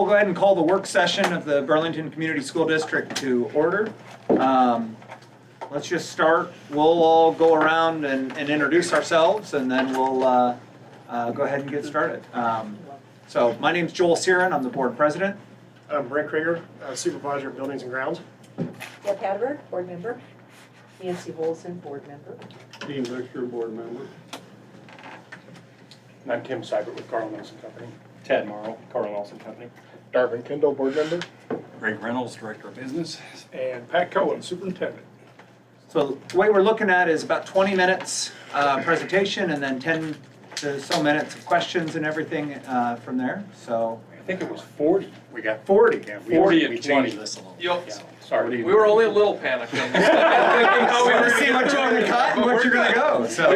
We'll go ahead and call the work session of the Burlington Community School District to order. Let's just start. We'll all go around and introduce ourselves, and then we'll go ahead and get started. So my name's Joel Searan. I'm the board president. I'm Brent Krieger, Supervisor of Buildings and Grounds. Deb Hatterberg, board member. Nancy Wilson, board member. Dean Victor, board member. And I'm Tim Seibert with Carl Nelson Company. Ted Morrow, Carl Nelson Company. Darvin Kendall, board member. Greg Reynolds, Director of Business. And Pat Cohen, superintendent. So the way we're looking at is about 20 minutes presentation, and then 10 to so minutes of questions and everything from there. So I think it was 40. We got 40. Yeah, 40 and we 20. changed this a little. Yep. Yeah. Sorry. We were only a little panicked. We want to see what you're going to cut and what you're going to go. So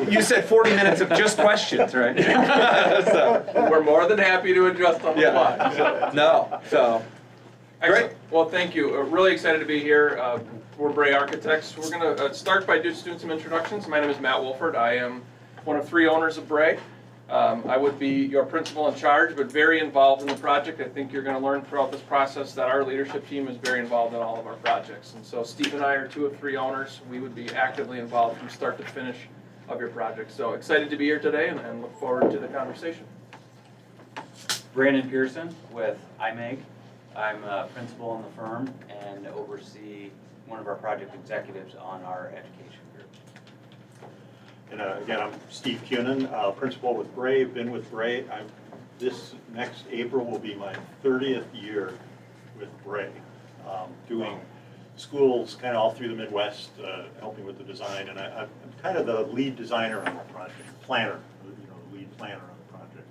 you said 40 minutes of just questions, right? So, We're more than happy to adjust on the fly. No. So Excellent. Well, thank you. Really excited to be here. We're Bray Architects. We're going to start by just doing some introductions. My name is Matt Wolford. I am one of 3 owners of Bray. I would be your principal in charge, but very involved in the project. I think you're going to learn throughout this process that our leadership team is very involved in all of our projects. And so Steve and I are 2 of 3 owners. We would be actively involved from start to finish of your project. So excited to be here today and look forward to the conversation. Brandon Pearson with IMEG. I'm a principal in the firm and oversee one of our project executives on our education group. And again, I'm Steve Kunin, principal with Bray. Been with Bray. This next April will be my 30th year with Bray, doing schools kind of all through the Midwest, helping with the design. And I'm kind of the lead designer on the project, planner, the lead planner on the project.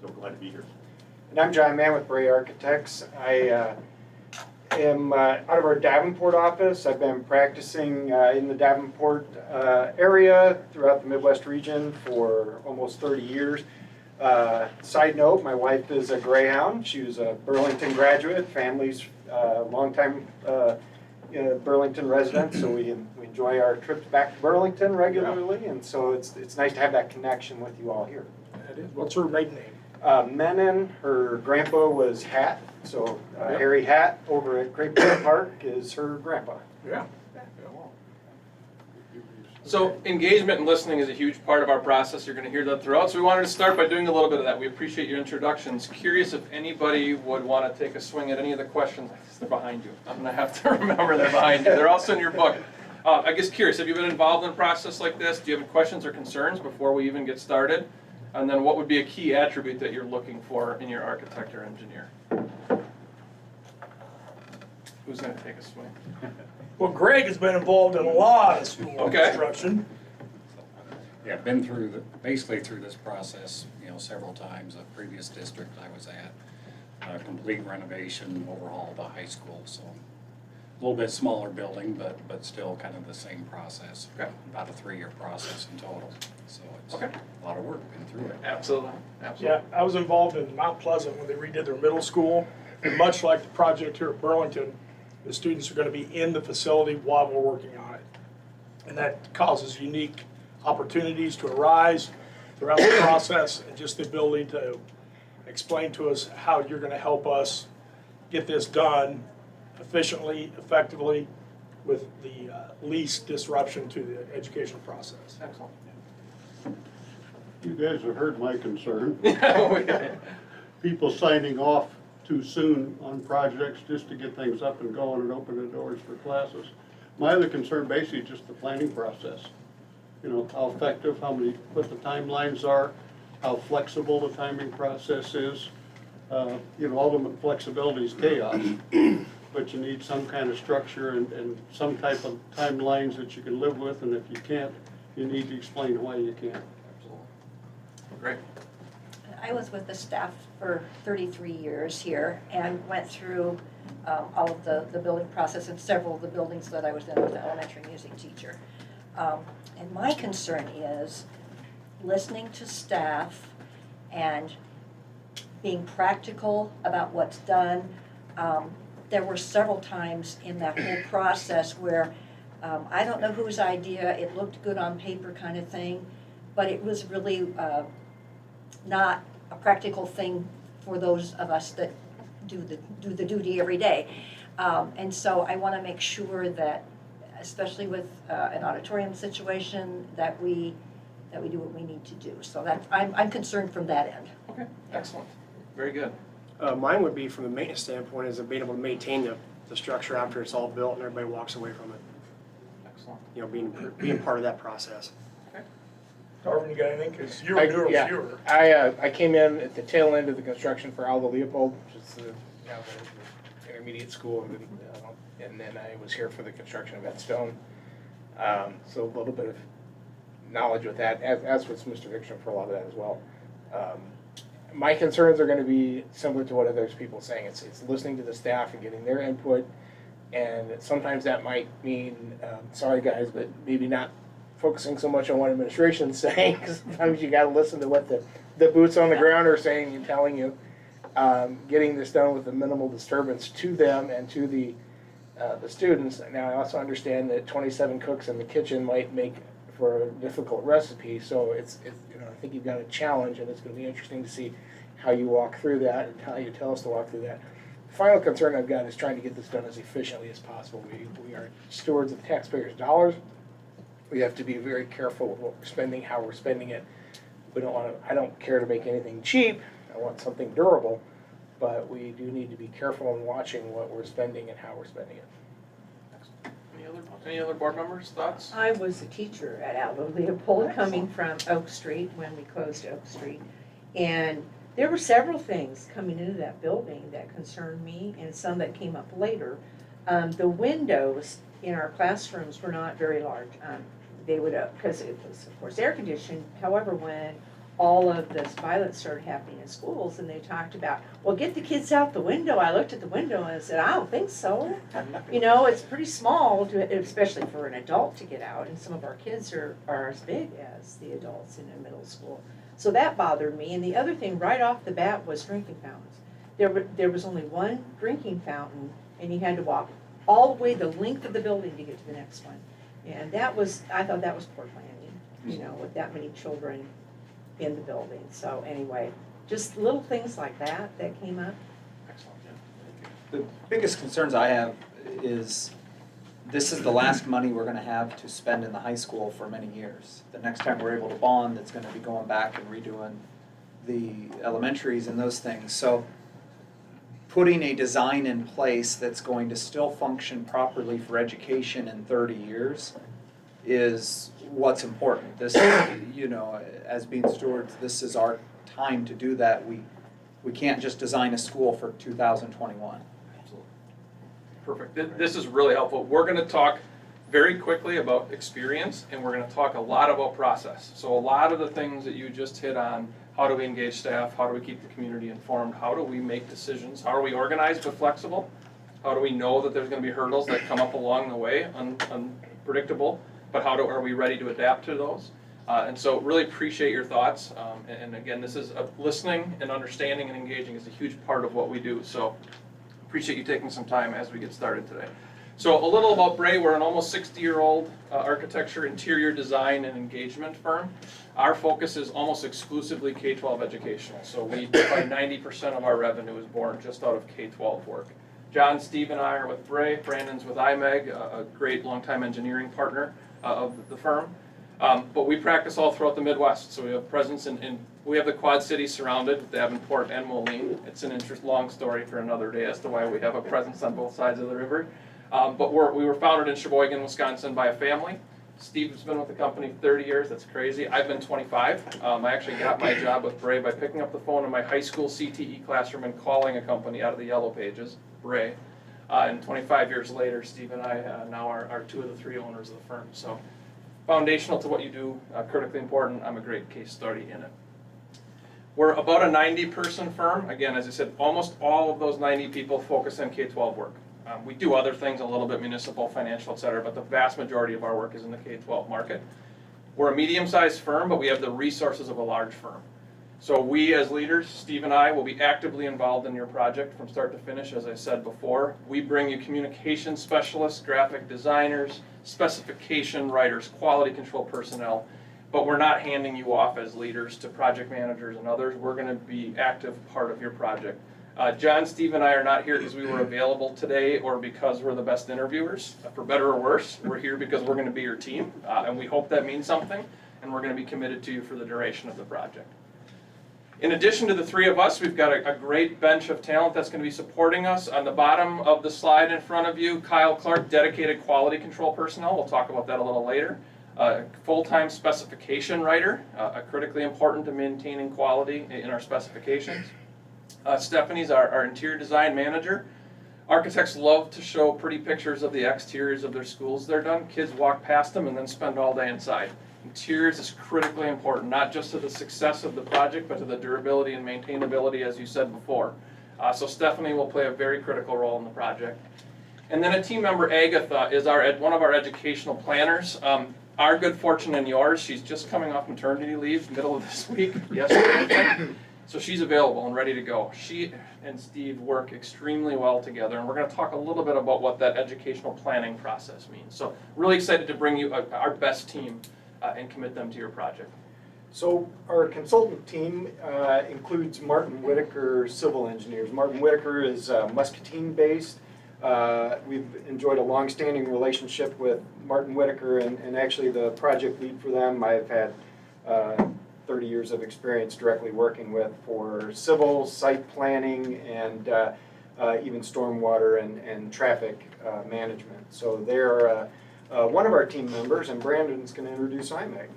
So glad to be here. And I'm John Mann with Bray Architects. I am out of our Davenport office. I've been practicing in the Davenport area throughout the Midwest region for almost 30 years. Side note, my wife is a Greyhound. She was a Burlington graduate, family's longtime Burlington resident, so we enjoy our trips back to Burlington regularly, and so it's nice to have that connection with you all here. That is. What's her maiden name? Menon, her grandpa was Hat, so Harry Hat over at Great Point Park is her grandpa. Yeah. So engagement and listening is a huge part of our process. You're going to hear that throughout. So we wanted to start by doing a little bit of that. We appreciate your introductions. Curious if anybody would want to take a swing at any of the questions. They're behind you. I'm going to have to remember they're behind you. They're also in your book. I guess curious, have you been involved in a process like this? Do you have any questions or concerns before we even get started? And then what would be a key attribute that you're looking for in your architect or engineer? Who's going to take a swing? Well, Greg has been involved in a lot of school construction. Yeah, been through basically through this process, several times. A previous district I was at, complete renovation, overhaul of the high school. So a little bit smaller building, but still kind of the same process. Okay. About a 3-year process in total. So it's Okay. a lot of work. Been through it. Absolutely. Yeah, I was involved in Mount Pleasant when they redid their middle school. And much like the project here at Burlington, the students are going to be in the facility while we're working on it. And that causes unique opportunities to arise throughout the process, and just the ability to explain to us how you're going to help us get this done efficiently, effectively, with the least disruption to the educational process. Excellent. You guys have heard my concern. Yeah. People signing off too soon on projects just to get things up and going and open the doors for classes. My other concern basically is just the planning process. How effective, what the timelines are, how flexible the timing process is. Ultimate flexibility is chaos, but you need some kind of structure and some type of timelines that you can live with, and if you can't, you need to explain why you can't. Great. I was with the staff for 33 years here and went through all of the building process in several of the buildings that I was in. I was an elementary music teacher. And my concern is listening to staff and being practical about what's done. There were several times in that whole process where I don't know whose idea, it looked good on paper kind of thing, but it was really not a practical thing for those of us that do the duty every day. And so I want to make sure that, especially with an auditorium situation, that we do what we need to do. So that, I'm concerned from that end. Okay, excellent, very good. Mine would be from the maintenance standpoint is of being able to maintain the structure after it's all built and everybody walks away from it. Excellent. You know, being part of that process. Darwin, you got anything? Because you were doing Yeah. fewer. I came in at the tail end of the construction for Aldo Leopold, which is the intermediate school, and then I was here for the construction of Edstone. So a little bit of knowledge with that, as with Mr. Hickstrom for a lot of that as well. My concerns are going to be similar to what others people are saying. It's listening to the staff and getting their input, and sometimes that might mean, sorry guys, but maybe not focusing so much on what administration's saying, because sometimes you got to listen to what the boots on the ground are saying and telling you. Getting this done with the minimal disturbance to them and to the students. Now I also understand that 27 cooks in the kitchen might make for a difficult recipe, so it's you know, I think you've got a challenge, and it's going to be interesting to see how you walk through that and how you tell us to walk through that. The final concern I've got is trying to get this done as efficiently as possible. We are stewards of taxpayers' dollars. We have to be very careful with what we're spending, how we're spending it. We don't want to. I don't care to make anything cheap. I want something durable, but we do need to be careful in watching what we're spending and how we're spending it. Any other board members, thoughts? I was a teacher at Aldo Leopold, coming from Oak Street when we closed Oak Street. And there were several things coming into that building that concerned me, and some that came up later. The windows in our classrooms were not very large. They would, because it was, of course, air conditioned. However, when all of this violence started happening in schools, and they talked about, well, get the kids out the window. I looked at the window and I said, I don't think so. You know, it's pretty small, especially for an adult to get out, and some of our kids are as big as the adults in a middle school. So that bothered me. And the other thing right off the bat was drinking fountains. There was only one drinking fountain, and you had to walk all the way the length of the building to get to the next one. And that was, I thought that was poor planning, you know, with that many children in the building. So anyway, just little things like that came up. Excellent, yeah. The biggest concerns I have is this is the last money we're gonna have to spend in the high school for many years. The next time we're able to bond, it's gonna be going back and redoing the elementaries and those things. So putting a design in place that's going to still function properly for education in 30 years is what's important. This, you know, as being stewards, this is our time to do that. We can't just design a school for 2021. Absolutely. Perfect. This is really helpful. We're going to talk very quickly about experience, and we're going to talk a lot about process. So a lot of the things that you just hit on, how do we engage staff, how do we keep the community informed, how do we make decisions, how are we organized but flexible, how do we know that there's going to be hurdles that come up along the way, unpredictable, but how are we ready to adapt to those? And so really appreciate your thoughts. And again, this is listening and understanding and engaging is a huge part of what we do. So appreciate you taking some time as we get started today. So a little about Bray. We're an almost 60-year-old architecture, interior design, and engagement firm. Our focus is almost exclusively K-12 educational. So we, probably 90% of our revenue is born just out of K-12 work. John, Steve, and I are with Bray. Brandon's with IMEG, a great longtime engineering partner of the firm. But we practice all throughout the Midwest. So we have presence we have the Quad Cities surrounded with Davenport and Moline. It's an long story for another day as to why we have a presence on both sides of the river. But we were founded in Sheboygan, Wisconsin by a family. Steve's been with the company 30 years, that's crazy. I've been 25. I actually got my job with Bray by picking up the phone in my high school CTE classroom and calling a company out of the yellow pages, Bray. And 25 years later, Steve and I now are two of the three owners of the firm. So foundational to what you do, critically important. I'm a great case study in it. We're about a 90-person firm. Again, as I said, almost all of those 90 people focus on K-12 work. We do other things, a little bit municipal, financial, et cetera, but the vast majority of our work is in the K-12 market. We're a medium-sized firm, but we have the resources of a large firm. So we as leaders, Steve and I, will be actively involved in your project from start to finish, as I said before. We bring you communication specialists, graphic designers, specification writers, quality control personnel. but we're not handing you off as leaders to project managers and others. We're going to be active part of your project. John, Steve, and I are not here because we were available today or because we're the best interviewers. For better or worse, we're here because we're going to be your team, and we hope that means something, and we're going to be committed to you for the duration of the project. In addition to the three of us, we've got a great bench of talent that's going to be supporting us. On the bottom of the slide in front of you, Kyle Clark, dedicated quality control personnel. We'll talk about that a little later. Full-time specification writer, critically important to maintaining quality in our specifications. Stephanie's our interior design manager. Architects love to show pretty pictures of the exteriors of their schools they're done. Kids walk past them and then spend all day inside. Interiors is critically important, not just to the success of the project, but to the durability and maintainability, as you said before. So Stephanie will play a very critical role in the project. And then a team member, Agatha, is one of our educational planners. Our good fortune and yours, she's just coming off maternity leave, middle of this week, yesterday. So she's available and ready to go. She and Steve work extremely well together, and we're going to talk a little bit about what that educational planning process means. So really excited to bring you our best team and commit them to your project. So our consultant team includes Martin Whitaker Civil Engineers. Martin Whitaker is Muscatine-based. We've enjoyed a long-standing relationship with Martin Whitaker, and actually the project lead for them I've had 30 years of experience directly working with for civil, site planning, and even stormwater and traffic management. So they're one of our team members, and Brandon's going to introduce IMEG.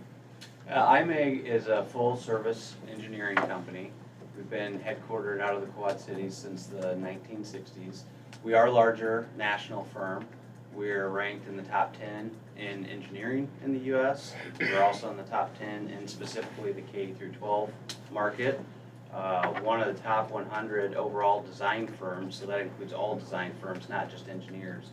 IMEG is a full-service engineering company. We've been headquartered out of the Quad Cities since the 1960s. We are a larger national firm. We're ranked in the top 10 in engineering in the U.S. We're also in the top 10 in specifically the K through 12 market. One of the top 100 overall design firms, so that includes all design firms, not just engineers,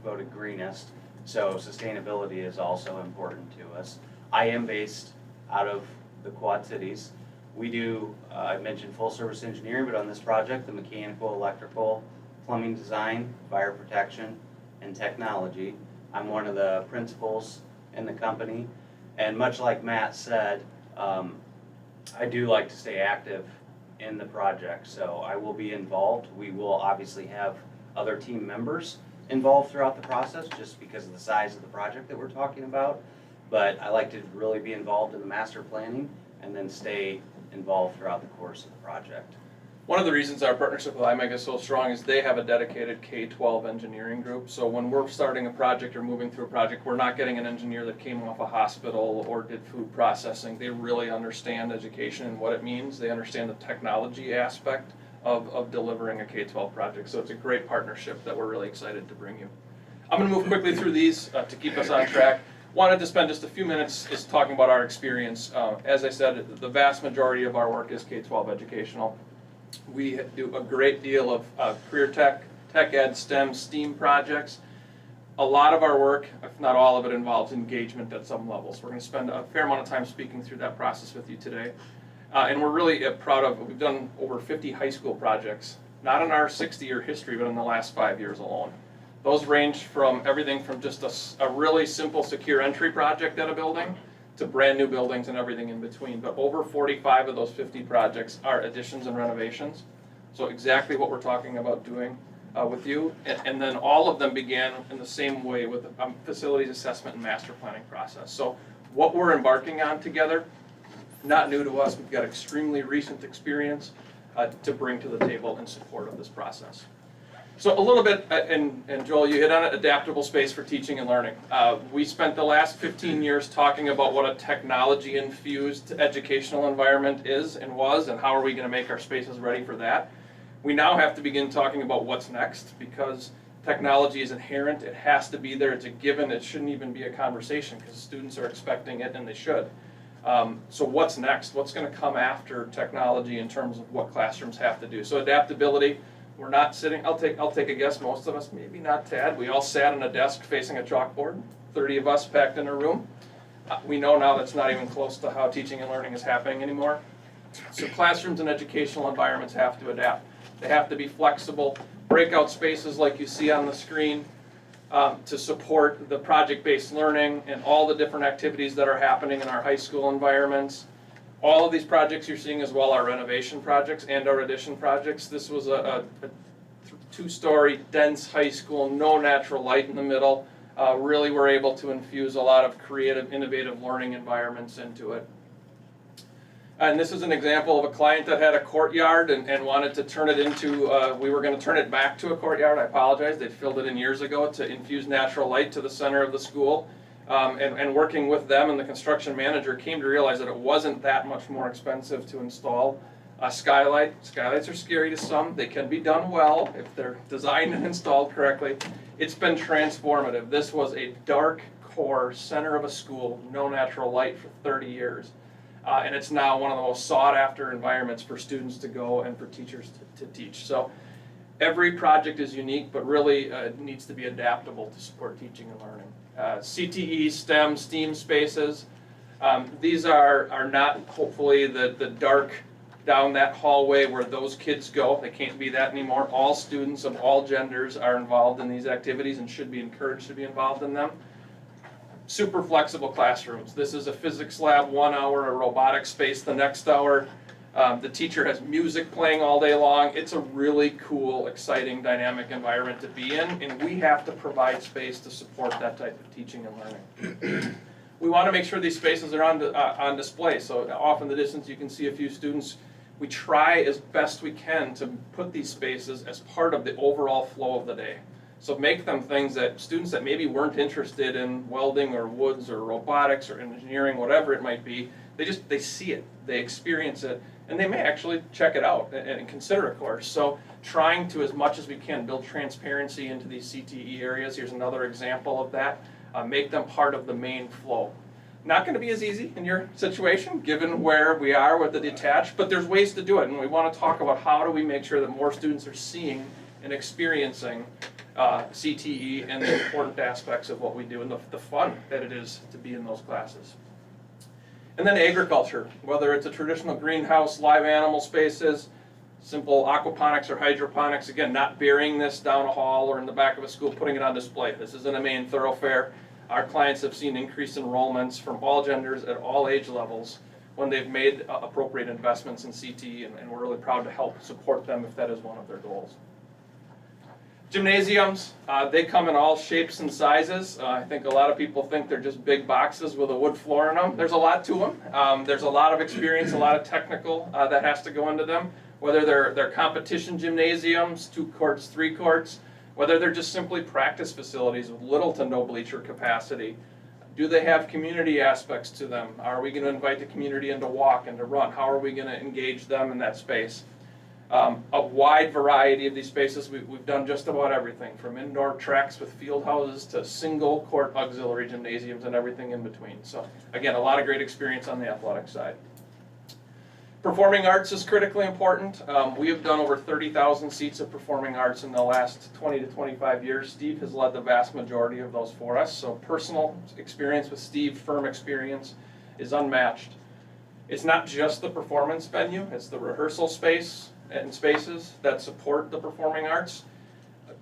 voted greenest. So sustainability is also important to us. I am based out of the Quad Cities. We do, I mentioned full service engineering, but on this project, the mechanical, electrical, plumbing design, fire protection, and technology. I'm one of the principals in the company, and much like Matt said, I do like to stay active in the project, so I will be involved. We will obviously have other team members involved throughout the process just because of the size of the project that we're talking about, but I like to really be involved in the master planning and then stay involved throughout the course of the project. One of the reasons our partnership with IMEG is so strong is they have a dedicated K-12 engineering group. So when we're starting a project or moving through a project, we're not getting an engineer that came off a hospital or did food processing. They really understand education and what it means. They understand the technology aspect of delivering a K-12 project. So it's a great partnership that we're really excited to bring you. I'm going to move quickly through these to keep us on track. Wanted to spend just a few minutes talking about our experience. As I said, the vast majority of our work is K-12 educational. We do a great deal of career tech ed, STEM, STEAM projects. A lot of our work, if not all of it, involves engagement at some levels. We're going to spend a fair amount of time speaking through that process with you today. And we're really proud of, we've done over 50 high school projects, not in our 60-year history, but in the last 5 years alone. Those range from everything from just a really simple secure entry project at a building to brand new buildings and everything in between. But over 45 of those 50 projects are additions and renovations. So exactly what we're talking about doing with you. And then all of them began in the same way with a facilities assessment and master planning process. So what we're embarking on together, not new to us. We've got extremely recent experience to bring to the table in support of this process. So a little bit, and Joel, you hit on it, adaptable space for teaching and learning. We spent the last 15 years talking about what a technology-infused educational environment is and was, and how are we going to make our spaces ready for that. We now have to begin talking about what's next, because technology is inherent, it has to be there, it's a given, it shouldn't even be a conversation, because students are expecting it and they should. So what's next? What's going to come after technology in terms of what classrooms have to do? So adaptability. We're not sitting, I'll take a guess, most of us, maybe not Tad, we all sat on a desk facing a chalkboard, 30 of us packed in a room. We know now that's not even close to how teaching and learning is happening anymore. So classrooms and educational environments have to adapt. They have to be flexible. Breakout spaces like you see on the screen, to support the project-based learning and all the different activities that are happening in our high school environments. All of these projects you're seeing as well are renovation projects and our addition projects. This was a two-story dense high school, no natural light in the middle. Really were able to infuse a lot of creative, innovative learning environments into it. And this is an example of a client that had a courtyard and wanted to turn it into, we were going to turn it back to a courtyard. I apologize. They filled it in years ago to infuse natural light to the center of the school. And working with them and the construction manager came to realize that it wasn't that much more expensive to install a skylight. Skylights are scary to some. They can be done well if they're designed and installed correctly. It's been transformative. This was a dark core center of a school, no natural light for 30 years. And it's now one of the most sought after environments for students to go and for teachers to teach. So every project is unique, but really needs to be adaptable to support teaching and learning. CTE, STEM, STEAM spaces. These are not hopefully the dark down that hallway where those kids go. They can't be that anymore. All students of all genders are involved in these activities and should be encouraged to be involved in them. Super flexible classrooms. This is a physics lab 1 hour, a robotics space the next hour. The teacher has music playing all day long. It's a really cool, exciting, dynamic environment to be in, and we have to provide space to support that type of teaching and learning. We want to make sure these spaces are on display, so off in the distance you can see a few students. We try as best we can to put these spaces as part of the overall flow of the day. So make them things that students that maybe weren't interested in welding or woods or robotics or engineering, whatever it might be, they see it, they experience it, and they may actually check it out and consider a course. So trying to, as much as we can, build transparency into these CTE areas. Here's another example of that. Make them part of the main flow. Not going to be as easy in your situation, given where we are with the detached, but there's ways to do it, and we want to talk about how do we make sure that more students are seeing and experiencing CTE and the important aspects of what we do and the fun that it is to be in those classes. And then agriculture, whether it's a traditional greenhouse, live animal spaces, simple aquaponics or hydroponics, again, not burying this down a hall or in the back of a school, putting it on display. This isn't a main thoroughfare. Our clients have seen increased enrollments from all genders at all age levels when they've made appropriate investments in CTE, and we're really proud to help support them if that is one of their goals. Gymnasiums, they come in all shapes and sizes. I think a lot of people think they're just big boxes with a wood floor in them. There's a lot to them. There's a lot of experience, a lot of technical that has to go into them. Whether they're competition gymnasiums, 2 courts, 3 courts, whether they're just simply practice facilities with little to no bleacher capacity. Do they have community aspects to them? Are we going to invite the community in to walk and to run? How are we going to engage them in that space? A wide variety of these spaces. We've done just about everything, from indoor tracks with field houses to single court auxiliary gymnasiums and everything in between. So again, a lot of great experience on the athletic side. Performing arts is critically important. We have done over 30,000 seats of performing arts in the last 20 to 25 years. Steve has led the vast majority of those for us. So personal experience with Steve, firm experience, is unmatched. It's not just the performance venue, it's the rehearsal space and spaces that support the performing arts.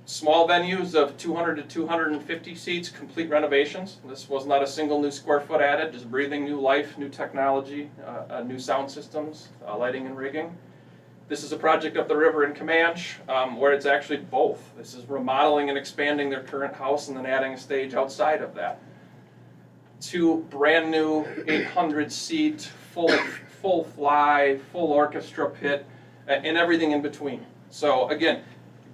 Small venues of 200 to 250 seats, complete renovations. This was not a single new square foot added, just breathing new life, new technology, new sound systems, lighting and rigging. This is a project up the river in Comanche where it's actually both. This is remodeling and expanding their current house and then adding a stage outside of that. 2 brand new 800 seat, full fly, full orchestra pit, and everything in between. So again,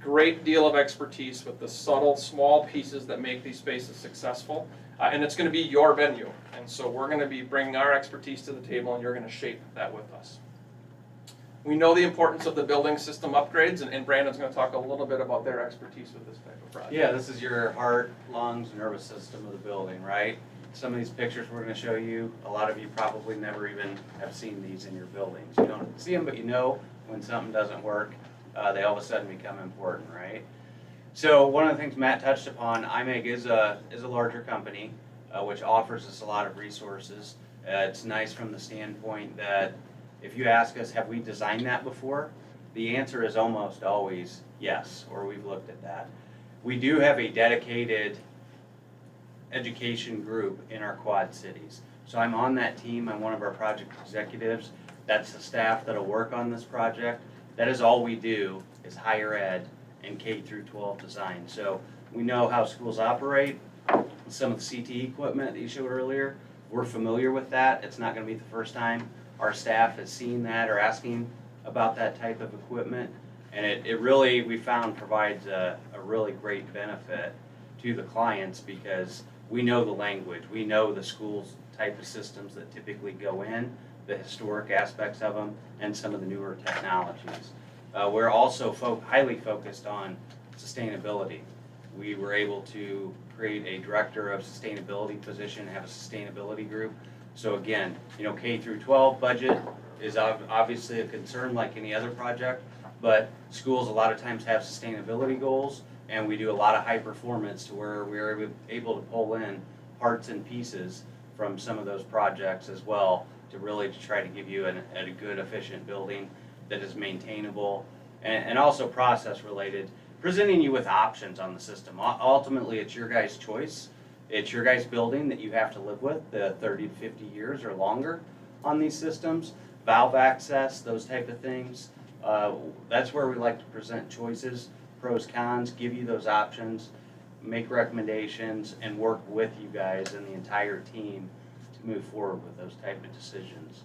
great deal of expertise with the subtle, small pieces that make these spaces successful. And it's going to be your venue. And so we're going to be bringing our expertise to the table, and you're going to shape that with us. We know the importance of the building system upgrades, and Brandon's going to talk a little bit about their expertise with this type of project. Yeah, this is your heart, lungs, nervous system of the building, right? Some of these pictures we're going to show you, a lot of you probably never even have seen these in your buildings. You don't see them, but you know when something doesn't work, they all of a sudden become important, right? So one of the things Matt touched upon, IMEG is a larger company, which offers us a lot of resources. It's nice from the standpoint that if you ask us, have we designed that before? The answer is almost always yes, or we've looked at that. We do have a dedicated education group in our Quad Cities. So I'm on that team, I'm one of our project executives. That's the staff that'll work on this project. That is all we do, is higher ed and K through 12 design. So we know how schools operate. Some of the CTE equipment that you showed earlier, we're familiar with that. It's not gonna be the first time our staff has seen that or asking about that type of equipment. And it really, we found, provides a really great benefit to the clients because we know the language, we know the school's type of systems that typically go in, the historic aspects of them, and some of the newer technologies. We're also highly focused on sustainability. We were able to create a director of sustainability position, have a sustainability group. So again, K through 12 budget is obviously a concern like any other project, but schools a lot of times have sustainability goals, and we do a lot of high performance to where we're able to pull in parts and pieces from some of those projects as well to really try to give you a good, efficient building that is maintainable and also process related, presenting you with options on the system. Ultimately, it's your guys' choice. It's your guys' building that you have to live with the 30 to 50 years or longer on these systems. Valve access, those type of things. That's where we like to present choices, pros, cons, give you those options, make recommendations, and work with you guys and the entire team to move forward with those type of decisions.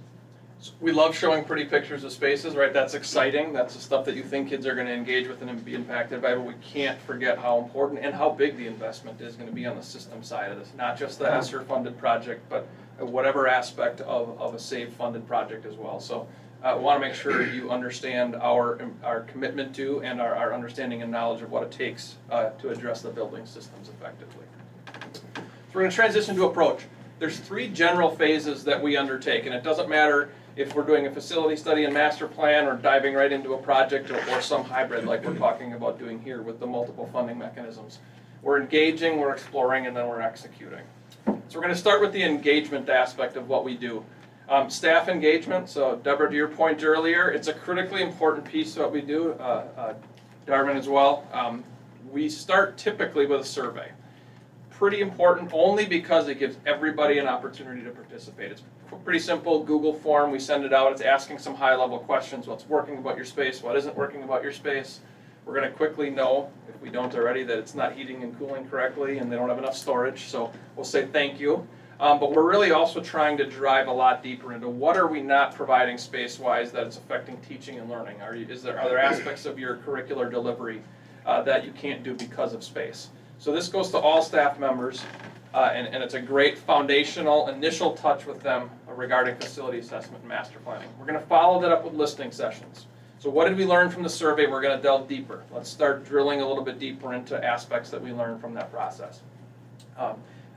So we love showing pretty pictures of spaces, right? That's exciting. That's the stuff that you think kids are going to engage with and be impacted by, but we can't forget how important and how big the investment is going to be on the system side of this. Not just the ESSER funded project, but whatever aspect of a SAVE funded project as well. So I want to make sure you understand our commitment to and our understanding and knowledge of what it takes to address the building systems effectively. So we're going to transition to approach. There's 3 general phases that we undertake, and it doesn't matter if we're doing a facility study and master plan or diving right into a project or some hybrid like we're talking about doing here with the multiple funding mechanisms. We're engaging, we're exploring, and then we're executing. So we're going to start with the engagement aspect of what we do. Staff engagement, so Deborah, to your point earlier, it's a critically important piece of what we do, Darwin as well. We start typically with a survey. Pretty important only because it gives everybody an opportunity to participate. It's pretty simple Google form, we send it out, it's asking some high level questions, what's working about your space, what isn't working about your space. We're going to quickly know, if we don't already, that it's not heating and cooling correctly and they don't have enough storage, so we'll say thank you. But we're really also trying to drive a lot deeper into what are we not providing space-wise that is affecting teaching and learning. Are there aspects of your curricular delivery that you can't do because of space? So this goes to all staff members, and it's a great foundational initial touch with them regarding facility assessment and master planning. We're going to follow that up with listening sessions. So what did we learn from the survey? We're going to delve deeper. Let's start drilling a little bit deeper into aspects that we learned from that process.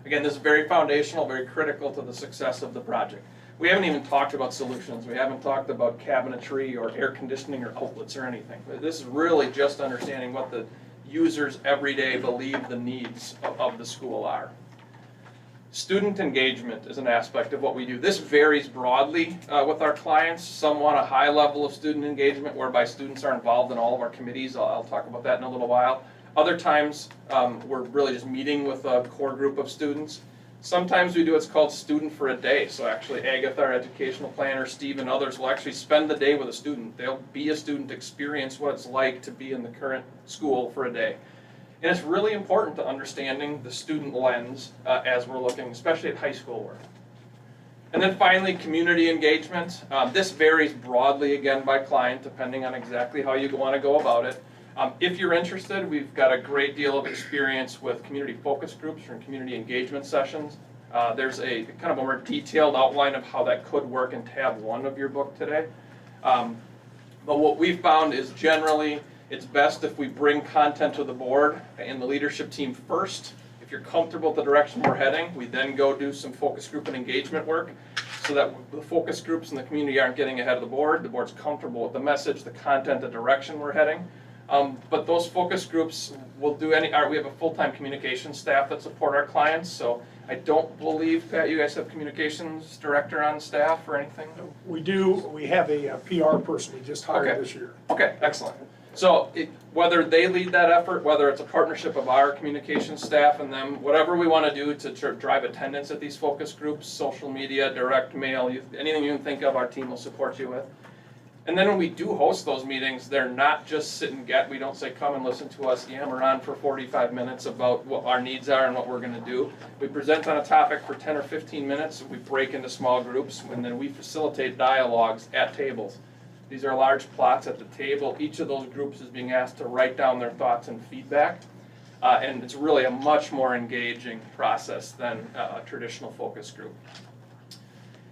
Again, this is very foundational, very critical to the success of the project. We haven't even talked about solutions. We haven't talked about cabinetry or air conditioning or outlets or anything. This is really just understanding what the users every day believe the needs of the school are. Student engagement is an aspect of what we do. This varies broadly with our clients. Some want a high level of student engagement whereby students are involved in all of our committees. I'll talk about that in a little while. Other times, we're really just meeting with a core group of students. Sometimes we do what's called student for a day. So actually, Agatha, our educational planner, Steve, and others will actually spend the day with a student. They'll be a student, experience what it's like to be in the current school for a day. And it's really important to understanding the student lens as we're looking, especially at high school work. And then finally, community engagement. This varies broadly, again, by client, depending on exactly how you want to go about it. If you're interested, we've got a great deal of experience with community focus groups or community engagement sessions. There's a kind of a more detailed outline of how that could work in tab 1 of your book today. But what we've found is generally it's best if we bring content to the board and the leadership team first. If you're comfortable with the direction we're heading, we then go do some focus group and engagement work so that the focus groups and the community aren't getting ahead of the board. The board's comfortable with the message, the content, the direction we're heading. But those focus groups will do we have a full-time communications staff that support our clients, so I don't believe, Pat, you guys have communications director on staff or anything? We do, we have a PR person we just hired this year. Okay, excellent. So whether they lead that effort, whether it's a partnership of our communications staff and them, whatever we want to do to drive attendance at these focus groups, social media, direct mail, anything you can think of, our team will support you with. And then when we do host those meetings, they're not just sit and get. We don't say, come and listen to us yammer on for 45 minutes about what our needs are and what we're going to do. We present on a topic for 10 or 15 minutes. We break into small groups, and then we facilitate dialogues at tables. These are large plots at the table. Each of those groups is being asked to write down their thoughts and feedback. And it's really a much more engaging process than a traditional focus group.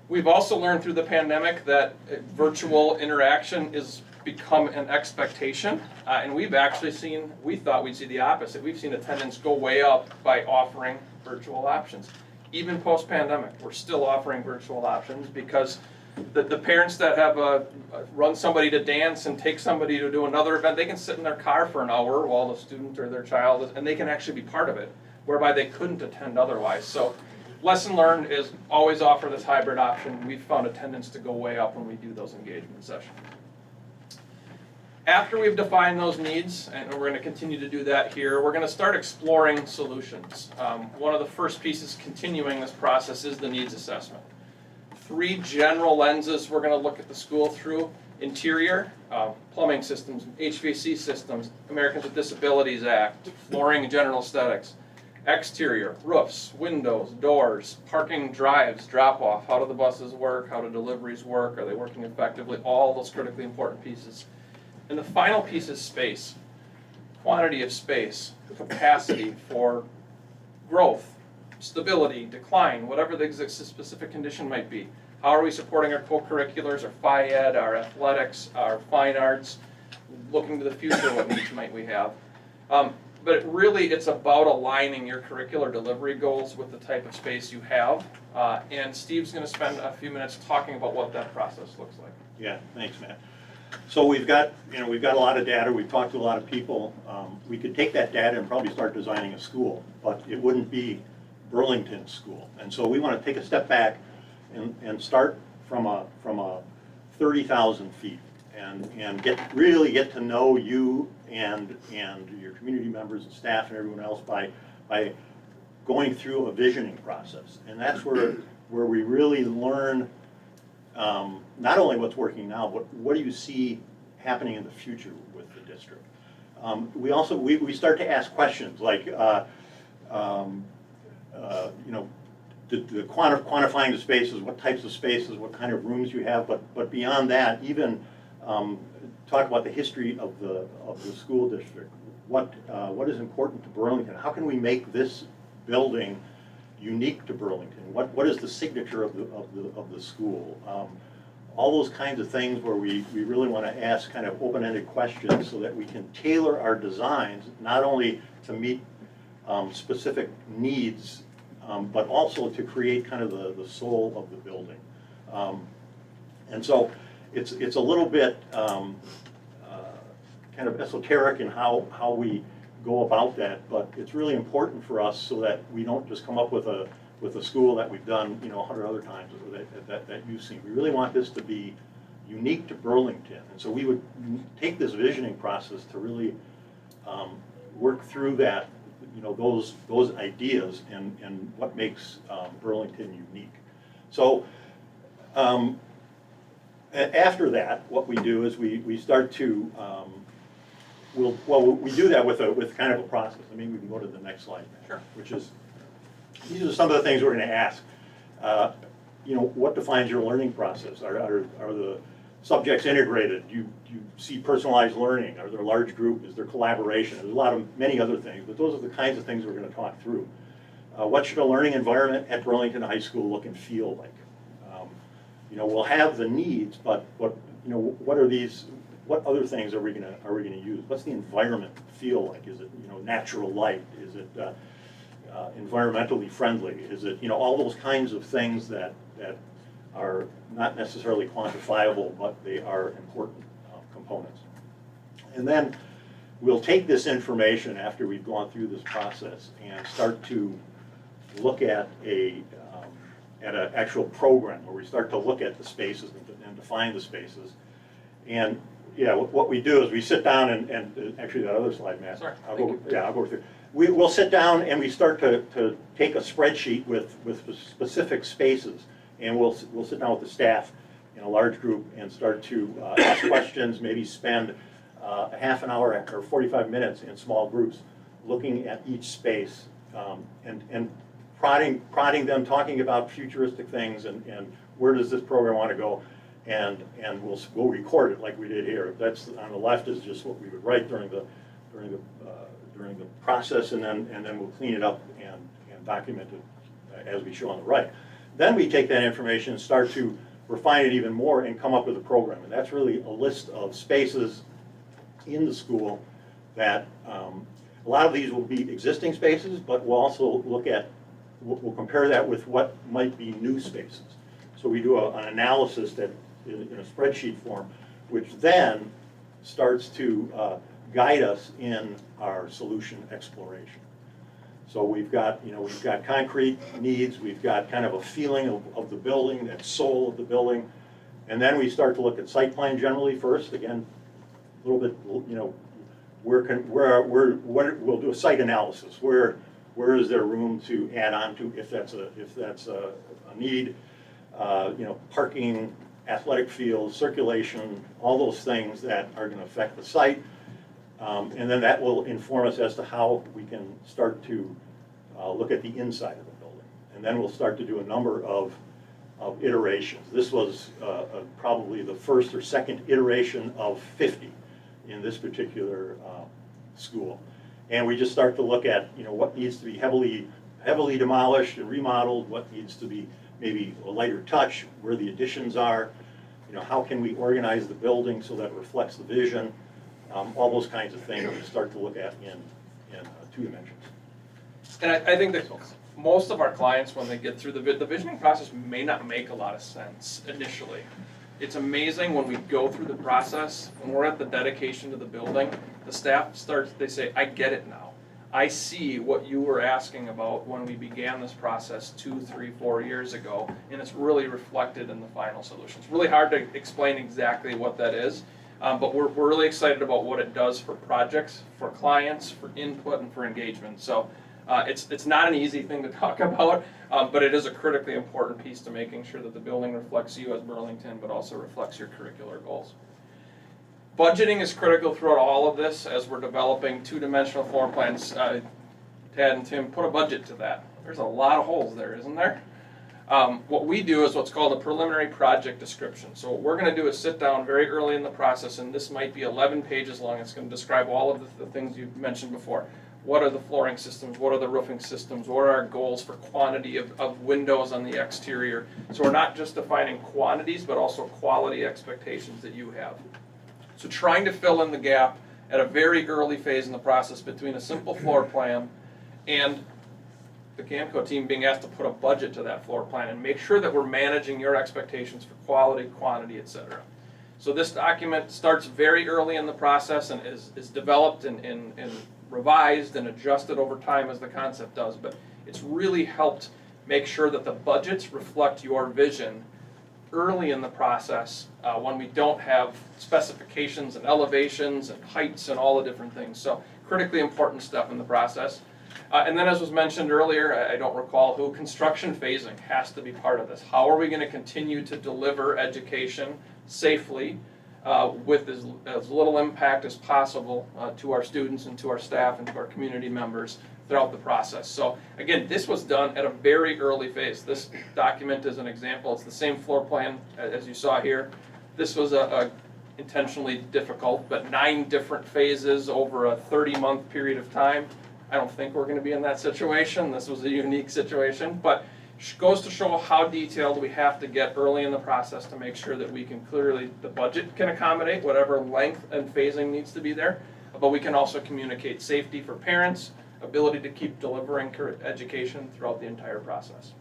We've also learned through the pandemic that virtual interaction is become an expectation. And we've actually seen, we thought we'd see the opposite. We've seen attendance go way up by offering virtual options. Even post-pandemic, we're still offering virtual options because the parents that have run somebody to dance and take somebody to do another event, they can sit in their car for an hour while the student or their child is, and they can actually be part of it, whereby they couldn't attend otherwise. So lesson learned is always offer this hybrid option. We've found attendance to go way up when we do those engagement sessions. After we've defined those needs, and we're going to continue to do that here, we're going to start exploring solutions. One of the first pieces continuing this process is the needs assessment. 3 general lenses we're going to look at the school through: interior, plumbing systems, HVAC systems, Americans with Disabilities Act, flooring and general aesthetics; exterior, roofs, windows, doors, parking, drives, drop-off, how do the buses work, how do deliveries work, are they working effectively, all those critically important pieces. And the final piece is space, quantity of space, capacity for growth, stability, decline, whatever the specific condition might be. How are we supporting our co-curriculars, our Phi Ed, our athletics, our fine arts, looking to the future, what needs might we have? But really, it's about aligning your curricular delivery goals with the type of space you have. And Steve's going to spend a few minutes talking about what that process looks like. Yeah, thanks, Matt. So we've got a lot of data. We've talked to a lot of people. We could take that data and probably start designing a school, but it wouldn't be Burlington school. And so we want to take a step back and start from a 30,000 feet and really get to know you and your community members and staff and everyone else by going through a visioning process. And that's where we really learn not only what's working now, but what do you see happening in the future with the district. We start to ask questions like, quantifying the spaces, what types of spaces, what kind of rooms you have, but beyond that, even talk about the history of the school district. What is important to Burlington? How can we make this building unique to Burlington? What is the signature of the school? All those kinds of things where we really want to ask kind of open-ended questions so that we can tailor our designs not only to meet specific needs, but also to create kind of the soul of the building. And so it's a little bit kind of esoteric in how we go about that, but it's really important for us so that we don't just come up with a school that we've done 100 other times or that you've seen. We really want this to be unique to Burlington, and so we would take this visioning process to really work through that, those ideas and what makes Burlington unique. So after that, what we do is we start to we do that with kind of a process. I mean, we can go to the next slide, Sure. Which is, these are some of the things we're going to ask. What defines your learning process? Are the subjects integrated? Do you see personalized learning? Are there large group? Is there collaboration? There's many other things, but those are the kinds of things we're going to talk through. What should a learning environment at Burlington High School look and feel like? We'll have the needs, but what other things are we going to use? What's the environment feel like? Is it natural light? Is it environmentally friendly? Is it all those kinds of things that are not necessarily quantifiable, but they are important components. And then we'll take this information after we've gone through this process and start to look at an actual program where we start to look at the spaces and define the spaces. And, yeah, what we do is we sit down and actually that other slide, Matt. Sorry, I'll thank go, yeah, I'll go through. We'll sit down and we start to take a spreadsheet with specific spaces. And we'll sit down with the staff in a large group and start to ask questions, maybe spend a half an hour or 45 minutes in small groups looking at each space and prodding them, talking about futuristic things and where does this program want to go. And we'll record it like we did here. That's on the left is just what we would write during the process, and then we'll clean it up and document it as we show on the right. Then we take that information and start to refine it even more and come up with a program. And that's really a list of spaces in the school that a lot of these will be existing spaces, but we'll also we'll compare that with what might be new spaces. So we do an analysis that in a spreadsheet form, which then starts to guide us in our solution exploration. So we've got concrete needs, we've got kind of a feeling of the building, that soul of the building, and then we start to look at site plan generally first. Again, a little bit, we'll do a site analysis. Where is there room to add on to if that's a need? Parking, athletic fields, circulation, all those things that are going to affect the site. And then that will inform us as to how we can start to look at the inside of the building. And then we'll start to do a number of iterations. This was probably the first or second iteration of 50 in this particular school. And we just start to look at what needs to be heavily demolished and remodeled, what needs to be maybe a lighter touch, where the additions are, how can we organize the building so that it reflects the vision, all those kinds of things we start to look at in 2 dimensions. And I think that most of our clients, when they get through the visioning process, may not make a lot of sense initially. It's amazing when we go through the process, when we're at the dedication to the building, the staff they say, I get it now. I see what you were asking about when we began this process 2, 3, 4 years ago, and it's really reflected in the final solution. It's really hard to explain exactly what that is, but we're really excited about what it does for projects, for clients, for input, and for engagement. So it's not an easy thing to talk about, but it is a critically important piece to making sure that the building reflects you as Burlington, but also reflects your curricular goals. Budgeting is critical throughout all of this as we're developing 2-dimensional floor plans. Tad and Tim put a budget to that. There's a lot of holes there, isn't there? What we do is what's called a preliminary project description. So what we're going to do is sit down very early in the process, and this might be 11 pages long. It's going to describe all of the things you mentioned before. What are the flooring systems? What are the roofing systems? What are our goals for quantity of windows on the exterior? So we're not just defining quantities, but also quality expectations that you have. So trying to fill in the gap at a very early phase in the process between a simple floor plan and the Camco team being asked to put a budget to that floor plan and make sure that we're managing your expectations for quality, quantity, etc. So this document starts very early in the process and is developed and revised and adjusted over time as the concept does, but it's really helped make sure that the budgets reflect your vision early in the process when we don't have specifications and elevations and heights and all the different things. So critically important step in the process. And then as was mentioned earlier, I don't recall who, construction phasing has to be part of this. How are we going to continue to deliver education safely with as little impact as possible to our students and to our staff and to our community members throughout the process. So again, this was done at a very early phase. This document is an example. It's the same floor plan as you saw here. This was a intentionally difficult, but 9 different phases over a 30-month period of time. I don't think we're going to be in that situation. This was a unique situation, but goes to show how detailed we have to get early in the process to make sure that we can clearly, the budget can accommodate whatever length and phasing needs to be there, but we can also communicate safety for parents, ability to keep delivering education throughout the entire process.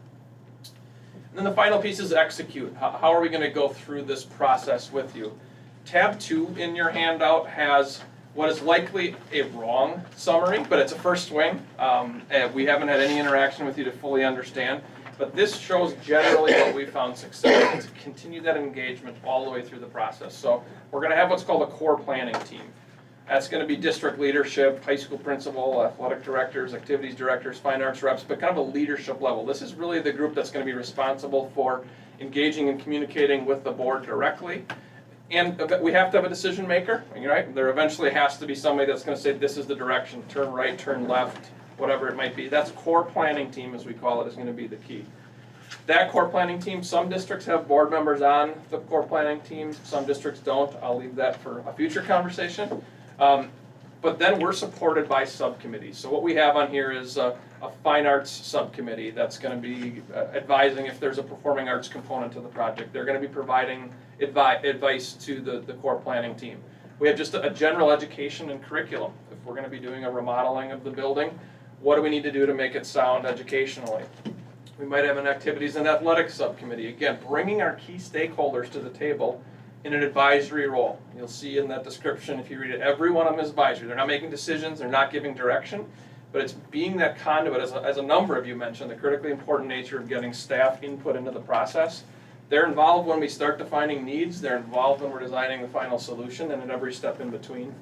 And then the final piece is execute. How are we going to go through this process with you? Tab 2 in your handout has what is likely a wrong summary, but it's a first swing. And we haven't had any interaction with you to fully understand. But this shows generally what we found success, and to continue that engagement all the way through the process. So we're gonna have what's called a core planning team. That's gonna be district leadership, high school principal, athletic directors, activities directors, fine arts reps, but kind of a leadership level. This is really the group that's gonna be responsible for engaging and communicating with the board directly. And we have to have a decision maker, right? There eventually has to be somebody that's gonna say, this is the direction, turn right, turn left, whatever it might be. That's core planning team, as we call it, is gonna be the key. That core planning team, some districts have board members on the core planning team, some districts don't. I'll leave that for a future conversation. But then we're supported by subcommittees. So what we have on here is a fine arts subcommittee that's gonna be advising if there's a performing arts component to the project. They're gonna be providing advice to the core planning team. We have just a general education and curriculum. If we're gonna be doing a remodeling of the building, what do we need to do to make it sound educationally? We might have an activities and athletics subcommittee. Again, bringing our key stakeholders to the table in an advisory role. You'll see in that description, if you read it, every one of them is advisory. They're not making decisions, they're not giving direction, but it's being that conduit, as a number of you mentioned, the critically important nature of getting staff input into the process. They're involved when we start defining needs, they're involved when we're designing the final solution, and at every step in between.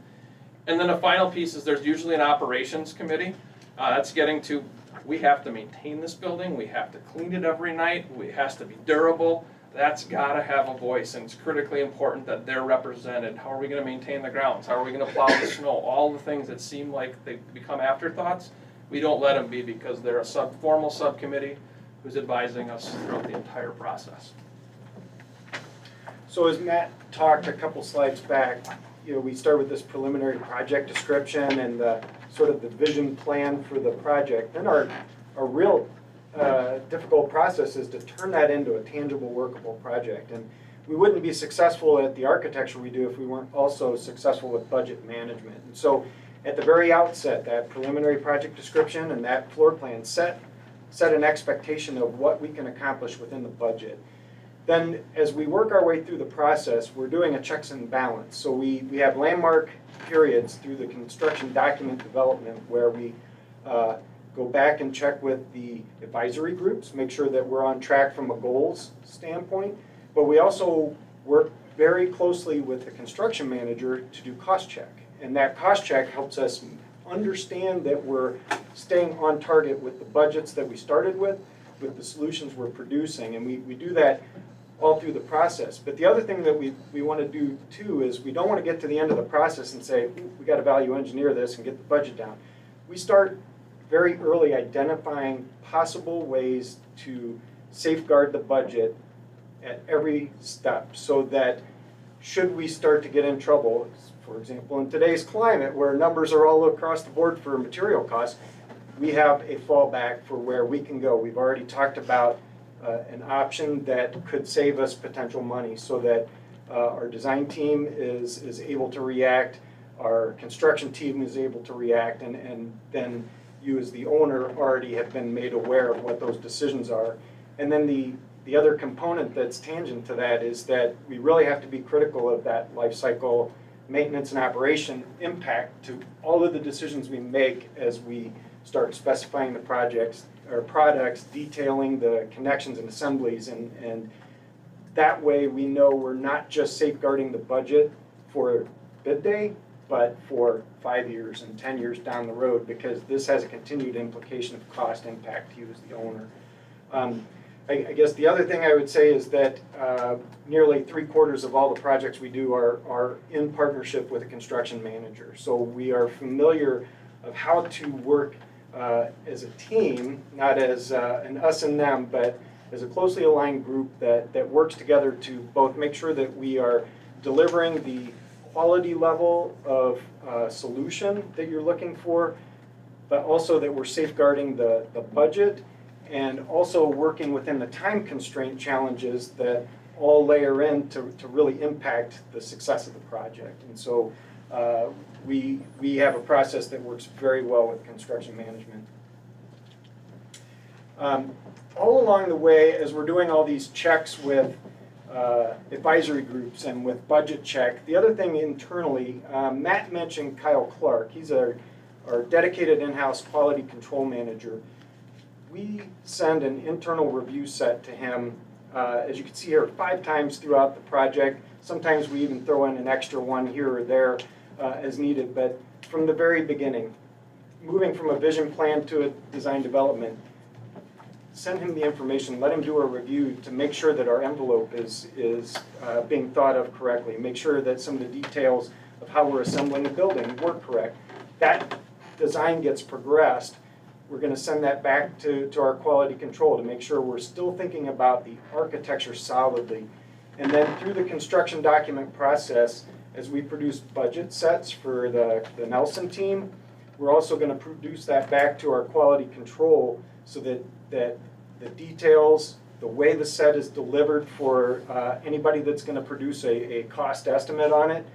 And then the final piece is there's usually an operations committee. That's getting to, we have to maintain this building, we have to clean it every night, it has to be durable. That's gotta have a voice, and it's critically important that they're represented. How are we gonna maintain the grounds? How are we gonna plow the snow? All the things that seem like they become afterthoughts, we don't let them be, because they're a formal subcommittee who's advising us throughout the entire process. So as Matt talked a couple slides back, we start with this preliminary project description and the sort of the vision plan for the project. Then our real difficult process is to turn that into a tangible, workable project. And we wouldn't be successful at the architecture we do if we weren't also successful with budget management. And so at the very outset, that preliminary project description and that floor plan set an expectation of what we can accomplish within the budget. Then as we work our way through the process, we're doing a checks and balance. So we have landmark periods through the construction document development where we go back and check with the advisory groups, make sure that we're on track from a goals standpoint. But we also work very closely with the construction manager to do cost check. And that cost check helps us understand that we're staying on target with the budgets that we started with the solutions we're producing. And we do that all through the process. But the other thing that we want to do too is we don't want to get to the end of the process and say, we got to value engineer this and get the budget down. We start very early identifying possible ways to safeguard the budget at every step, so that should we start to get in trouble, for example, in today's climate where numbers are all across the board for material costs, we have a fallback for where we can go. We've already talked about an option that could save us potential money, so that our design team is able to react, our construction team is able to react, and then you as the owner already have been made aware of what those decisions are. And then the other component that's tangent to that is that we really have to be critical of that life cycle maintenance and operation impact to all of the decisions we make as we start specifying the projects or products, detailing the connections and assemblies, and that way we know we're not just safeguarding the budget for bid day, but for 5 years and 10 years down the road, because this has a continued implication of cost impact to you as the owner. I guess the other thing I would say is that nearly 3/4 of all the projects we do are in partnership with a construction manager. So we are familiar of how to work as a team, not as an us and them, but as a closely aligned group that works together to both make sure that we are delivering the quality level of solution that you're looking for, but also that we're safeguarding the budget, and also working within the time constraint challenges that all layer in to really impact the success of the project. And so we have a process that works very well with construction management. All along the way, as we're doing all these checks with advisory groups and with budget check, the other thing internally, Matt mentioned Kyle Clark. He's our dedicated in-house quality control manager. we send an internal review set to him, as you can see here, 5 times throughout the project. Sometimes we even throw in an extra one here or there as needed, but from the very beginning, moving from a vision plan to a design development, send him the information, let him do a review to make sure that our envelope is being thought of correctly, make sure that some of the details of how we're assembling the building work correct. That design gets progressed, we're going to send that back to our quality control to make sure we're still thinking about the architecture solidly. And then through the construction document process, as we produce budget sets for the Nelson team, we're also going to produce that back to our quality control so that the details, the way the set is delivered for anybody that's going to produce a cost estimate on it,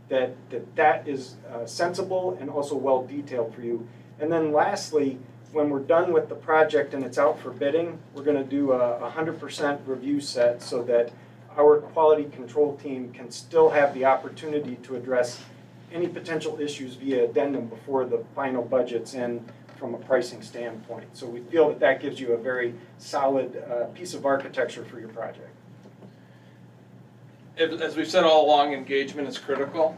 that is sensible and also well detailed for you. And then lastly, when we're done with the project and it's out for bidding, we're going to do a 100% review set so that our quality control team can still have the opportunity to address any potential issues via addendum before the final budget's in from a pricing standpoint. So we feel that that gives you a very solid piece of architecture for your project. As we've said all along, engagement is critical.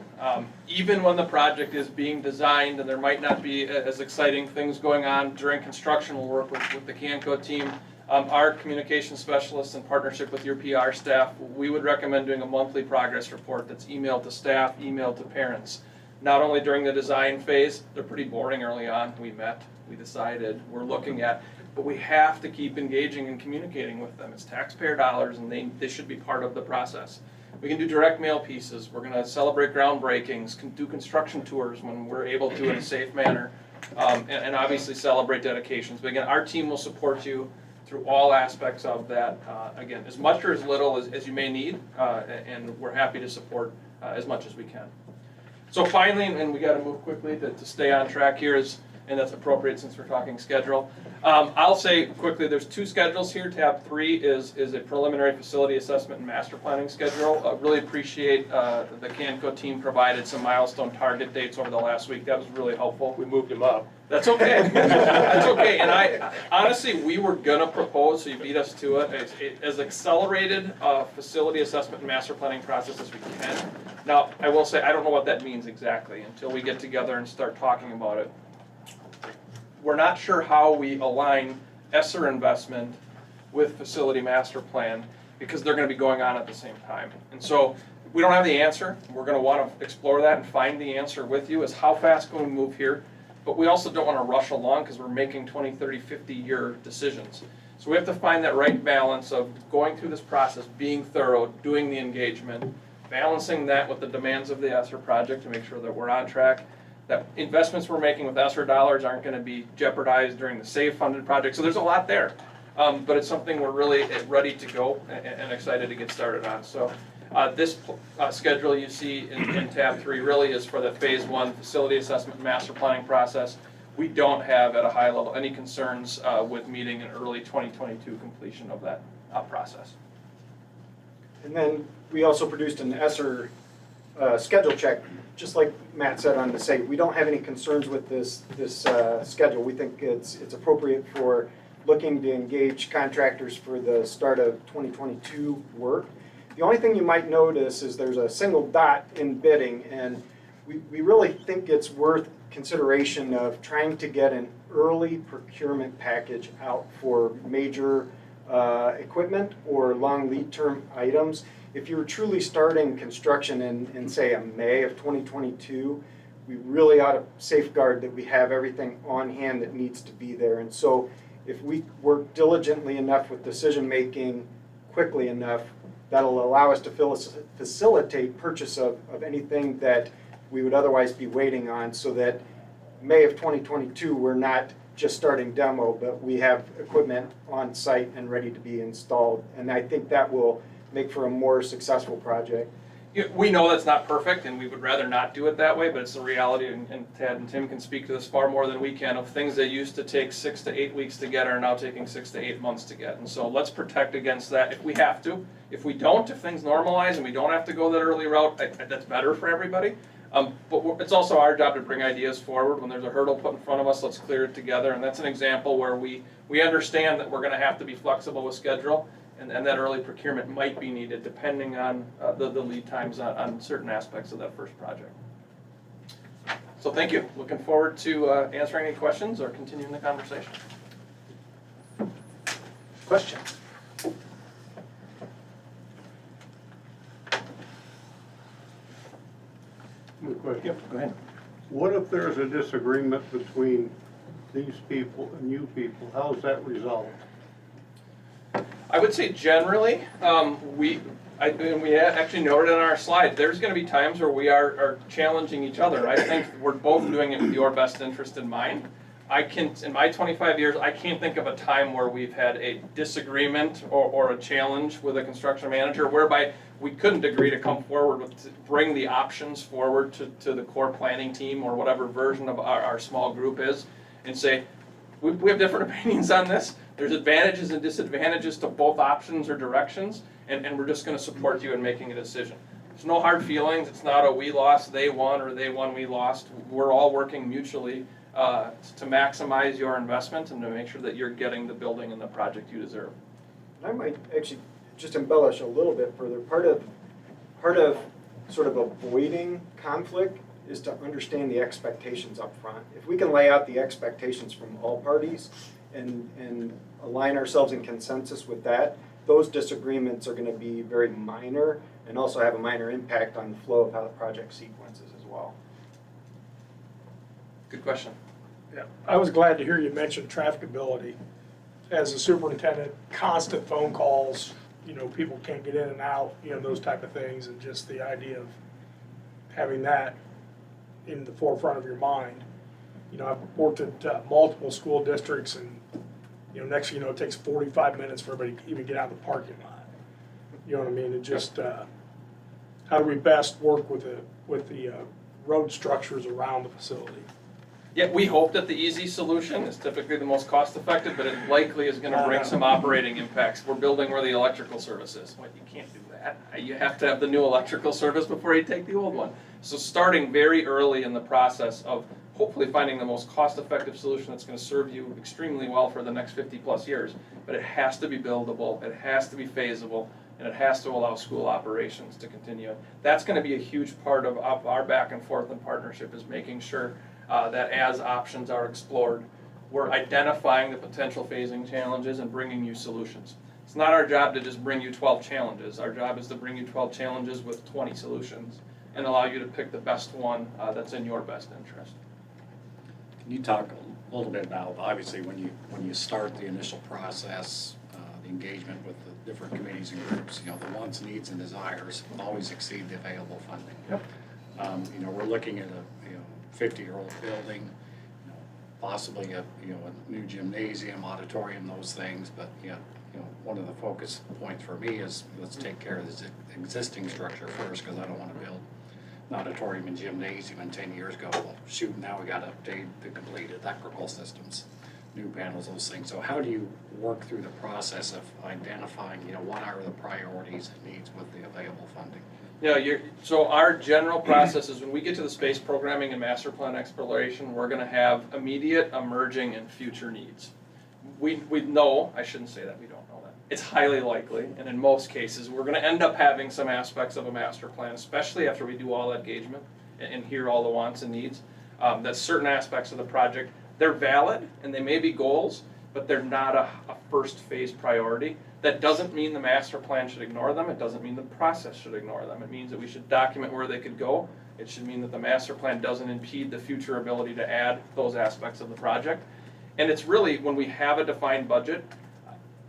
Even when the project is being designed and there might not be as exciting things going on during construction, we'll work with the Canco team. Our communication specialists in partnership with your PR staff, we would recommend doing a monthly progress report that's emailed to staff, emailed to parents. Not only during the design phase, they're pretty boring early on. We met, we decided, we're looking at, but we have to keep engaging and communicating with them. It's taxpayer dollars and they should be part of the process. We can do direct mail pieces. We're going to celebrate groundbreakings, can do construction tours when we're able to in a safe manner, and obviously celebrate dedications. But again, our team will support you through all aspects of that, again, as much or as little as you may need, and we're happy to support as much as we can. So finally, and we got to move quickly to stay on track here, and that's appropriate since we're talking schedule. I'll say quickly, there's 2 schedules here. Tab 3 is a preliminary facility assessment and master planning schedule. I really appreciate the Canco team provided some milestone target dates over the last week. That was really helpful. We moved him up. That's okay. That's okay. And I honestly, we were gonna propose, so you beat us to it, as accelerated facility assessment and master planning process as we can. Now, I will say, I don't know what that means exactly until we get together and start talking about it. We're not sure how we align ESSER investment with facility master plan because they're going to be going on at the same time. And so we don't have the answer. We're going to want to explore that and find the answer with you as how fast can we move here. But we also don't want to rush along because we're making 20, 30, 50-year decisions. So we have to find that right balance of going through this process, being thorough, doing the engagement, balancing that with the demands of the ESSER project to make sure that we're on track. That investments we're making with ESSER dollars aren't going to be jeopardized during the SAVE funded project. So there's a lot there, but it's something we're really ready to go and excited to get started on. So this schedule you see in tab 3 really is for the phase 1 facility assessment and master planning process. We don't have at a high level any concerns with meeting an early 2022 completion of that process. And then we also produced an ESSER schedule check. Just like Matt said on the site, we don't have any concerns with this schedule. We think it's appropriate for looking to engage contractors for the start of 2022 work. The only thing you might notice is there's a single dot in bidding, and we really think it's worth consideration of trying to get an early procurement package out for major equipment or long lead term items. If you're truly starting construction in say, May of 2022, we really ought to safeguard that we have everything on hand that needs to be there. And so if we work diligently enough with decision making quickly enough, that'll allow us to facilitate purchase of anything that we would otherwise be waiting on, so that May of 2022, we're not just starting demo, but we have equipment on site and ready to be installed. And I think that will make for a more successful project. We know that's not perfect, and we would rather not do it that way, but it's the reality, and Tad and Tim can speak to this far more than we can, of things that used to take 6 to 8 weeks to get are now taking 6 to 8 months to get. And so let's protect against that if we have to. If we don't, if things normalize and we don't have to go that early route, that's better for everybody. It's also our job to bring ideas forward. When there's a hurdle put in front of us, let's clear it together. And that's an example where we understand that we're going to have to be flexible with schedule, and that early procurement might be needed depending on the lead times on certain aspects of that first project. So thank you. Looking forward to answering any questions or continuing the conversation. Questions? One question. Yep, go ahead. What if there's a disagreement between these people and you people? How's that resolved? I would say generally, we actually noted on our slide, there's going to be times where we are challenging each other. I think we're both doing it with your best interest in mind. In my 25 years, I can't think of a time where we've had a disagreement or a challenge with a construction manager whereby we couldn't agree to come forward to bring the options forward to the core planning team or whatever version of our small group is and say, we have different opinions on this. There's advantages and disadvantages to both options or directions, and we're just going to support you in making a decision. There's no hard feelings. It's not a we lost, they won, or they won, we lost. We're all working mutually to maximize your investment and to make sure that you're getting the building and the project you deserve. I might actually just embellish a little bit further. Part of sort of avoiding conflict is to understand the expectations up front. If we can lay out the expectations from all parties and align ourselves in consensus with that, those disagreements are going to be very minor and also have a minor impact on the flow of how the project sequences as well. Good question. Yeah, I was glad to hear you mention trafficability. As a superintendent, constant phone calls, people can't get in and out, those type of things, and just the idea of having that in the forefront of your mind. I've worked at multiple school districts, and next thing you know, it takes 45 minutes for everybody to even get out of the parking lot. You know what I mean? And just how do we best work with the road structures around the facility? Yeah, we hope that the easy solution is typically the most cost effective, but it likely is going to bring some operating impacts. We're building where the electrical service is. Well, you can't do that. You have to have the new electrical service before you take the old one. So starting very early in the process of hopefully finding the most cost effective solution that's going to serve you extremely well for the next 50 plus years. But it has to be buildable, it has to be feasible, and it has to allow school operations to continue. That's going to be a huge part of our back and forth and partnership, is making sure that as options are explored, we're identifying the potential phasing challenges and bringing you solutions. It's not our job to just bring you 12 challenges. Our job is to bring you 12 challenges with 20 solutions and allow you to pick the best one that's in your best interest. Can you talk a little bit about, obviously, when you start the initial process, the engagement with the different committees and groups, the wants, needs, and desires always exceed the available funding. Yep. We're looking at a 50-year-old building, possibly a new gymnasium, auditorium, those things. But one of the focus points for me is let's take care of this existing structure first, because I don't want to build an auditorium and gymnasium and 10 years ago. Well, shoot, now we got to update the completed electrical systems, new panels, those things. So how do you work through the process of identifying what are the priorities and needs with the available funding? So our general process is when we get to the space programming and master plan exploration, we're going to have immediate, emerging, and future needs. We know, I shouldn't say that, we don't know that. It's highly likely, and in most cases, we're going to end up having some aspects of a master plan, especially after we do all that engagement and hear all the wants and needs, that certain aspects of the project, they're valid and they may be goals, but they're not a first phase priority. That doesn't mean the master plan should ignore them. It doesn't mean the process should ignore them. It means that we should document where they could go. It should mean that the master plan doesn't impede the future ability to add those aspects of the project. And it's really, when we have a defined budget,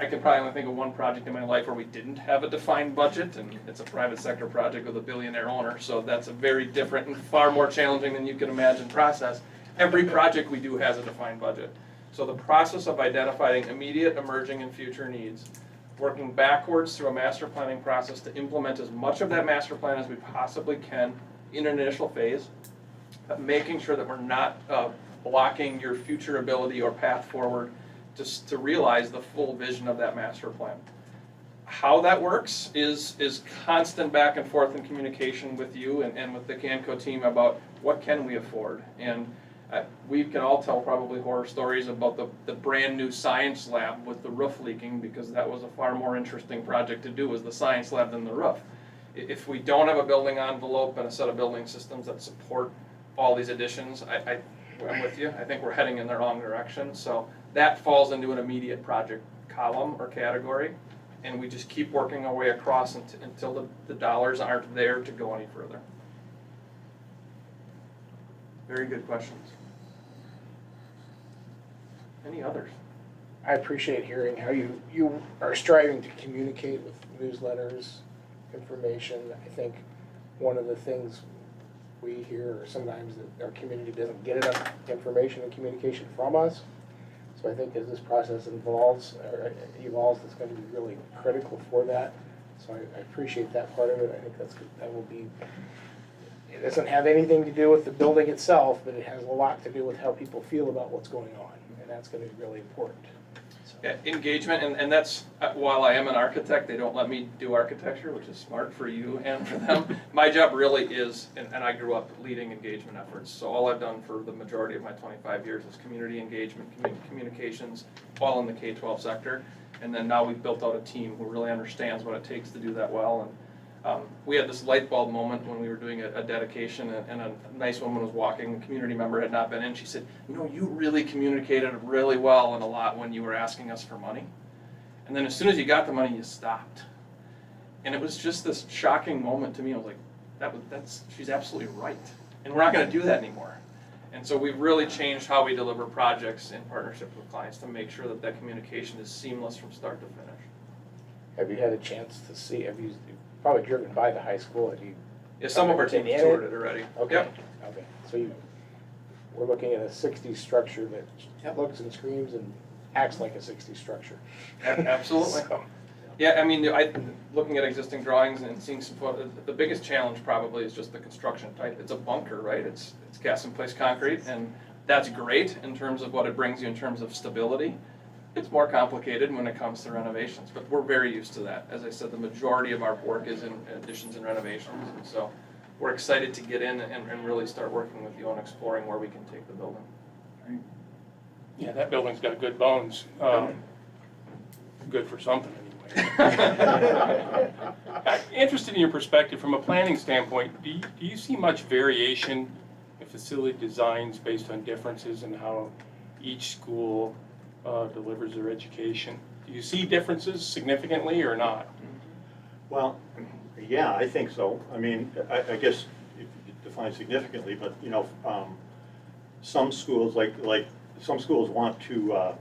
I can probably only think of one project in my life where we didn't have a defined budget, and it's a private sector project with a billionaire owner, so that's a very different and far more challenging than you can imagine process. Every project we do has a defined budget. So the process of identifying immediate, emerging, and future needs, working backwards through a master planning process to implement as much of that master plan as we possibly can in an initial phase, but making sure that we're not blocking your future ability or path forward to realize the full vision of that master plan. How that works is constant back and forth in communication with you and with the Canco team about what can we afford. And we can all tell probably horror stories about the brand new science lab with the roof leaking, because that was a far more interesting project to do, was the science lab than the roof. If we don't have a building envelope and a set of building systems that support all these additions, I'm with you. I think we're heading in the wrong direction. So that falls into an immediate project column or category, and we just keep working our way across until the dollars aren't there to go any further. Very good questions. Any others? I appreciate hearing how you are striving to communicate with newsletters, information. I think one of the things we hear sometimes that our community doesn't get enough information and communication from us. So I think as this process evolves, it's going to be really critical for that. So I appreciate that part of it. I think that will be. It doesn't have anything to do with the building itself, but it has a lot to do with how people feel about what's going on, and that's going to be really important. So. Yeah, engagement, and that's, while I am an architect, they don't let me do architecture, which is smart for you and for them. My job really is, and I grew up leading engagement efforts, so all I've done for the majority of my 25 years is community engagement, communications, all in the K-12 sector. And then now we've built out a team who really understands what it takes to do that well. And we had this light bulb moment when we were doing a dedication, and a nice woman was walking, a community member had not been in. She said, you know, you really communicated really well and a lot when you were asking us for money. And then as soon as you got the money, you stopped. And it was just this shocking moment to me. I was like, she's absolutely right. And we're not going to do that anymore. And so we've really changed how we deliver projects in partnership with clients to make sure that communication is seamless from start to finish. Have you had a chance to see, you've probably driven by the high school, have you? Yeah, some of our teams toured it already. Okay. Yep. Okay, so we're looking at a 60s structure that looks and screams and acts like a 60s structure. Absolutely. So. Yeah, I mean, looking at existing drawings and seeing some photos, the biggest challenge probably is just the construction type. It's a bunker, right? It's cast in place concrete, and that's great in terms of what it brings you in terms of stability. It's more complicated when it comes to renovations, but we're very used to that. As I said, the majority of our work is in additions and renovations, and so we're excited to get in and really start working with you on exploring where we can take the building. Right. Yeah, that building's got good bones. Good for something anyway. I'm interested in your perspective from a planning standpoint. Do you see much variation in facility designs based on differences in how each school delivers their education? Do you see differences significantly or not? Well, yeah, I think so. I mean, I guess you could define significantly, but you know, some schools like some schools want to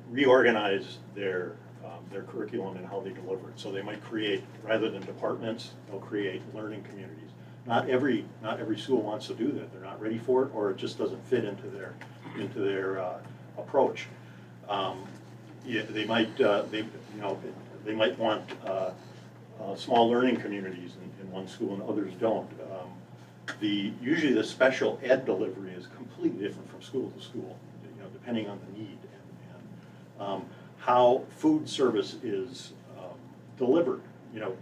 reorganize their curriculum and how they deliver it. So they might create, rather than departments, they'll create learning communities. Not every school wants to do that. They're not ready for it, or it just doesn't fit into their approach. Yeah, they might want small learning communities in one school and others don't. Usually the special ed delivery is completely different from school to school, you know, depending on the need and how food service is delivered. You know,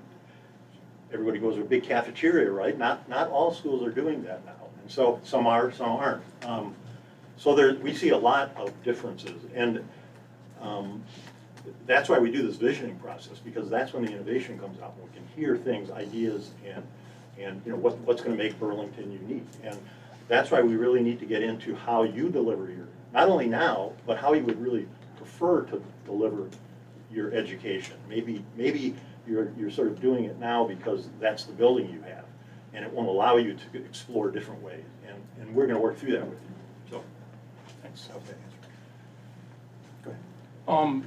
everybody goes to a big cafeteria, right? Not all schools are doing that now, and so some are, some aren't. So we see a lot of differences, and that's why we do this visioning process, because that's when the innovation comes out. We can hear things, ideas, and you know what's going to make Burlington unique, and that's why we really need to get into how you deliver your, not only now, but how you would really prefer to deliver your education. Maybe you're sort of doing it now because that's the building you have, and it won't allow you to explore different ways, and we're going to work through that with you. So, thanks. Okay. Go ahead.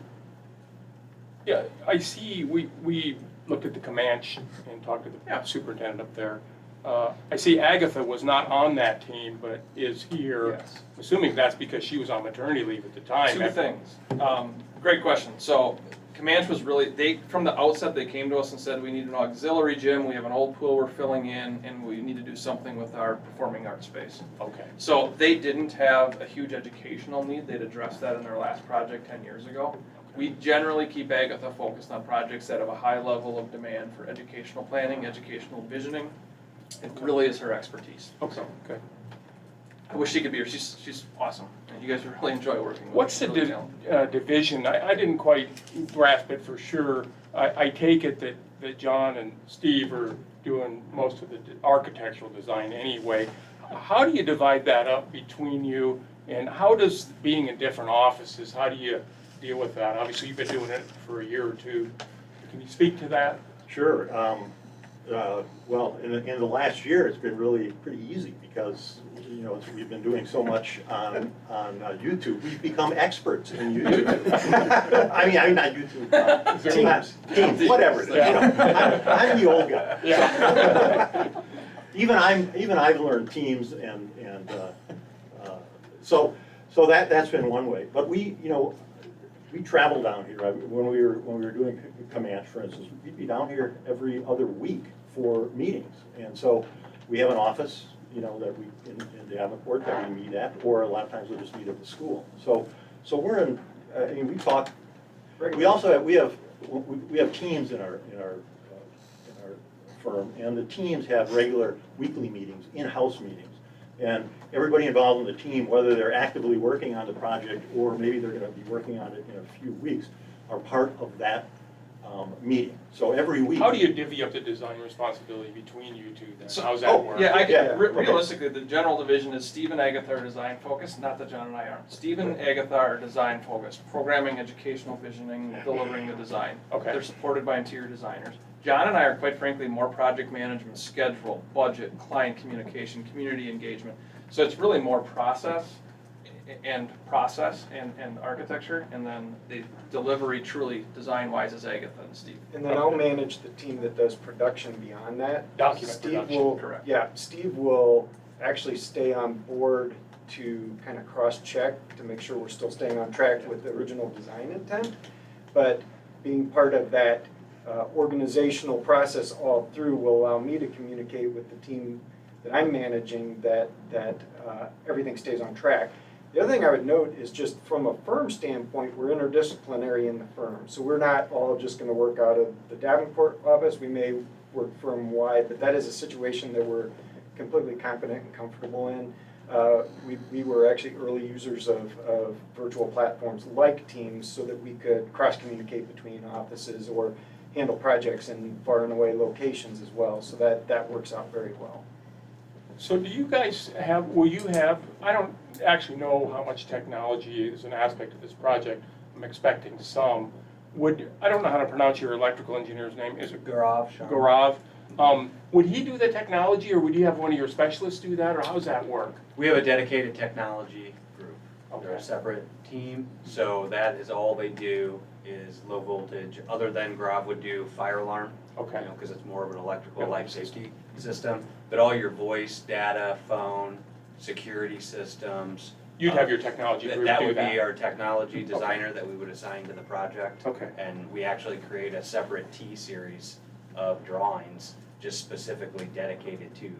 Yeah, I see, we looked at the Comanche and talked to the superintendent up there. I see Agatha was not on that team, but is here. Yes. Assuming that's because she was on maternity leave at the time. Two things. Great question. So Comanche was really, from the outset, they came to us and said, we need an auxiliary gym, we have an old pool we're filling in, and we need to do something with our performing arts space. Okay. So they didn't have a huge educational need. They'd addressed that in their last project 10 years ago. We generally keep Agatha focused on projects that have a high level of demand for educational planning, educational visioning. It really is her expertise. Okay, good. I wish she could be here. She's awesome. And you guys would really enjoy working with her. What's the Really talented. division? I didn't quite grasp it for sure. I take it that John and Steve are doing most of the architectural design anyway. How do you divide that up between you, and how does being in different offices, how do you deal with that? Obviously, you've been doing it for a year or two. Can you speak to that? Sure. Well, in the last year, it's been really pretty easy because, you know, we've been doing so much on YouTube. We've become experts in YouTube. I mean not YouTube. Teams, whatever. You know, I'm the old guy. Yeah. Even I've learned Teams and so that's been one way. But we travel down here. When we were doing Comanche, for instance, we'd be down here every other week for meetings. And so we have an office, you know, that we in Davenport that we meet at, or a lot of times we'll just meet at the school. So we're in. I mean, we talk. We also have teams in our firm, and the teams have regular weekly meetings, in-house meetings. And everybody involved in the team, whether they're actively working on the project or maybe they're going to be working on it in a few weeks, are part of that meeting. So every week. How do you divvy up the design responsibility between you two then? So- How's that work? Yeah, Okay. realistically, the general division is Steve and Agatha are design focused, not that John and I aren't. Steve and Agatha are design focused, programming, educational visioning, delivering the design. Okay. They're supported by interior designers. John and I are, quite frankly, more project management, schedule, budget, client communication, community engagement. So it's really more process and architecture, and then the delivery truly design-wise is Agatha and Steve. And then I'll manage the team that does production beyond that. Document Steve production, will, correct. Yeah, Steve will actually stay on board to kind of cross-check to make sure we're still staying on track with the original design intent. But being part of that organizational process all through will allow me to communicate with the team that I'm managing that everything stays on track. The other thing I would note is just from a firm standpoint, we're interdisciplinary in the firm. So we're not all just going to work out of the Davenport office. We may work firm-wide, but that is a situation that we're completely competent and comfortable in. We were actually early users of virtual platforms like Teams so that we could cross-communicate between offices or handle projects in far and away locations as well. So that works out very well. So do you guys have, I don't actually know how much technology is an aspect of this project. I'm expecting some. I don't know how to pronounce your electrical engineer's name. Is it Gaurav. Gaurav? Would he do the technology, or would you have one of your specialists do that, or how does that work? We have a dedicated technology group. They're Okay. a separate team, so that is all they do is low voltage, other than Gaurav would do fire alarm. Okay. You know, because it's more of an electrical Yeah. life safety system. But all your voice, data, phone, security systems. You'd have your technology group do That that? would be our technology designer that we would assign to the project. Okay. And we actually create a separate T-series of drawings just specifically dedicated to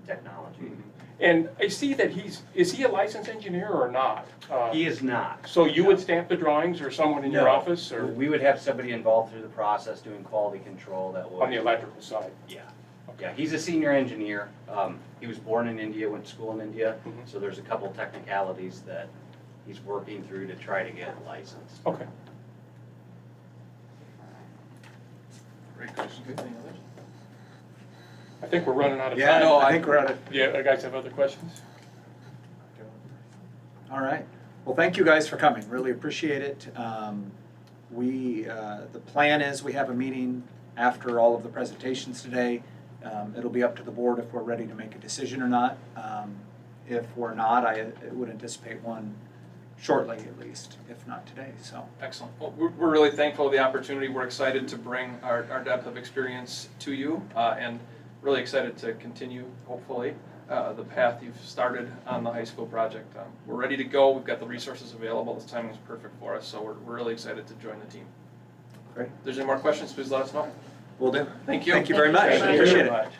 technology. And I see that is he a licensed engineer or not? He is not. So you would stamp the drawings, or someone in your No. office, or We would have somebody involved through the process doing quality control that would. on the electrical side? Yeah. Yeah, he's a senior engineer. He was born in India, went to school in India, Mhm. so there's a couple technicalities that he's working through to try to get licensed. Okay. Great question. Any others? I think we're running out of time. Yeah, No, I think we're at it. Yeah, you guys have other questions? All right. Well, thank you guys for coming. Really appreciate it. The plan is we have a meeting after all of the presentations today. It'll be up to the board if we're ready to make a decision or not. If we're not, I would anticipate one shortly at least, if not today, so. Excellent. Well, we're really thankful for the opportunity. We're excited to bring our depth of experience to you, and really excited to continue, hopefully, the path you've started on the high school project. We're ready to go. We've got the resources available. This timing is perfect for us, so we're really excited to join the team. Great. If there's any more questions, please let us know. Will do. Thank you. Thank you very much. Thank you Appreciate very it. much.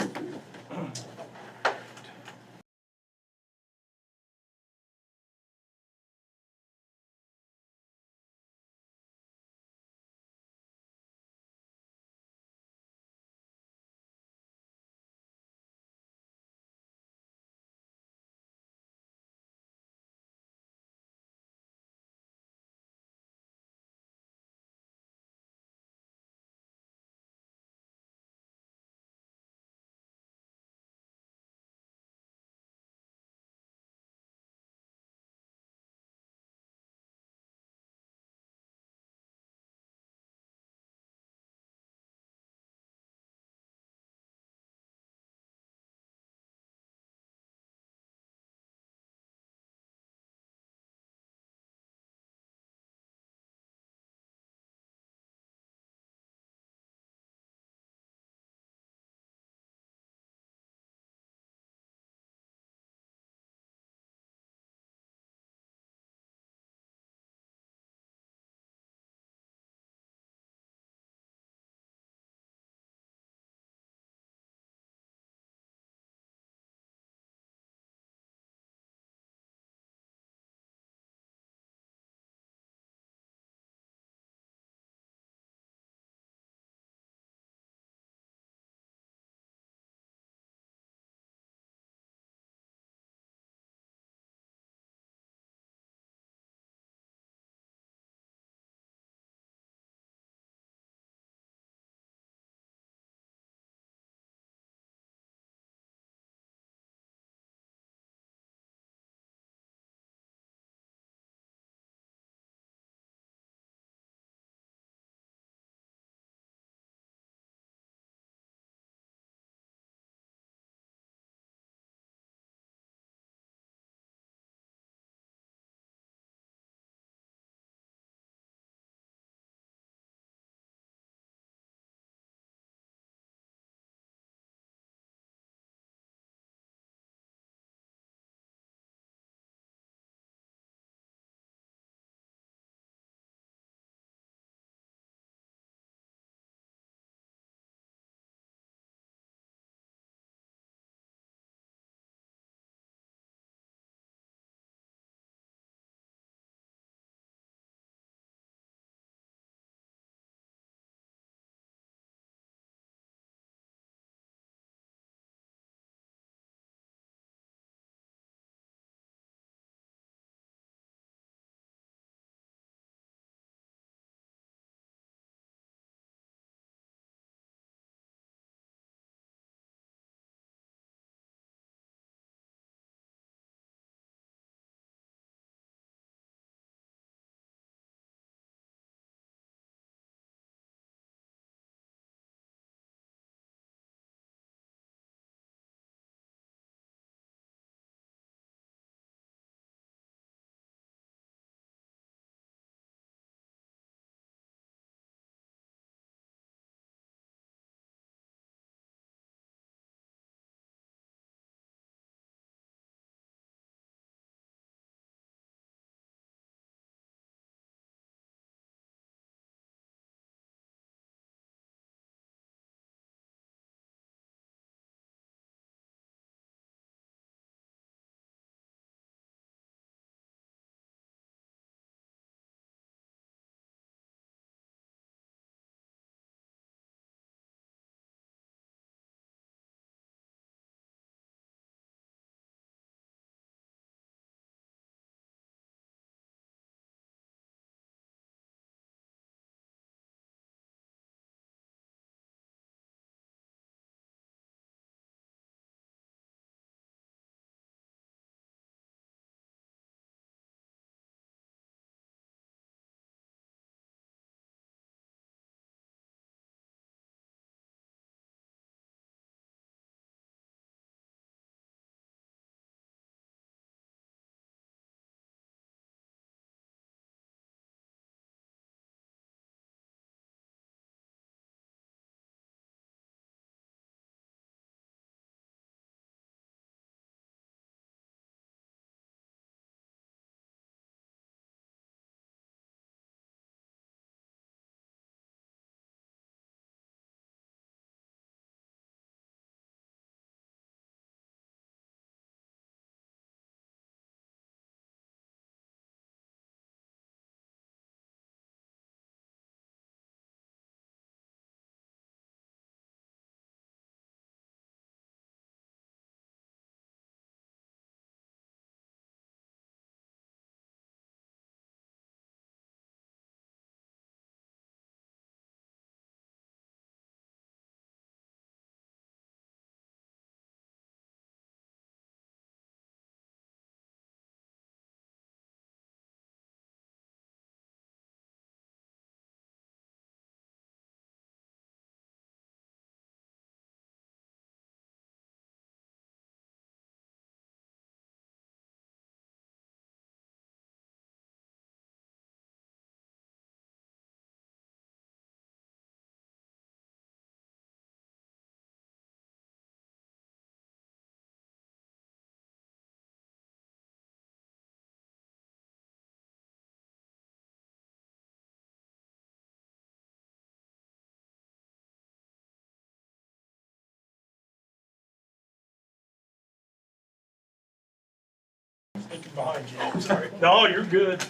behind you, sorry. No, you're good.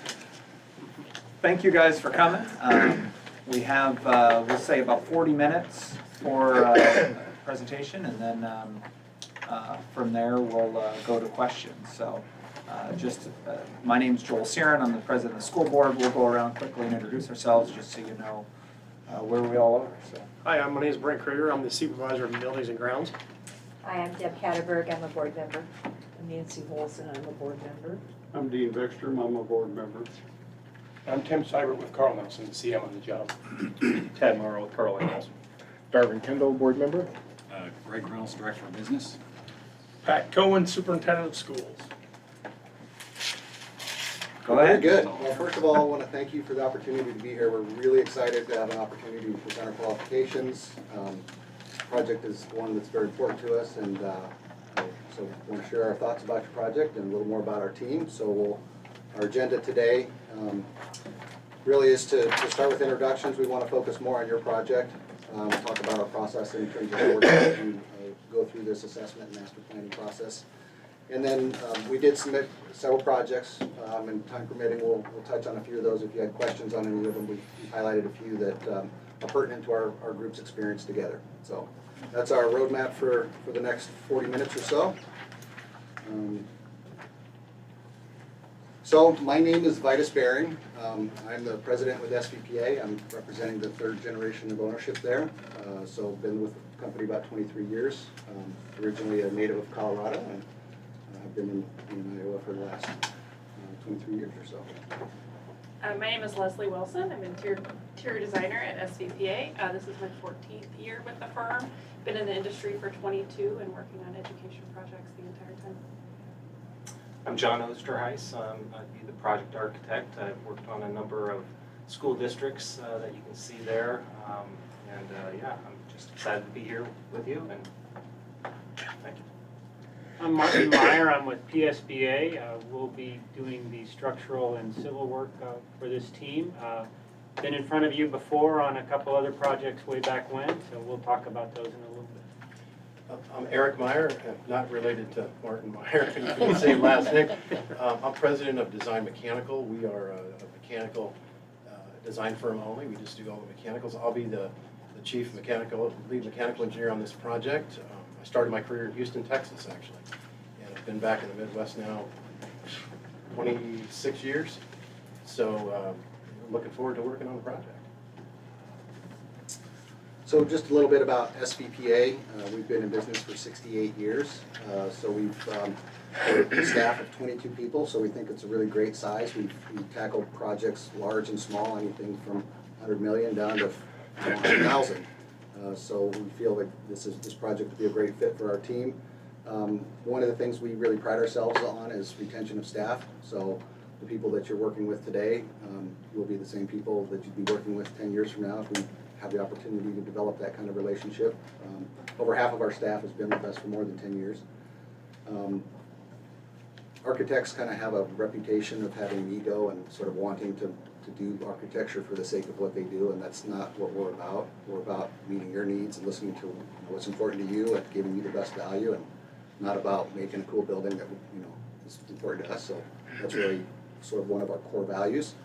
Thank you guys for coming. We have, we'll say about 40 minutes for presentation, and then from there, we'll go to questions. So my name's Joel Searon. I'm the president of the school board. We'll go around quickly and introduce ourselves just so you know where we all are. So. Hi, my name is Brent Kruger. I'm the supervisor of buildings and grounds. Hi, I'm Deb Catterberg, I'm a board member. I'm Nancy Holson, I'm a board member. I'm Dean Vikstrom, I'm a board member. I'm Tim Seibert with Carl Nelson, CM on the job. Tad Morrow with Carl Nelson. Darvin Kendall, board member. Greg Reynolds, Director of Business. Pat Cohen, Superintendent of Schools. Go ahead. Very good. Well, first of all, I want to thank you for the opportunity to be here. We're really excited to have an opportunity to present our qualifications. This project is one that's very important to us, and so we want to share our thoughts about your project and a little more about our team. So our agenda today really is to start with introductions. We want to focus more on your project, talk about our process in terms of how we're going to go through this assessment and master planning process. And then we did submit several projects, and time permitting, we'll touch on a few of those. If you had questions on any of them, we highlighted a few that are pertinent to our group's experience together. So that's our roadmap for the next 40 minutes or so. So my name is Vitus Baring. I'm the president with SVPA. I'm representing the third generation of ownership there. So been with the company about 23 years. Originally a native of Colorado, and I've been in Iowa for the last 23 years or so. My name is Leslie Wilson. I'm an interior designer at SVPA. This is my 14th year with the firm. Been in the industry for 22 and working on education projects the entire time. I'm John Osterheis. I'd be the project architect. I've worked on a number of school districts that you can see there. Yeah, I'm just excited to be here with you, and thank you. I'm Martin Meyer. I'm with PSBA. We'll be doing the structural and civil work for this team. Been in front of you before on a couple other projects way back when, so we'll talk about those in a little bit. I'm Eric Meyer, not related to Martin Meyer, the same last name. I'm president of Design Mechanical. We are a mechanical design firm only. We just do all the mechanicals. I'll be the chief lead mechanical engineer on this project. I started my career in Houston, Texas, actually, and I've been back in the Midwest now 26 years. So I'm looking forward to working on the project. So just a little bit about SVPA. We've been in business for 68 years. So we're a staff of 22 people, so we think it's a really great size. We've tackled projects large and small, anything from 100 million down to 100,000. So we feel like this project would be a great fit for our team. One of the things we really pride ourselves on is retention of staff. So the people that you're working with today will be the same people that you'd be working with 10 years from now if we have the opportunity to develop that kind of relationship. Over half of our staff has been with us for more than 10 years. Architects kind of have a reputation of having an ego and sort of wanting to do architecture for the sake of what they do, and that's not what we're about. We're about meeting your needs and listening to what's important to you and giving you the best value, and not about making a cool building that is important to us. So that's really sort of one of our core values.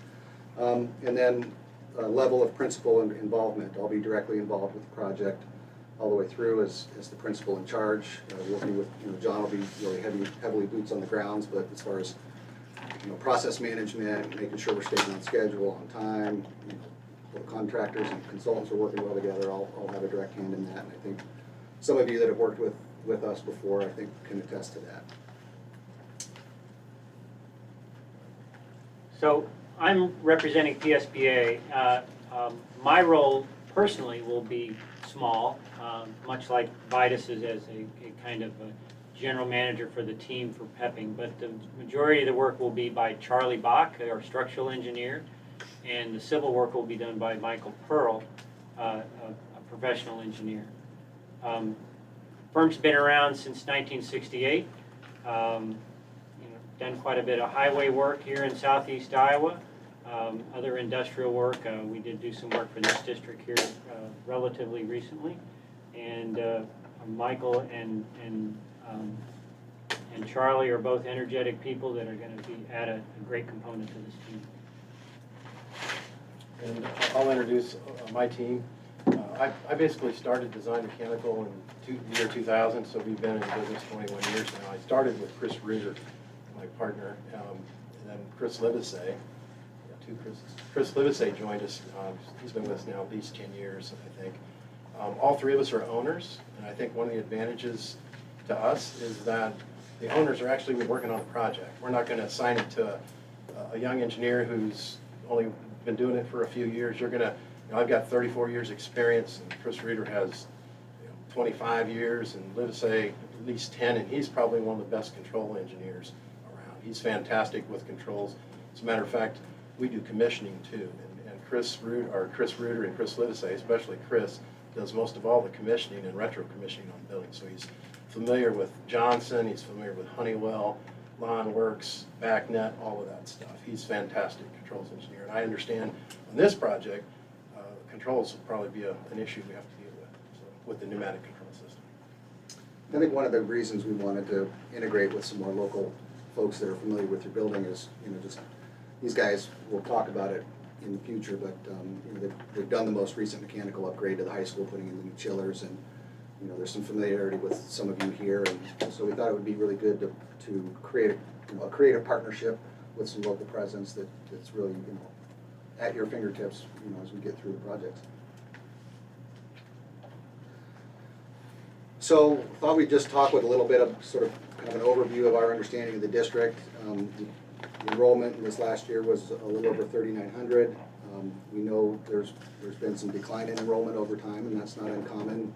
And then a level of principal involvement. I'll be directly involved with the project all the way through as the principal in charge. Working with John will be really heavily boots on the grounds, but as far as process management, making sure we're staying on schedule, on time, the contractors and consultants are working well together. I'll have a direct hand in that, and I think some of you that have worked with us before, I think, can attest to that. So I'm representing PSBA. My role personally will be small, much like Vitus is as a kind of a general manager for the team for pepping, but the majority of the work will be by Charlie Bach, our structural engineer, and the civil work will be done by Michael Pearl, a professional engineer. Firm's been around since 1968. Done quite a bit of highway work here in southeast Iowa, other industrial work. We did do some work for this district here relatively recently, and Michael and Charlie are both energetic people that are going to add a great component to this team. And I'll introduce my team. I basically started design mechanical in the year 2000, so we've been in business 21 years now. I started with Chris Reuter, my partner, and then Chris Livesay. Two Chris's. Chris Livesay joined us. He's been with us now at least 10 years, I think. All three of us are owners, and I think one of the advantages to us is that the owners are actually working on a project. We're not going to assign it to a young engineer who's only been doing it for a few years. You're going to, I've got 34 years experience, and Chris Reeder has 25 years, and Livesay at least 10, and he's probably one of the best control engineers around. He's fantastic with controls. As a matter of fact, we do commissioning too, and Chris Reuter and Chris Livesay, especially Chris, does most of all the commissioning and retro commissioning on buildings. So he's familiar with Johnson, he's familiar with Honeywell, Lawn Works, BackNet, all of that stuff. He's fantastic controls engineer, and I understand on this project, controls will probably be an issue we have to deal with, so, with the pneumatic control system. I think one of the reasons we wanted to integrate with some more local folks that are familiar with your building is, just these guys will talk about it in the future, but they've done the most recent mechanical upgrade to the high school, putting in the new chillers, and there's some familiarity with some of you here, and so we thought it would be really good to create a creative partnership with some local presence that's really at your fingertips as we get through the projects. So thought we'd just talk with a little bit of sort of kind of an overview of our understanding of the district. The enrollment in this last year was a little over 3,900. We know there's been some decline in enrollment over time, and that's not uncommon.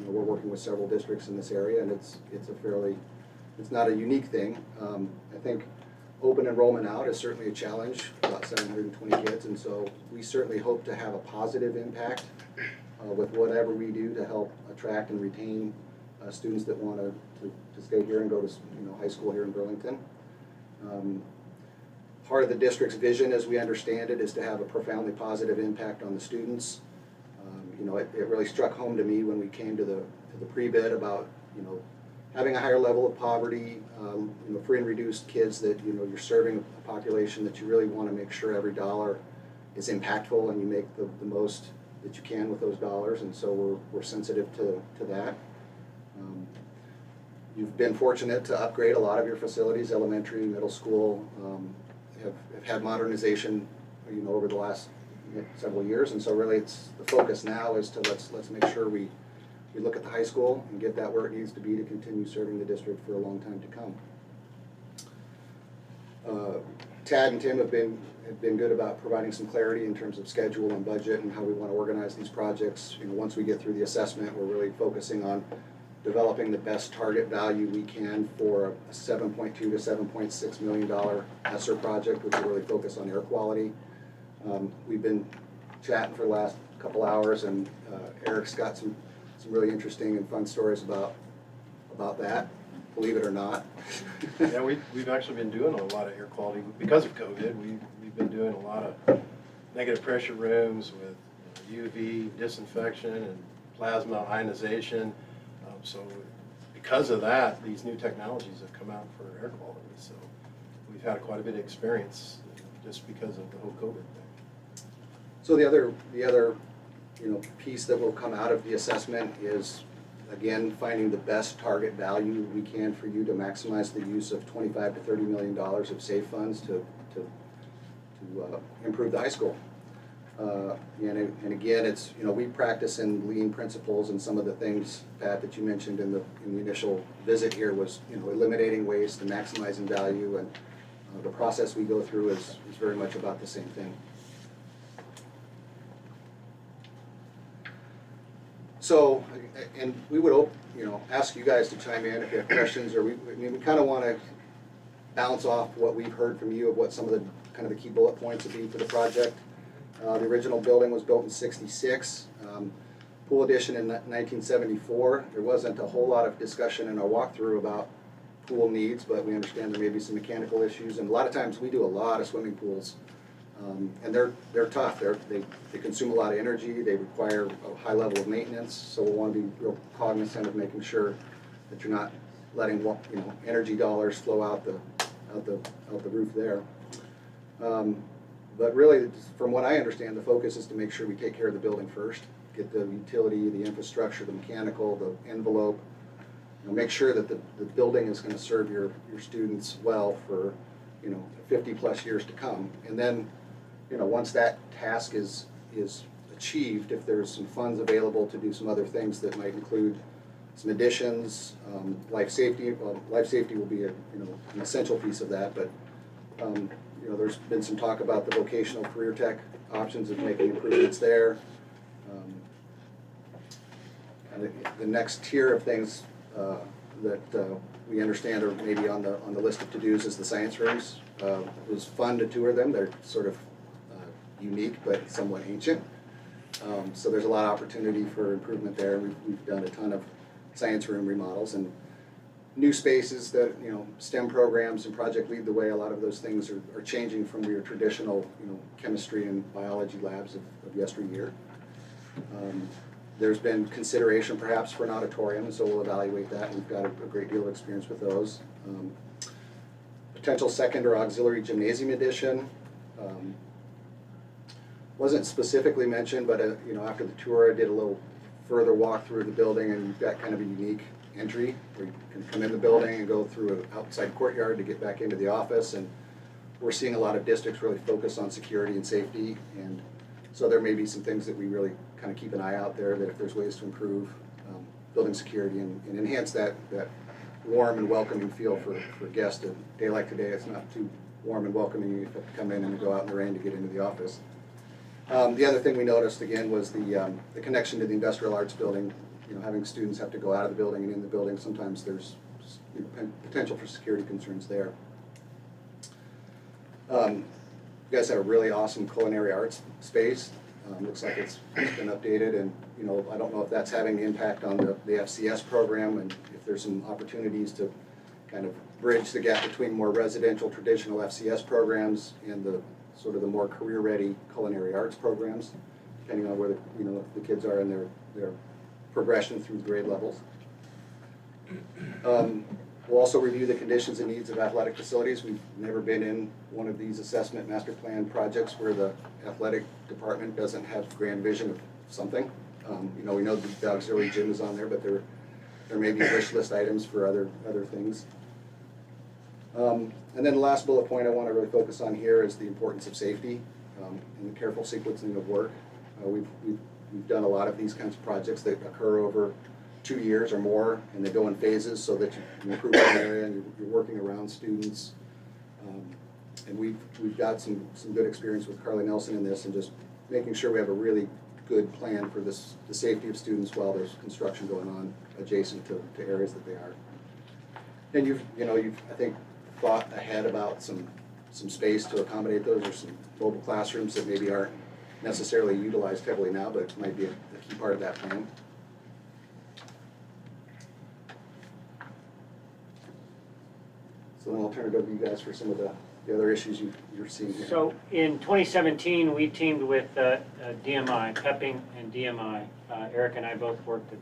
We're working with several districts in this area, and it's not a unique thing. I think open enrollment out is certainly a challenge, about 720 kids, and so we certainly hope to have a positive impact with whatever we do to help attract and retain students that want to stay here and go to high school here in Burlington. Part of the district's vision, as we understand it, is to have a profoundly positive impact on the students. It really struck home to me when we came to the pre-bid about having a higher level of poverty, free and reduced kids, that you're serving a population that you really want to make sure every dollar is impactful and you make the most that you can with those dollars, and so we're sensitive to that. You've been fortunate to upgrade a lot of your facilities, elementary, middle school, have had modernization over the last several years, and so really the focus now is to let's make sure we look at the high school and get that where it needs to be to continue serving the district for a long time to come. Tad and Tim have been good about providing some clarity in terms of schedule and budget and how we want to organize these projects. Once we get through the assessment, we're really focusing on developing the best target value we can for a $7.2 to $7.6 million ESSER project, which will really focus on air quality. We've been chatting for the last couple hours, and Eric's got some really interesting and fun stories about that, believe it or not. Yeah, we've actually been doing a lot of air quality because of COVID. We've been doing a lot of negative pressure rooms with UV disinfection and plasma ionization. So because of that, these new technologies have come out for air quality. So we've had quite a bit of experience just because of the whole COVID thing. So the other piece that will come out of the assessment is, again, finding the best target value we can for you to maximize the use of $25 to $30 million of SAFE funds to improve the high school. And again, it's we practice in lean principles, and some of the things, Pat, that you mentioned in the initial visit here was eliminating waste and maximizing value, and the process we go through is very much about the same thing. So, and we would ask you guys to chime in if you have questions, or we kind of want to bounce off what we've heard from you of what some of the kind of the key bullet points would be for the project. The original building was built in '66, pool addition in 1974. There wasn't a whole lot of discussion in our walkthrough about pool needs, but we understand there may be some mechanical issues, and a lot of times we do a lot of swimming pools, and they're tough. They consume a lot of energy. They require a high level of maintenance, so we'll want to be real cognizant of making sure that you're not letting, energy dollars flow out the roof there. But really, from what I understand, the focus is to make sure we take care of the building first, get the utility, the infrastructure, the mechanical, the envelope, make sure that the building is going to serve your students well for 50+ years to come. And then, once that task is achieved, if there's some funds available to do some other things that might include some additions, life safety. Well, life safety will be an essential piece of that, but there's been some talk about the vocational career tech options of making improvements there. And the next tier of things that we understand are maybe on the list of to-dos is the science rooms. It was fun to tour them. They're sort of unique but somewhat ancient. So there's a lot of opportunity for improvement there. We've done a ton of science room remodels and new spaces that, STEM programs and Project Lead the Way, a lot of those things are changing from your traditional, chemistry and biology labs of yesteryear. There's been consideration perhaps for an auditorium, and so we'll evaluate that. We've got a great deal of experience with those. Potential second or auxiliary gymnasium addition. Wasn't specifically mentioned, but after the tour I did a little further walk through the building, and you've got kind of a unique entry where you can come in the building and go through an outside courtyard to get back into the office. And we're seeing a lot of districts really focus on security and safety, and so there may be some things that we really kind of keep an eye out there, that if there's ways to improve building security and enhance that warm and welcoming feel for guests. A day like today, it's not too warm and welcoming. You have to come in and go out in the rain to get into the office. The other thing we noticed again was the connection to the industrial arts building. Having students have to go out of the building and in the building, sometimes there's potential for security concerns there. You guys have a really awesome culinary arts space. Looks like it's been updated, and I don't know if that's having an impact on the FCS program, and if there's some opportunities to kind of bridge the gap between more residential traditional FCS programs and the sort of the more career-ready culinary arts programs, depending on where the kids are in their progression through grade levels. We'll also review the conditions and needs of athletic facilities. We've never been in one of these assessment master plan projects where the athletic department doesn't have grand vision of something. We know the auxiliary gym is on there, but there may be wish list items for other things. And then the last bullet point I want to really focus on here is the importance of safety and the careful sequencing of work. We've done a lot of these kinds of projects that occur over 2 years or more, and they go in phases so that you improve one area and you're working around students. And we've got some good experience with Carly Nelson in this, and just making sure we have a really good plan for the safety of students while there's construction going on adjacent to areas that they are. And you've I think thought ahead about some space to accommodate those, or some mobile classrooms that maybe aren't necessarily utilized heavily now, but might be a key part of that plan. So then I'll turn it over to you guys for some of the other issues you're seeing here. So in 2017, we teamed with DMI, Pepping and DMI. Eric and I both worked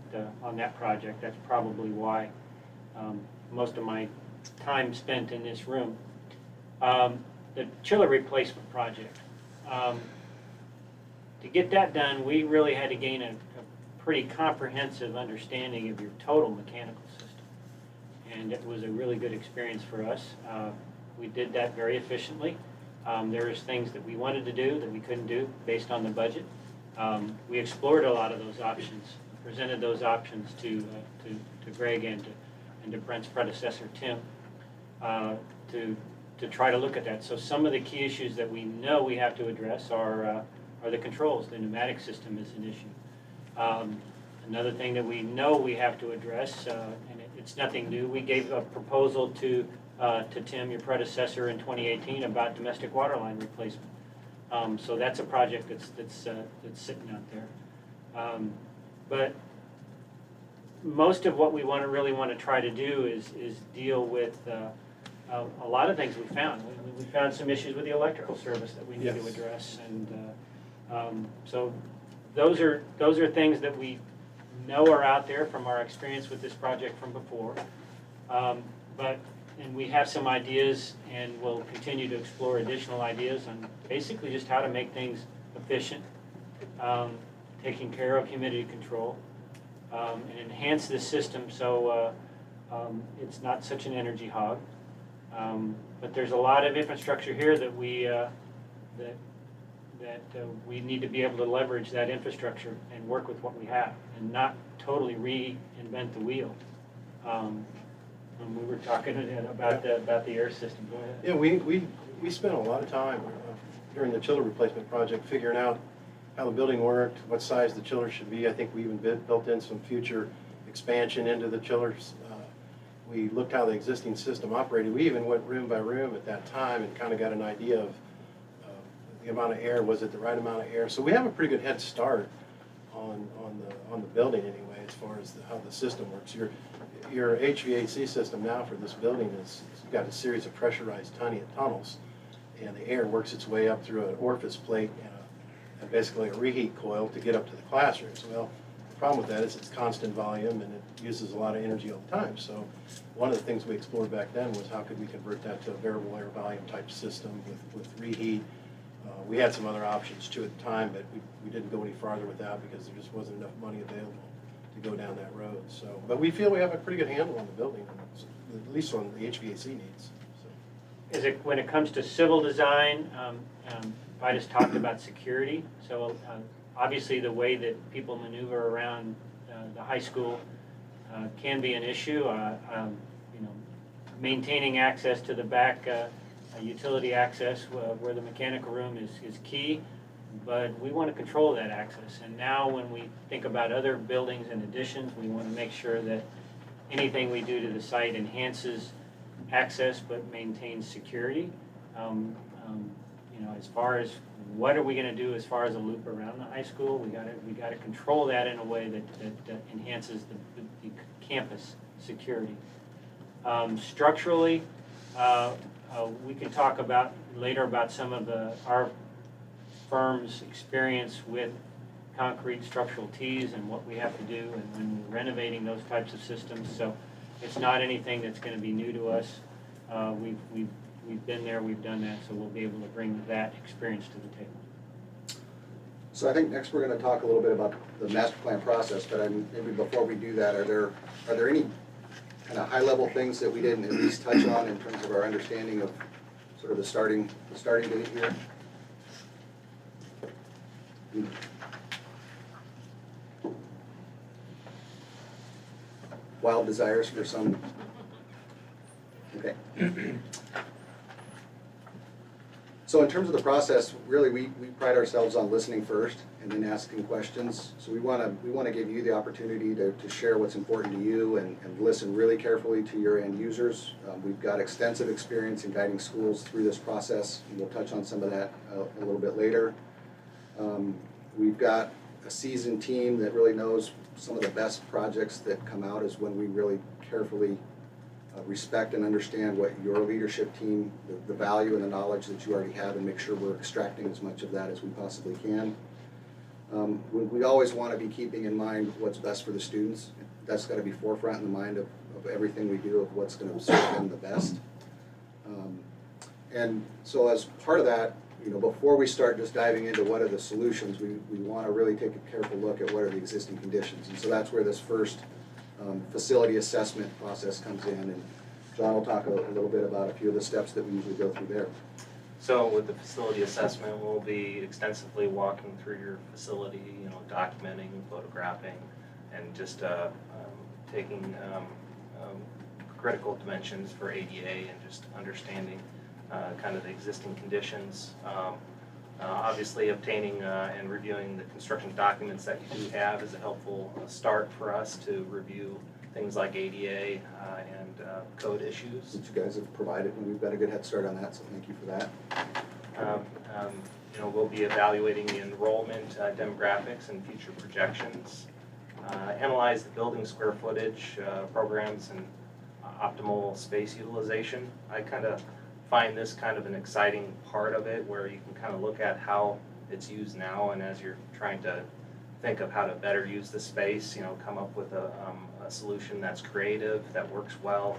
on that project. That's probably why most of my time spent in this room. The chiller replacement project. To get that done, we really had to gain a pretty comprehensive understanding of your total mechanical system. And it was a really good experience for us. We did that very efficiently. There was things that we wanted to do that we couldn't do based on the budget. We explored a lot of those options, presented those options to Greg and to Brent's predecessor, Tim, to try to look at that. So some of the key issues that we know we have to address are the controls. The pneumatic system is an issue. Another thing that we know we have to address, and it's nothing new, we gave a proposal to Tim, your predecessor, in 2018 about domestic water line replacement. So that's a project that's sitting out there. But most of what we really want to try to do is deal with a lot of things we found. We found some issues with the electrical service that we need to address, and so those are things that we know are out there from our experience with this project from before. And we have some ideas, and we'll continue to explore additional ideas on basically just how to make things efficient, taking care of humidity control, and enhance this system so it's not such an energy hog. But there's a lot of infrastructure here that we need to be able to leverage that infrastructure and work with what we have, and not totally reinvent the wheel. When we were talking about the air system, go ahead. Yeah, we spent a lot of time during the chiller replacement project figuring out how the building worked, what size the chiller should be. I think we even built in some future expansion into the chillers. We looked how the existing system operated. We even went room by room at that time and kind of got an idea of the amount of air. Was it the right amount of air? So we have a pretty good head start on the building anyway, as far as how the system works. Your HVAC system now for this building is got a series of pressurized tunnels, and the air works its way up through an orifice plate and basically a reheat coil to get up to the classrooms. Well, the problem with that is it's constant volume and it uses a lot of energy all the time. So one of the things we explored back then was how could we convert that to a variable air volume type system with reheat. We had some other options too at the time, but we didn't go any farther with that because there just wasn't enough money available to go down that road. So, but we feel we have a pretty good handle on the building, at least on the HVAC needs. So. When it comes to civil design, I just talked about security. So obviously the way that people maneuver around the high school can be an issue. Maintaining access to the back utility access where the mechanical room is key, but we want to control that access. And now when we think about other buildings and additions, we want to make sure that anything we do to the site enhances access but maintains security. As far as what are we going to do as far as a loop around the high school, we got to control that in a way that enhances the campus security. Structurally, we can talk later about some of our firm's experience with concrete structural tees and what we have to do and when we're renovating those types of systems. So it's not anything that's going to be new to us. We've been there, we've done that, so we'll be able to bring that experience to the table. So I think next we're going to talk a little bit about the master plan process, but maybe before we do that, are there any kind of high-level things that we didn't at least touch on in terms of our understanding of sort of the starting date here? Wild desires for some? Okay. So in terms of the process, really we pride ourselves on listening first and then asking questions. So we want to give you the opportunity to share what's important to you and listen really carefully to your end users. We've got extensive experience in guiding schools through this process, and we'll touch on some of that a little bit later. We've got a seasoned team that really knows some of the best projects that come out is when we really carefully respect and understand what your leadership team, the value and the knowledge that you already have, and make sure we're extracting as much of that as we possibly can. We always want to be keeping in mind what's best for the students. That's got to be forefront in the mind of everything we do, of what's going to serve them the best. And so as part of that, before we start just diving into what are the solutions, we want to really take a careful look at what are the existing conditions. And so that's where this first facility assessment process comes in, and John will talk a little bit about a few of the steps that we usually go through there. So with the facility assessment, we'll be extensively walking through your facility, documenting, photographing, and just taking critical dimensions for ADA and just understanding kind of the existing conditions. Obviously, obtaining and reviewing the construction documents that you do have is a helpful start for us to review things like ADA and code issues. That you guys have provided, and we've got a good head start on that, so thank you for that. We'll be evaluating the enrollment demographics and future projections, analyze the building square footage, programs, and optimal space utilization. I kind of find this kind of an exciting part of it where you can kind of look at how it's used now, and as you're trying to think of how to better use the space, come up with a solution that's creative, that works well,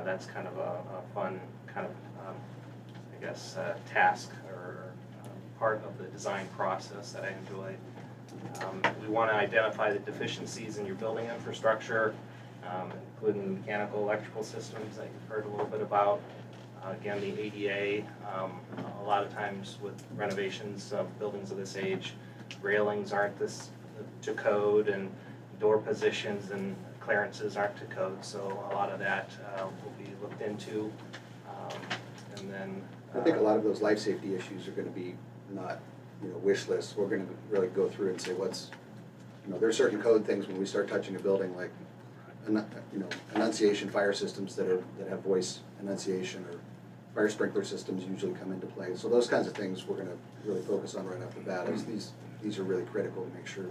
That's kind of a fun kind of, I guess, task or part of the design process that I enjoy. We want to identify the deficiencies in your building infrastructure, including the mechanical, electrical systems that you've heard a little bit about. Again, the ADA, a lot of times with renovations of buildings of this age, railings aren't to code, and door positions and clearances aren't to code, so a lot of that will be looked into. And then I think a lot of those life safety issues are gonna be not, wish lists. We're gonna really go through and say there's certain code things when we start touching a building, like, enunciation fire systems that have voice enunciation, or fire sprinkler systems usually come into play. So those kinds of things we're gonna really focus on right off the bat, as these are really critical to make sure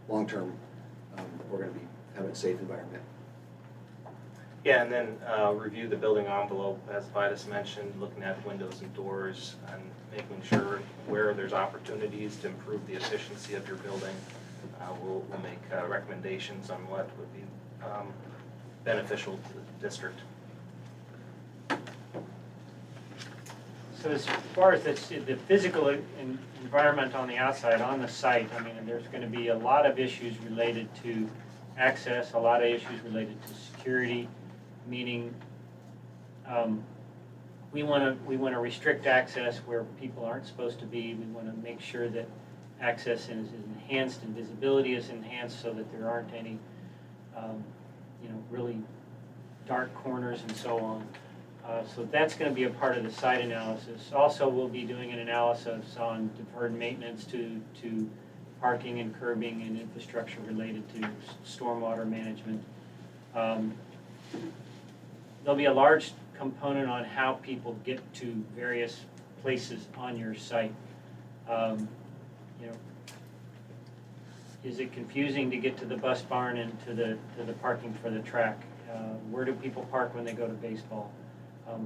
long-term we're gonna be having a safe environment. yeah, and then review the building envelope, as Vitus mentioned, looking at windows and doors and making sure where there's opportunities to improve the efficiency of your building. We'll make recommendations on what would be beneficial to the district. So as far as the physical environment on the outside, on the site, I mean, there's going to be a lot of issues related to access, a lot of issues related to security, meaning we want to restrict access where people aren't supposed to be. We want to make sure that access is enhanced and visibility is enhanced so that there aren't any really dark corners and so on. So that's going to be a part of the site analysis. Also, we'll be doing an analysis on deferred maintenance to parking and curbing and infrastructure related to stormwater management. There'll be a large component on how people get to various places on your site. Is it confusing to get to the bus barn and to the parking for the track? Where do people park when they go to baseball?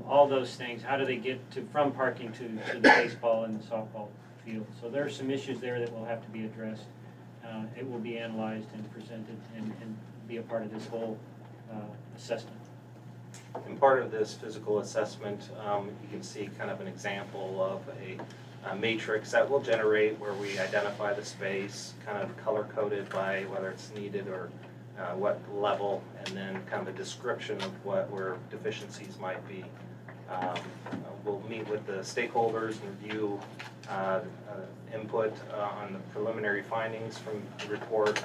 All those things. How do they get from parking to the baseball and the softball field? So there are some issues there that will have to be addressed. It will be analyzed and presented and be a part of this whole assessment. And part of this physical assessment, you can see kind of an example of a matrix that will generate where we identify the space, kind of color-coded by whether it's needed or what level, and then kind of a description of where deficiencies might be. We'll meet with the stakeholders and review input on the preliminary findings from the report,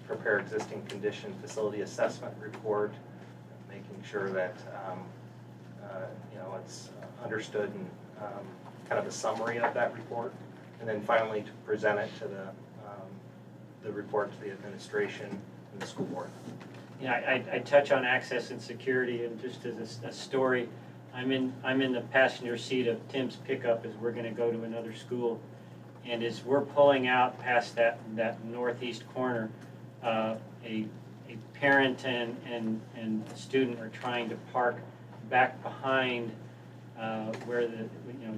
prepare existing condition facility assessment report, making sure that it's understood and kind of a summary of that report, and then finally to present it to the report to the administration and the school board. Yeah, I touch on access and security, and just as a story, I'm in the passenger seat of Tim's pickup as we're going to go to another school, and as we're pulling out past that northeast corner, a parent and a student are trying to park back behind where the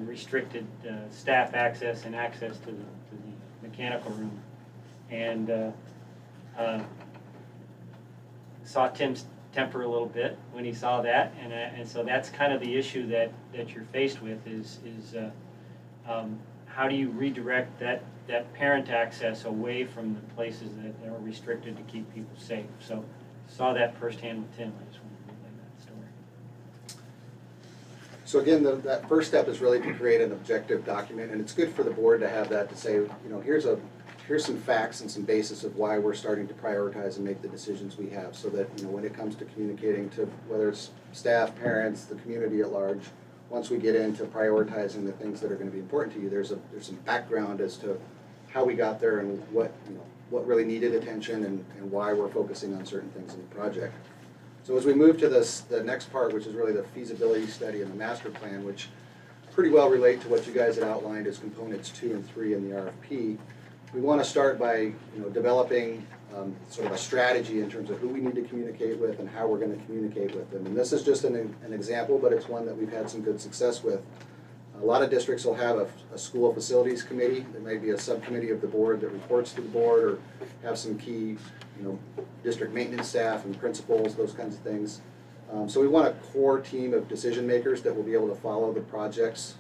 restricted staff access and access to the mechanical room, and saw Tim's temper a little bit when he saw that, and so that's kind of the issue that you're faced with is how do you redirect that parent access away from the places that are restricted to keep people safe. So saw that firsthand with Tim. I just wanted to relay that story. So again, that first step is really to create an objective document, and it's good for the board to have that to say, here's some facts and some basis of why we're starting to prioritize and make the decisions we have, so that when it comes to communicating to whether it's staff, parents, the community at large, once we get into prioritizing the things that are going to be important to you, there's some background as to how we got there and what really needed attention and why we're focusing on certain things in the project. So as we move to the next part, which is really the feasibility study and the master plan, which pretty well relate to what you guys had outlined as components 2 and 3 in the RFP, we want to start by developing sort of a strategy in terms of who we need to communicate with and how we're going to communicate with them. And this is just an example, but it's one that we've had some good success with. A lot of districts will have a school facilities committee. There may be a subcommittee of the board that reports to the board, or have some key district maintenance staff and principals, those kinds of things. So we want a core team of decision makers that will be able to follow the projects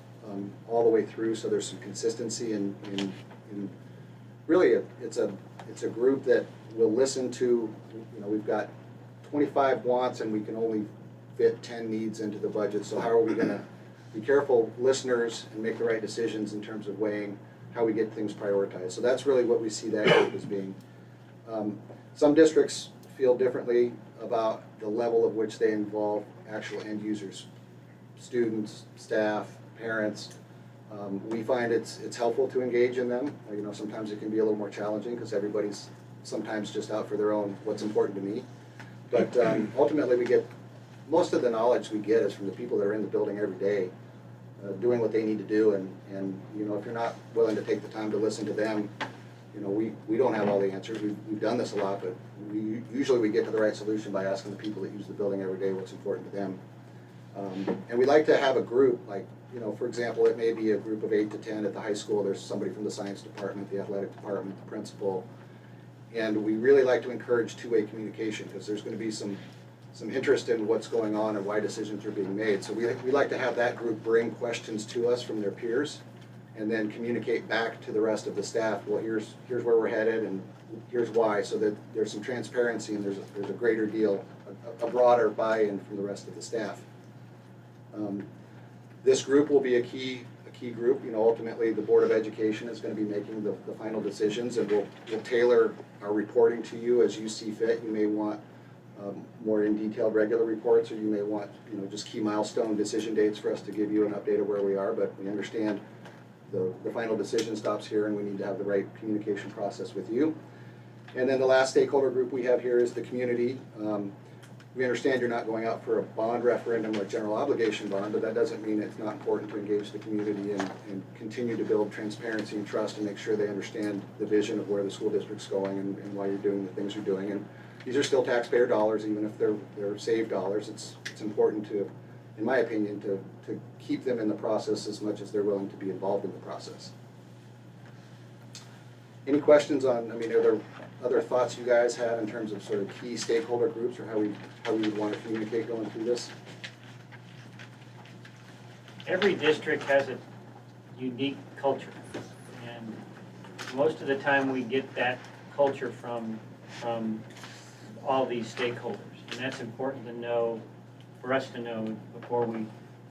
all the way through, so there's some consistency in really it's a group that will listen to, we've got 25 wants and we can only fit 10 needs into the budget, so how are we gonna be careful listeners and make the right decisions in terms of weighing how we get things prioritized. So that's really what we see that group as being. Some districts feel differently about the level of which they involve actual end users, students, staff, parents. We find it's helpful to engage in them. Sometimes it can be a little more challenging because everybody's sometimes just out for their own, what's important to me. But ultimately we get, most of the knowledge we get is from the people that are in the building every day, doing what they need to do, and if you're not willing to take the time to listen to them, we don't have all the answers. We've done this a lot, but usually we get to the right solution by asking the people that use the building every day what's important to them. And we like to have a group, like, for example, it may be a group of 8 to 10 at the high school. There's somebody from the science department, the athletic department, the principal. And we really like to encourage two-way communication because there's going to be some interest in what's going on and why decisions are being made. So we like to have that group bring questions to us from their peers and then communicate back to the rest of the staff, well, here's where we're headed and here's why, so that there's some transparency and there's a greater deal, a broader buy-in from the rest of the staff. This group will be a key group. Ultimately the Board of Education is going to be making the final decisions, and we'll tailor our reporting to you as you see fit. You may want more in detailed regular reports, or you may want just key milestone decision dates for us to give you an update of where we are, but we understand the final decision stops here and we need to have the right communication process with you. And then the last stakeholder group we have here is the community. We understand you're not going out for a bond referendum or a general obligation bond, but that doesn't mean it's not important to engage the community and continue to build transparency and trust and make sure they understand the vision of where the school district's going and why you're doing the things you're doing. And these are still taxpayer dollars, even if they're saved dollars. It's important to, in my opinion, to keep them in the process as much as they're willing to be involved in the process. Any questions on, are there other thoughts you guys have in terms of sort of key stakeholder groups or how we would want to communicate going through this? Every district has a unique culture, and most of the time we get that culture from all these stakeholders, and that's important to know, for us to know before we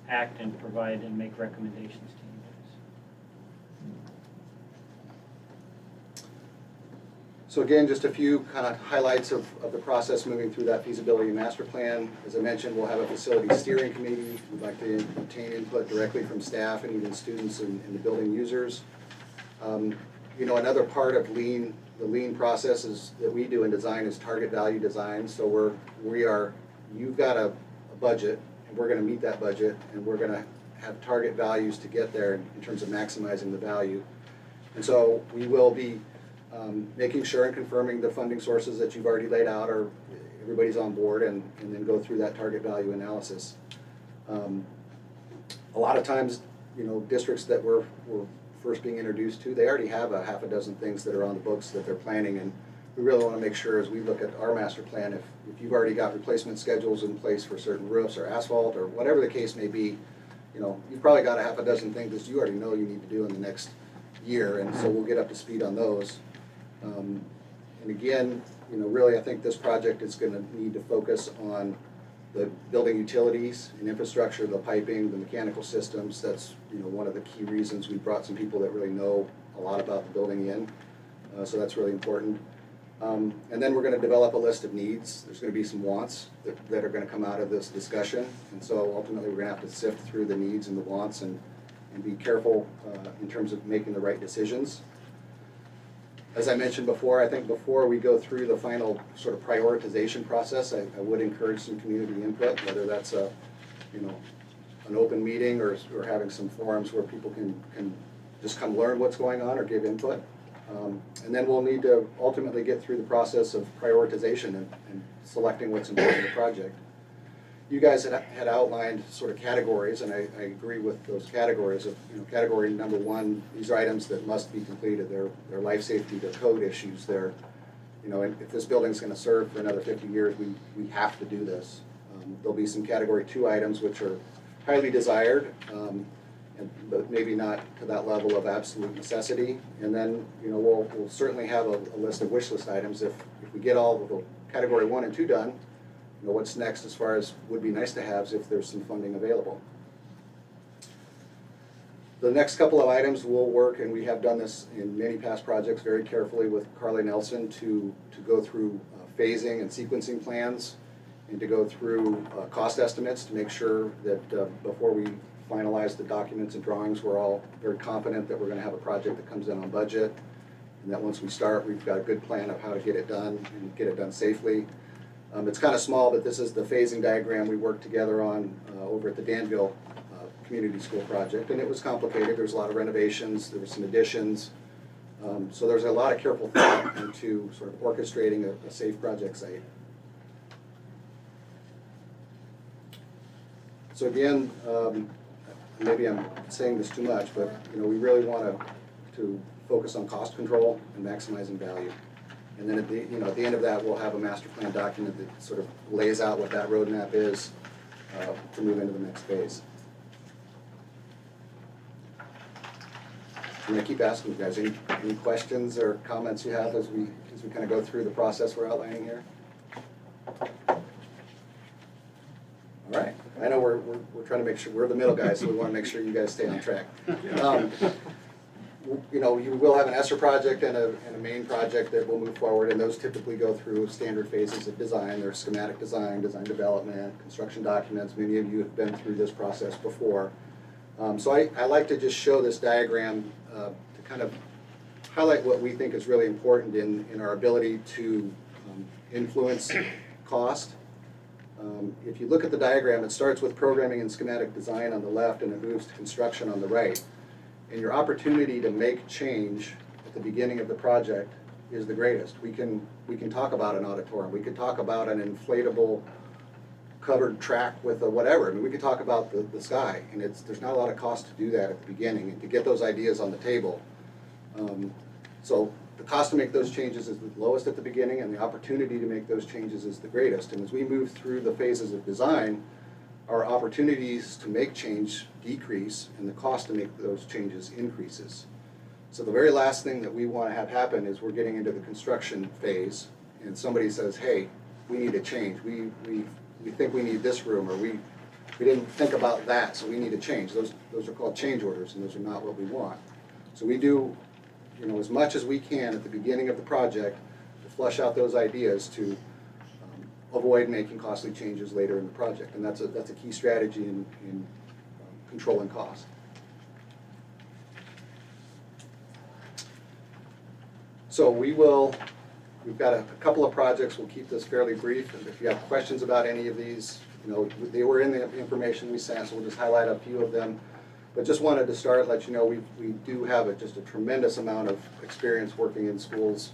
act and provide and make recommendations to you guys. So again, just a few kind of highlights of the process moving through that feasibility master plan. As I mentioned, we'll have a facility steering committee. We'd like to obtain input directly from staff and even students and the building users. Another part of the lean processes that we do in design is target value design. So you've got a budget, and we're going to meet that budget, and we're going to have target values to get there in terms of maximizing the value. And so we will be making sure and confirming the funding sources that you've already laid out, or everybody's on board, and then go through that target value analysis. A lot of times, districts that we're first being introduced to, they already have a half a dozen things that are on the books that they're planning, and we really want to make sure as we look at our master plan, if you've already got replacement schedules in place for certain roofs or asphalt or whatever the case may be, you've probably got a half a dozen things that you already know you need to do in the next year, and so we'll get up to speed on those. And again, really I think this project is going to need to focus on the building utilities and infrastructure, the piping, the mechanical systems. That's one of the key reasons we brought some people that really know a lot about the building in. So that's really important. And then we're going to develop a list of needs. There's going to be some wants that are going to come out of this discussion. And so ultimately we're going to have to sift through the needs and the wants and be careful in terms of making the right decisions. As I mentioned before, I think before we go through the final sort of prioritization process, I would encourage some community input, whether that's an open meeting or having some forums where people can just come learn what's going on or give input. And then we'll need to ultimately get through the process of prioritization and selecting what's important in the project. You guys had outlined sort of categories, and I agree with those categories of, category number one, these are items that must be completed. They're life safety, they're code issues, and if this building's going to serve for another 50 years, we have to do this. There'll be some Category 2 items which are highly desired, but maybe not to that level of absolute necessity. And then, we'll certainly have a list of wish list items. If we get all of the Category 1 and 2 done, what's next as far as would be nice to haves if there's some funding available. The next couple of items will work, and we have done this in many past projects very carefully with Carly Nelson to go through phasing and sequencing plans and to go through cost estimates to make sure that before we finalize the documents and drawings, we're all very confident that we're going to have a project that comes in on budget, and that once we start, we've got a good plan of how to get it done and get it done safely. It's kind of small, but this is the phasing diagram we worked together on over at the Danville Community School project, and it was complicated. There was a lot of renovations, there were some additions, so there's a lot of careful thought into sort of orchestrating a safe project site. So again, maybe I'm saying this too much, but we really want to focus on cost control and maximizing value. And then at the end of that, we'll have a master plan document that sort of lays out what that roadmap is to move into the next phase. I'm going to keep asking you guys any questions or comments you have as we kind of go through the process we're outlining here. All right. I know we're trying to make sure we're the middle guys, so we want to make sure you guys stay on track. You will have an ESSER project and a main project that will move forward, and those typically go through standard phases of design. There's schematic design, design development, construction documents. Many of you have been through this process before. So I like to just show this diagram to kind of highlight what we think is really important in our ability to influence cost. If you look at the diagram, it starts with programming and schematic design on the left, and it moves to construction on the right. And your opportunity to make change at the beginning of the project is the greatest. We can talk about an auditorium. We could talk about an inflatable covered track with a whatever. I mean, we could talk about the sky, and there's not a lot of cost to do that at the beginning and to get those ideas on the table. So the cost to make those changes is the lowest at the beginning, and the opportunity to make those changes is the greatest. And as we move through the phases of design, our opportunities to make change decrease, and the cost to make those changes increases. So the very last thing that we want to have happen is we're getting into the construction phase, and somebody says, hey, we need a change. We think we need this room, or we didn't think about that, so we need a change. Those are called change orders, and those are not what we want. So we do as much as we can at the beginning of the project to flush out those ideas to avoid making costly changes later in the project. And that's a key strategy in controlling cost. So we've got a couple of projects. We'll keep this fairly brief. And if you have questions about any of these, they were in the information we sent, so we'll just highlight a few of them. But just wanted to start, let you know, we do have just a tremendous amount of experience working in schools.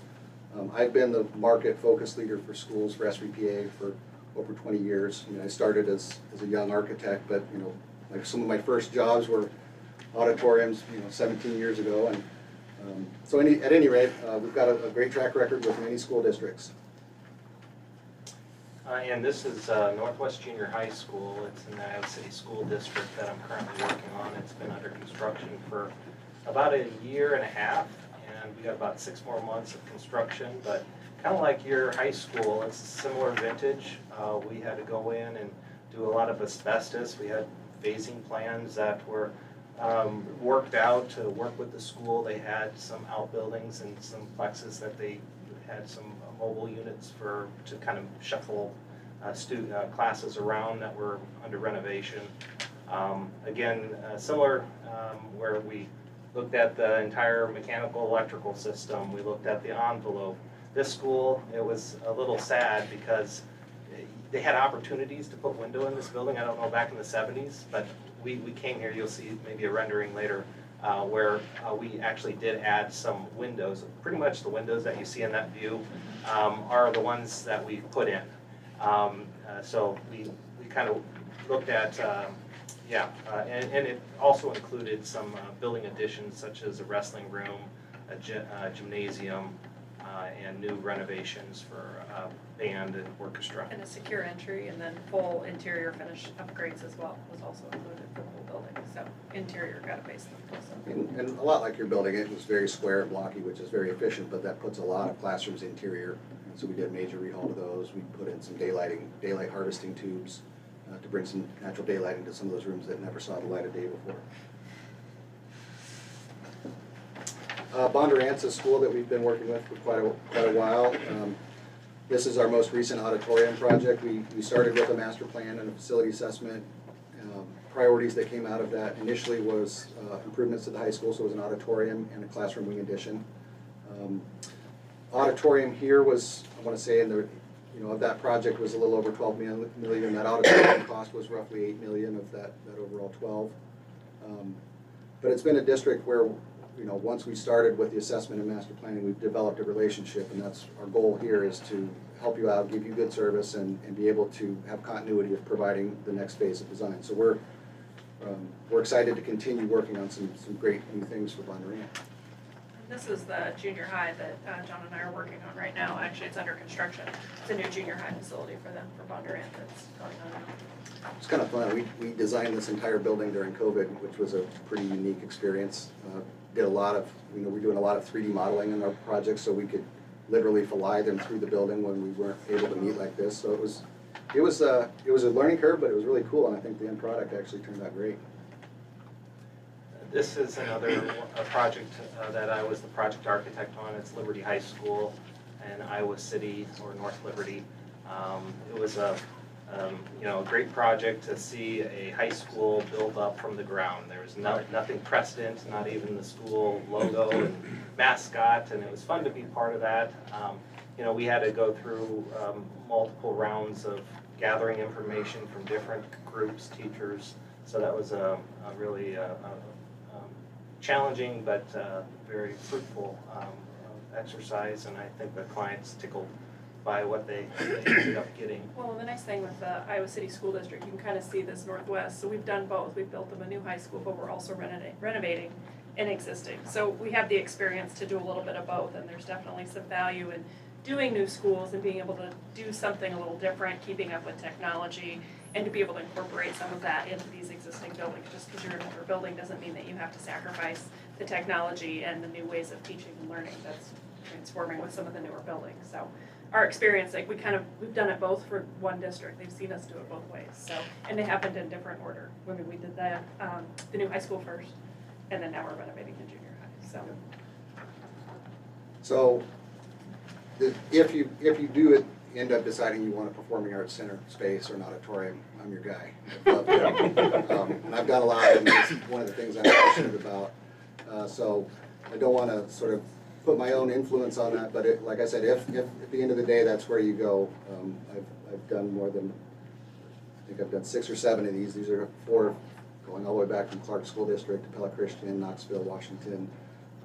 I've been the market focus leader for schools for Svpa for over 20 years. I started as a young architect, but like some of my first jobs were auditoriums, 17 years ago. And so at any rate, we've got a great track record with many school districts. And this is Northwest Junior High School. It's in the Iowa City School District that I'm currently working on. It's been under construction for about a year and a half, and we got about 6 more months of construction. But kind of like your high school, it's a similar vintage. We had to go in and do a lot of asbestos. We had phasing plans that were worked out to work with the school. They had some outbuildings and some plexes that they had some mobile units to kind of shuffle classes around that were under renovation. Again, similar where we looked at the entire mechanical electrical system. We looked at the envelope. This school, it was a little sad because they had opportunities to put window in this building. I don't know back in the 70s, but we came here, you'll see maybe a rendering later, where we actually did add some windows. Pretty much the windows that you see in that view are the ones that we put in. So we kind of looked at, and it also included some building additions such as a wrestling room, a gymnasium, and new renovations for band and orchestra. And a secure entry, and then full interior finish upgrades as well was also included for the whole building. So interior got a facelift also. And a lot like your building, it was very square and blocky, which is very efficient, but that puts a lot of classrooms interior. And so we did a major rehaul to those. We put in some daylight harvesting tubes to bring some natural daylight into some of those rooms that never saw the light of day before. Bondurant's a school that we've been working with for quite a while. This is our most recent auditorium project. We started with a master plan and a facility assessment. Priorities that came out of that initially was improvements to the high school, so it was an auditorium and a classroom wing addition. Auditorium here was, I want to say, of that project was a little over 12 million. That auditorium cost was roughly 8 million of that overall 12. But it's been a district where, once we started with the assessment and master planning, we've developed a relationship, and that's our goal here, is to help you out, give you good service, and be able to have continuity of providing the next phase of design. So we're excited to continue working on some great new things for Bondurant. This is the junior high that John and I are working on right now. Actually, it's under construction. It's a new junior high facility for them, for Bondurant, that's going on now. It's kind of fun. We designed this entire building during COVID, which was a pretty unique experience. Did a lot of, we're doing a lot of 3D modeling in our projects, so we could literally fly them through the building when we weren't able to meet like this. So it was a learning curve, but it was really cool, and I think the end product actually turned out great. This is another project that I was the project architect on. It's Liberty High School in Iowa City, or North Liberty. It was a great project to see a high school build up from the ground. There was nothing precedent, not even the school logo and mascot, and it was fun to be part of that. We had to go through multiple rounds of gathering information from different groups, teachers, so that was a really challenging but very fruitful exercise, and I think the clients tickled by what they ended up getting. Well, the nice thing with the Iowa City School District, you can kind of see this northwest. So we've done both. We've built them a new high school, but we're also renovating an existing. So we have the experience to do a little bit of both, and there's definitely some value in doing new schools and being able to do something a little different, keeping up with technology, and to be able to incorporate some of that into these existing buildings. Just because you're in an older building doesn't mean that you have to sacrifice the technology and the new ways of teaching and learning that's transforming with some of the newer buildings. So our experience, we've done it both for one district. They've seen us do it both ways. So, and they happened in different order. We did the new high school first, and then now we're renovating the junior high. So if you do end up deciding you want a performing arts center space or an auditorium, I'm your guy. And I've done a lot, and it's one of the things I'm passionate about. So I don't want to sort of put my own influence on that, but like I said, if at the end of the day that's where you go, I've done more than, I think I've done 6 or 7 of these. These are 4 going all the way back from Clark School District to Pella Christian, Knoxville, Washington.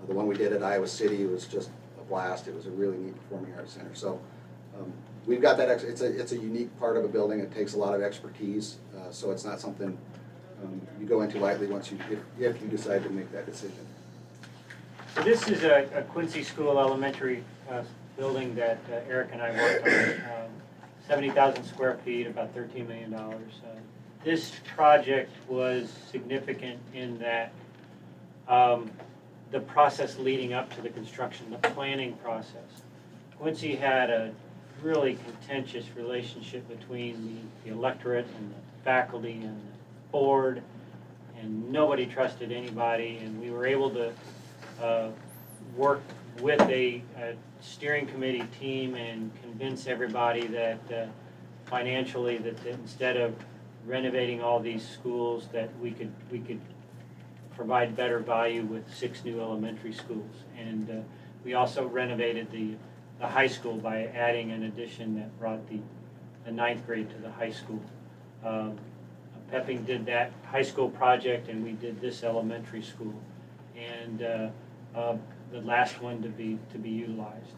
The one we did at Iowa City was just a blast. It was a really neat performing arts center. So we've got that, it's a unique part of a building. It takes a lot of expertise, so it's not something you go into lightly once if you decide to make that decision. So this is a Quincy School Elementary building that Eric and I worked on. 70,000 square feet, about $13 million. This project was significant in that the process leading up to the construction, the planning process. Quincy had a really contentious relationship between the electorate and the faculty and the board, and nobody trusted anybody, and we were able to work with a steering committee team and convince everybody that financially that instead of renovating all these schools, that we could provide better value with 6 new elementary schools. And we also renovated the high school by adding an addition that brought the 9th grade to the high school. Pepping did that high school project, and we did this elementary school, and the last one to be utilized.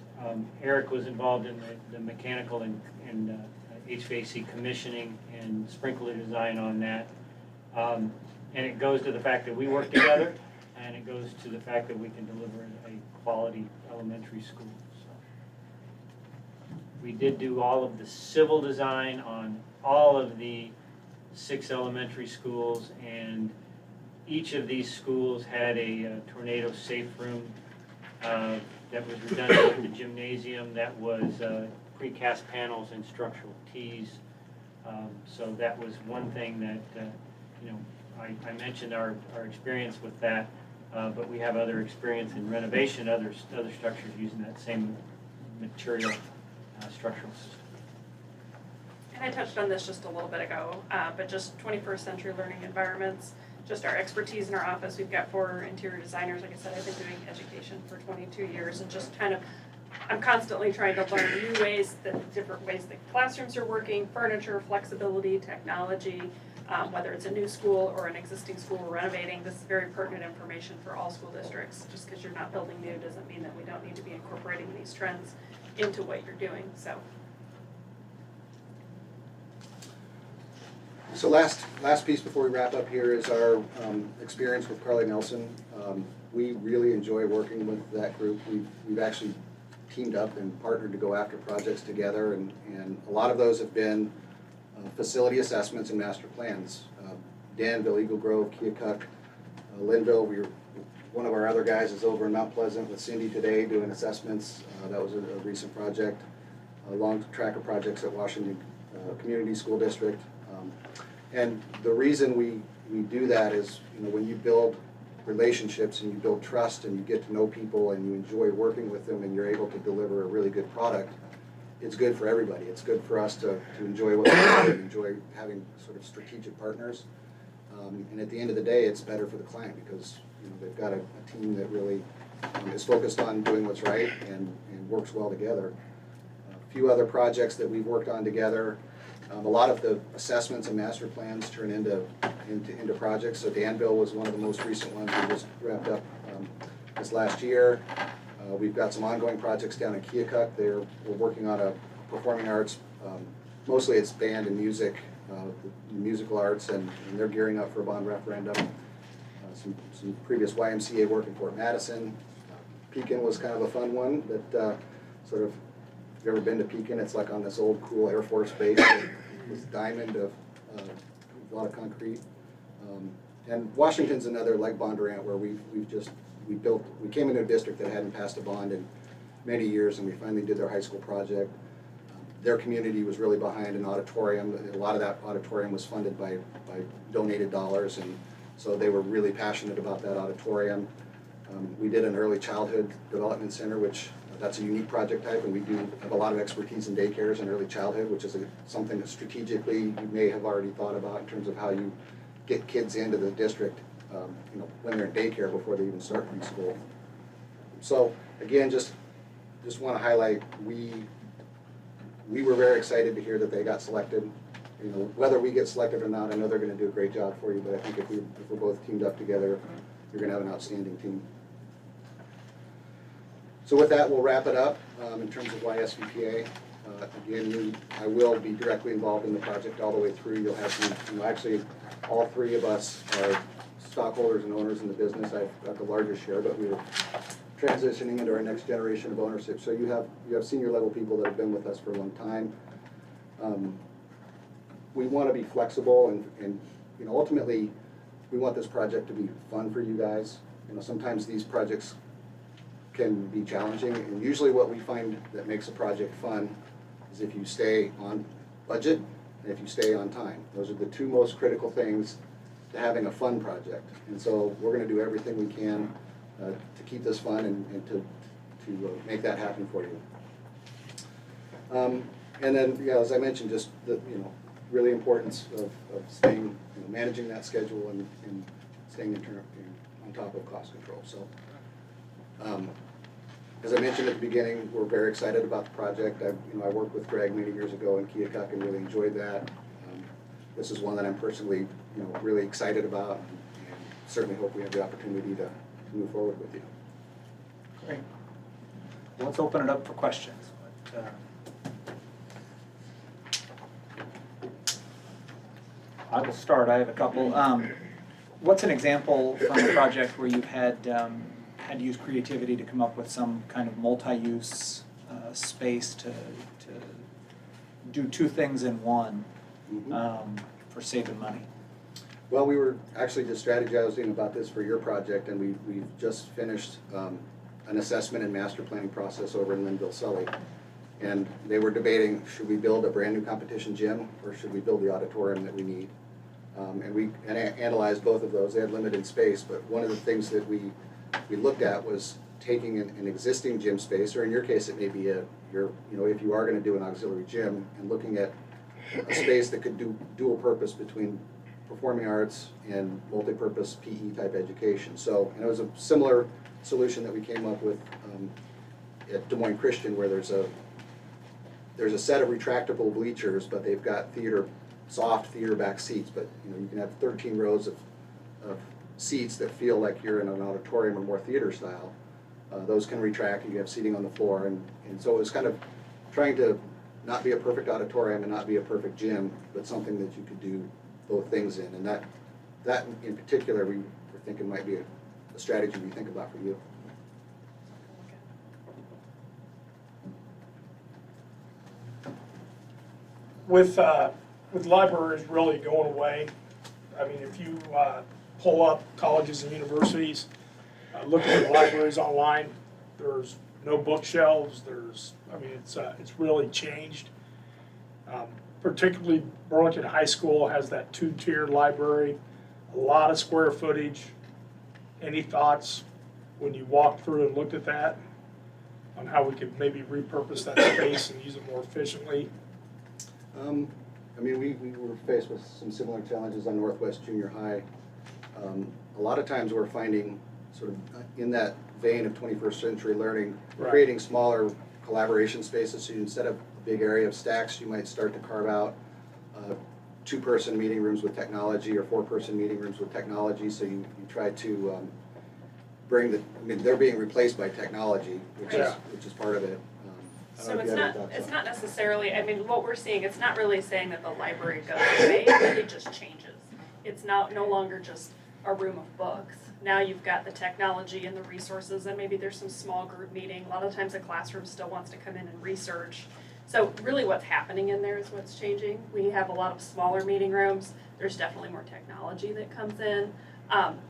Eric was involved in the mechanical and HVAC commissioning and sprinkler design on that. And it goes to the fact that we work together, and it goes to the fact that we can deliver a quality elementary school. So We did do all of the civil design on all of the 6 elementary schools, and each of these schools had a tornado safe room that was redundant with the gymnasium, that was precast panels and structural tees. So that was one thing that, you know, I mentioned our experience with that, but we have other experience in renovation, other structures using that same material structural system. And I touched on this just a little bit ago, but just 21st century learning environments, just our expertise in our office. We've got 4 interior designers. Like I said, I've been doing education for 22 years, and just kind of, I'm constantly trying to learn new ways, different ways that classrooms are working, furniture, flexibility, technology, whether it's a new school or an existing school we're renovating. This is very pertinent information for all school districts. Just because you're not building new doesn't mean that we don't need to be incorporating these trends into what you're doing, so. So last piece before we wrap up here is our experience with Carly Nelson. We really enjoy working with that group. We've actually teamed up and partnered to go after projects together, and a lot of those have been facility assessments and master plans. Danville, Eagle Grove, Keokuk, Linville. One of our other guys is over in Mount Pleasant with Cindy today doing assessments. That was a recent project. A long track of projects at Washington Community School District. And the reason we do that is, you know, when you build relationships and you build trust and you get to know people and you enjoy working with them and you're able to deliver a really good product, it's good for everybody. It's good for us to enjoy what we do and enjoy having sort of strategic partners. And at the end of the day, it's better for the client because, you know, they've got a team that really is focused on doing what's right and works well together. A few other projects that we've worked on together. A lot of the assessments and master plans turn into projects. So Danville was one of the most recent ones we just wrapped up this last year. We've got some ongoing projects down in Keokuk. We're working on a performing arts, mostly it's band and music, musical arts, and they're gearing up for a bond referendum. Some previous YMCA work in Fort Madison. Pekin was kind of a fun one that sort of, if you've ever been to Pekin, it's like on this old cool Air Force base with this diamond of a lot of concrete. And Washington's another like Bondurant where we came into a district that hadn't passed a bond in many years, and we finally did their high school project. Their community was really behind an auditorium. A lot of that auditorium was funded by donated dollars, and so they were really passionate about that auditorium. We did an early childhood development center, which that's a unique project type, and we do have a lot of expertise in daycares and early childhood, which is something that strategically you may have already thought about in terms of how you get kids into the district, you know, when they're in daycare before they even start preschool. So again, just want to highlight we were very excited to hear that they got selected. You know, whether we get selected or not, I know they're going to do a great job for you, but I think if we're both teamed up together, you're going to have an outstanding team. So with that, we'll wrap it up in terms of why SVPA. Again, I will be directly involved in the project all the way through. You'll have some, you know, actually all 3 of us are stockholders and owners in the business. I've got the largest share, but we're transitioning into our next generation of ownership. So you have senior level people that have been with us for a long time. We want to be flexible and you know, ultimately we want this project to be fun for you guys. You know, sometimes these projects can be challenging, and usually what we find that makes a project fun is if you stay on budget and if you stay on time. Those are the 2 most critical things to having a fun project. And so we're going to do everything we can to keep this fun and to make that happen for you. And then, yeah, as I mentioned, just the, you know, really importance of staying, you know, managing that schedule and staying on top of cost control. So, as I mentioned at the beginning, we're very excited about the project. I worked with Greg many years ago in Keokuk and really enjoyed that. This is one that I'm personally, you know, really excited about, and certainly hope we have the opportunity to move forward with you. Great. Let's open it up for questions. I will start. I have a couple. What's an example from a project where you've had to use creativity to come up with some kind of multi-use space to do two things in one Mhm. for saving money. Well, we were actually just strategizing about this for your project, and we've just finished an assessment and master planning process over in Linville, Sully. And they were debating, should we build a brand new competition gym, or should we build the auditorium that we need? And we analyzed both of those. They had limited space, but one of the things that we looked at was taking an existing gym space, or in your case, it may be if you are gonna do an auxiliary gym, and looking at a space that could do dual purpose between performing arts and multi-purpose PE type education. So, and it was a similar solution that we came up with at Des Moines Christian, where there's a set of retractable bleachers, but they've got soft theater back seats, but you can have 13 rows of seats that feel like you're in an auditorium or more theater style. Those can retract, and you have seating on the floor, and so it was kind of trying to not be a perfect auditorium and not be a perfect gym, but something that you could do both things in, and that in particular we were thinking might be a strategy we think about for you. With libraries really going away, I mean, if you pull up colleges and universities, look at the libraries online, there's no bookshelves, it's really changed. Particularly Burlington High School has that two-tiered library, a lot of square footage. Any thoughts when you walked through and looked at that on how we could maybe repurpose that space and use it more efficiently? We were faced with some similar challenges on Northwest Junior High. A lot of times we're finding sort of in that vein of 21st century learning, Right. creating smaller collaboration spaces. So instead of a big area of stacks, you might start to carve out two-person meeting rooms with technology or four-person meeting rooms with technology. So you try to bring they're being replaced by technology, which is part of it. So it's not necessarily, what we're seeing, it's not really saying that the library goes away, it really just changes. It's now no longer just a room of books. Now you've got the technology and the resources, and maybe there's some small group meeting. A lot of times the classroom still wants to come in and research. So really what's happening in there is what's changing. We have a lot of smaller meeting rooms. There's definitely more technology that comes in.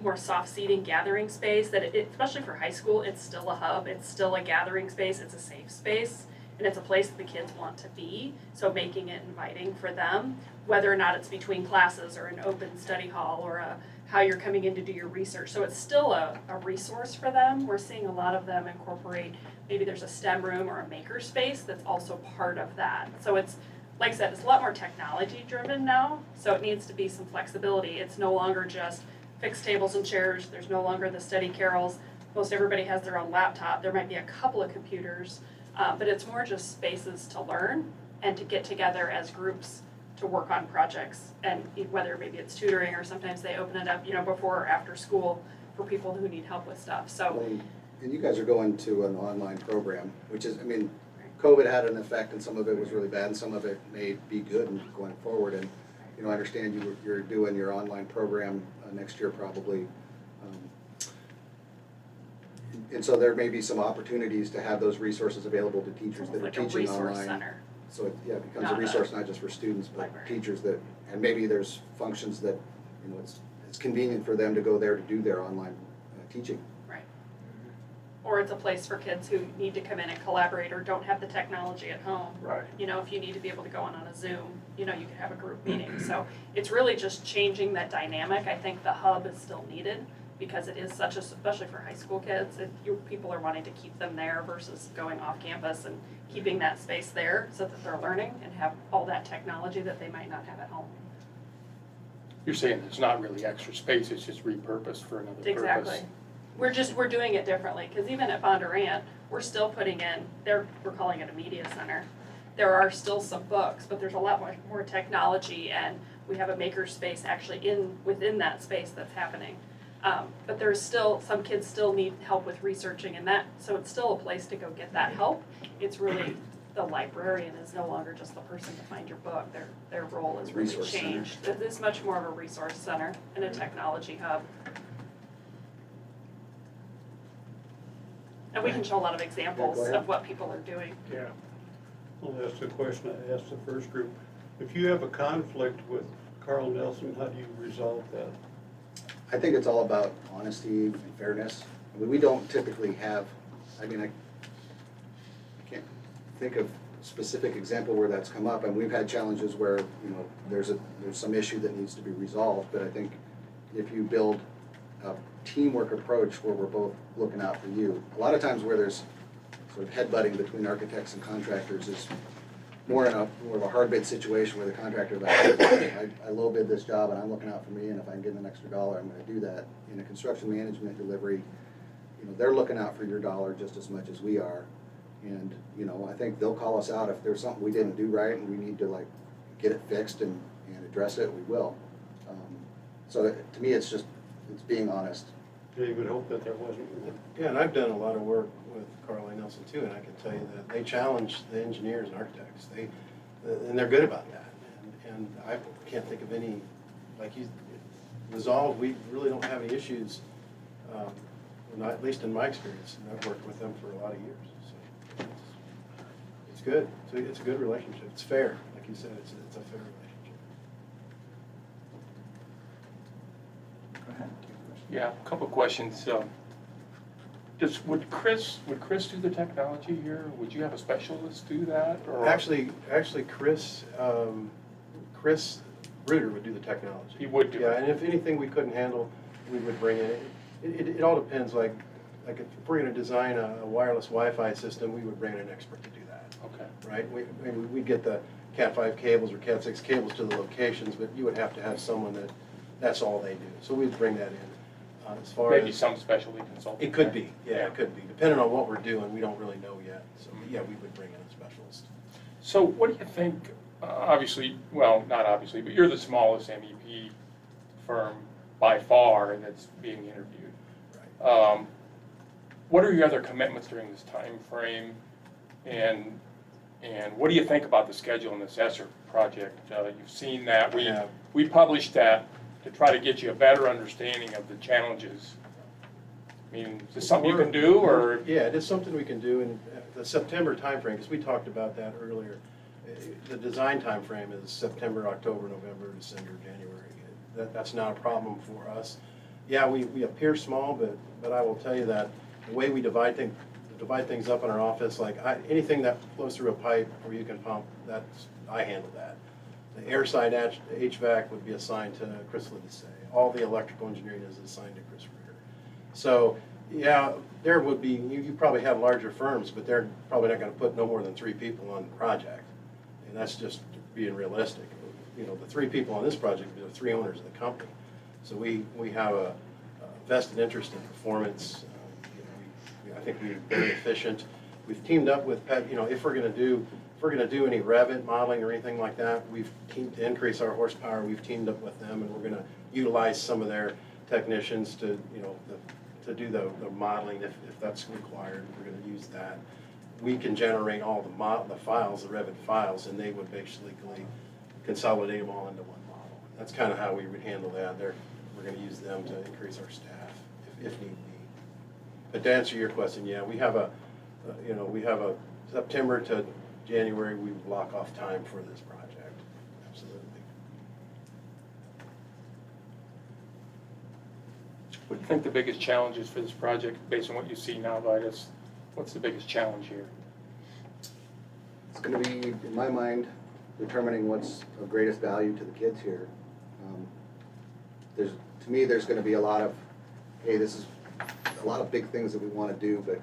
More soft seating, gathering space, especially for high school, it's still a hub, it's still a gathering space, it's a safe space. And it's a place that the kids want to be, so making it inviting for them, whether or not it's between classes or an open study hall or how you're coming in to do your research. So it's still a resource for them. We're seeing a lot of them incorporate, maybe there's a STEM room or a maker space that's also part of that. So it's, like I said, it's a lot more technology driven now, so it needs to be some flexibility. It's no longer just fixed tables and chairs, there's no longer the study carrels. Most everybody has their own laptop, there might be a couple of computers, but it's more just spaces to learn and to get together as groups to work on projects, and whether maybe it's tutoring or sometimes they open it up, before or after school for people who need help with stuff. So, and you guys are going to an online program, which is, COVID had an effect, and some of it was really bad, and some of it may be good going forward. And I understand you're doing your online program next year probably. And so there may be some opportunities to have those resources available to teachers that are teaching online. Resource center. So it becomes a resource not just for students, but teachers and maybe there's functions that, it's convenient for them to go there to do their online teaching. Right. Or it's a place for kids who need to come in and collaborate or don't have the technology at home. Right. If you need to be able to go on a Zoom, you could have a group meeting. So it's really just changing that dynamic. I think the hub is still needed, because it is especially for high school kids, people are wanting to keep them there versus going off campus and keeping that space there so that they're learning and have all that technology that they might not have at home. You're saying it's not really extra space, it's just repurposed for another purpose. Exactly. We're doing it differently, because even at Bondurant, we're still putting in, we're calling it a media center. There are still some books, but there's a lot more technology, and we have a maker space actually within that space that's happening. But there's still, some kids still need help with researching and that, so it's still a place to go get that help. It's really, the librarian is no longer just the person to find your book. Their role is really changed. It's much more of a resource center and a technology hub. And we can show a lot of examples of what people are doing. Yeah. I'll ask the question I asked the first group. If you have a conflict with Carl Nelson, how do you resolve that? I think it's all about honesty and fairness. I mean, we don't typically have, I mean, I can't think of a specific example where that's come up, and we've had challenges where, you know, there's some issue that needs to be resolved, but I think if you build a teamwork approach where we're both looking out for you, a lot of times where there's sort of headbutting between architects and contractors is more of a hard bid situation where the contractor like, I low bid this job and I'm looking out for me, and if I can get an extra dollar, I'm gonna do that. In a construction management delivery, you know, they're looking out for your dollar just as much as we are. And, you know, I think they'll call us out if there's something we didn't do right and we need to like get it fixed and address it, we will. So to me, it's being honest. Yeah, you would hope that there wasn't. Yeah, and I've done a lot of work with Carl A. Nelson too, and I can tell you that they challenge the engineers and architects. And they're good about that. And I can't think of any, like you resolved, we really don't have any issues, not, at least in my experience, and I've worked with them for a lot of years. So it's good. It's a good relationship. It's fair. Like you said, it's a fair relationship. Go ahead. Yeah, a couple of questions. Would Chris do the technology here? Would you have a specialist do that? Or? Actually, Chris Bruder would do the technology. He would do it. Yeah, and if anything we couldn't handle, we would bring in. It all depends. Like if we're going to design a wireless Wi-Fi system, we would bring in an expert to do that. Okay. Right? We'd get the Cat 5 cables or Cat 6 cables to the locations, but you would have to have someone that's all they do. So we'd bring that in. As far Maybe as some specialty consultant. it could be, yeah, it could be. Depending on what we're doing, we don't really know yet. So yeah, we would bring in a specialist. So what do you think, obviously, well, not obviously, but you're the smallest MEP firm by far that's being interviewed. Right. What are your other commitments during this time frame? And what do you think about the schedule in this ESSER project? You've seen that. We published that to try to get you a better understanding of the challenges. I mean, is this something you can do, or? Yeah, it is something we can do in the September timeframe, because we talked about that earlier. The design timeframe is September, October, November, December, January. That's not a problem for us. Yeah, we appear small, but I will tell you that the way we divide things up in our office, like anything that flows through a pipe or you can pump, I handle that. The air side HVAC would be assigned to Chris Lidisay. All the electrical engineering is assigned to Chris Reeder. So, yeah, there would be, you probably have larger firms, but they're probably not going to put no more than 3 people on the project. And that's just being realistic. You know, the 3 people on this project are the 3 owners of the company. So we have a vested interest in performance. I think we're very efficient. We've teamed up with Pet, if we're going to do any Revit modeling or anything like that, we've teamed to increase our horsepower. We've teamed up with them, and we're going to utilize some of their technicians to do the modeling if that's required. We're going to use that. We can generate all the files, the Revit files, and they would basically consolidate them all into one model. That's kind of how we would handle that. We're going to use them to increase our staff if need be. But to answer your question, yeah, we have a September to January, we block off time for this project. Absolutely. What do you think the biggest challenge is for this project, based on what you see now, Vitus? What's the biggest challenge here? It's going to be, in my mind, determining what's of greatest value to the kids here. To me, there's going to be a lot of, hey, this is a lot of big things that we want to do, but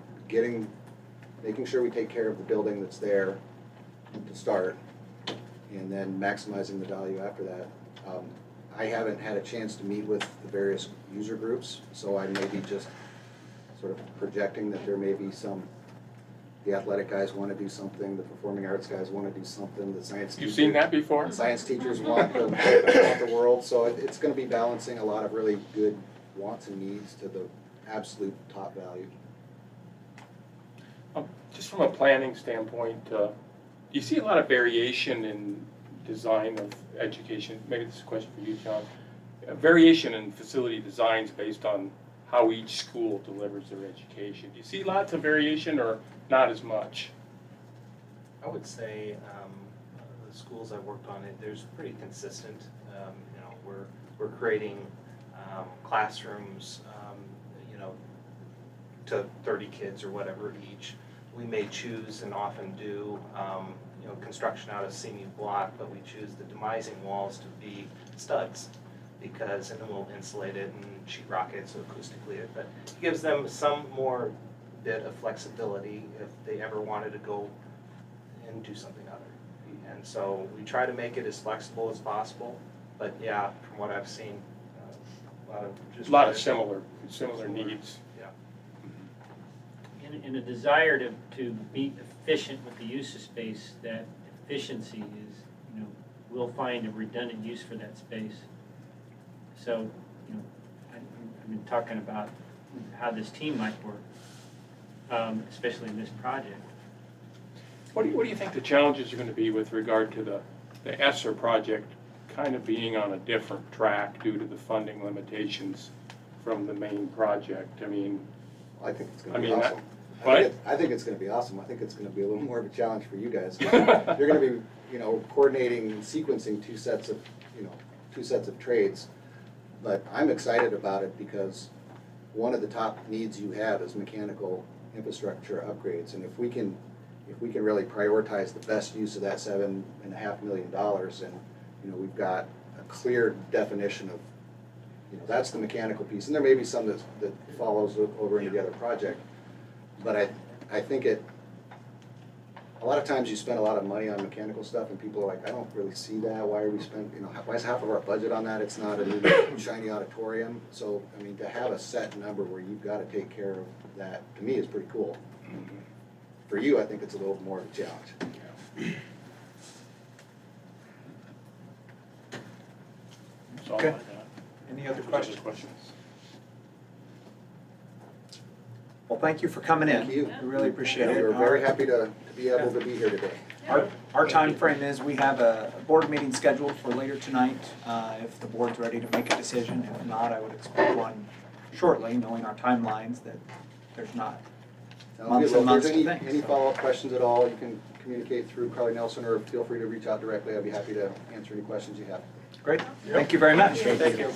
making sure we take care of the building that's there to start, and then maximizing the value after that. I haven't had a chance to meet with the various user groups, so I may be just sort of projecting that there may be the athletic guys want to do something, the performing arts guys want to do something, the science You've seen that before? Science teachers want the world, so it's going to be balancing a lot of really good wants and needs to the absolute top value. Just from a planning standpoint, do you see a lot of variation in design of education? Maybe this is a question for you, John. Variation in facility designs based on how each school delivers their education. Do you see lots of variation or not as much? I would say the schools I've worked on, there's pretty consistent. You know, we're creating classrooms, you know, to 30 kids or whatever each. We may choose and often do, you know, construction out of CMU block, but we choose the demising walls to be studs because, and then we'll insulate it and sheetrock it so acoustically, but it gives them some more bit of flexibility if they ever wanted to go and do something other. And so we try to make it as flexible as possible, but yeah, from what I've seen, A lot of similar needs. Yeah. In a desire to be efficient with the use of space, that efficiency is, you know, we'll find a redundant use for that space. So, you know, I've been talking about how this team might work, especially in this project. What do you think the challenges are going to be with regard to the ESSER project kind of being on a different track due to the funding limitations from the main project? I mean, I think it's gonna be awesome. What? I think it's gonna be awesome. I think it's gonna be a little more of a challenge for you guys. You're gonna be, you know, coordinating and sequencing two sets of trades. But I'm excited about it because one of the top needs you have is mechanical infrastructure upgrades. And if we can really prioritize the best use of that $7.5 million, and, you know, we've got a clear definition of, you know, that's the mechanical piece. And there may be some that follows over into the other project. But I think a lot of times you spend a lot of money on mechanical stuff and people are like, I don't really see that. Why are we spending, you know, why is half of our budget on that? It's not a new shiny auditorium. So, I mean, to have a set number where you've got to take care of that, to me, is pretty cool. For you, I think it's a little more of a challenge. that's all I Okay. got. Any other Questions? questions? Well, thank you for coming in. Thank you. We really appreciate it. We're very happy to be able to be here today. Our time frame is we have a board meeting scheduled for later tonight, if the board's ready to make a decision. If not, I would expect one shortly, knowing our timelines, that there's not months and months to think. If there's any follow-up questions at all, you can communicate through Carly Nelson, or feel free to reach out directly. I'd be happy to answer any questions you have. Great. Thank you very much. Thank you.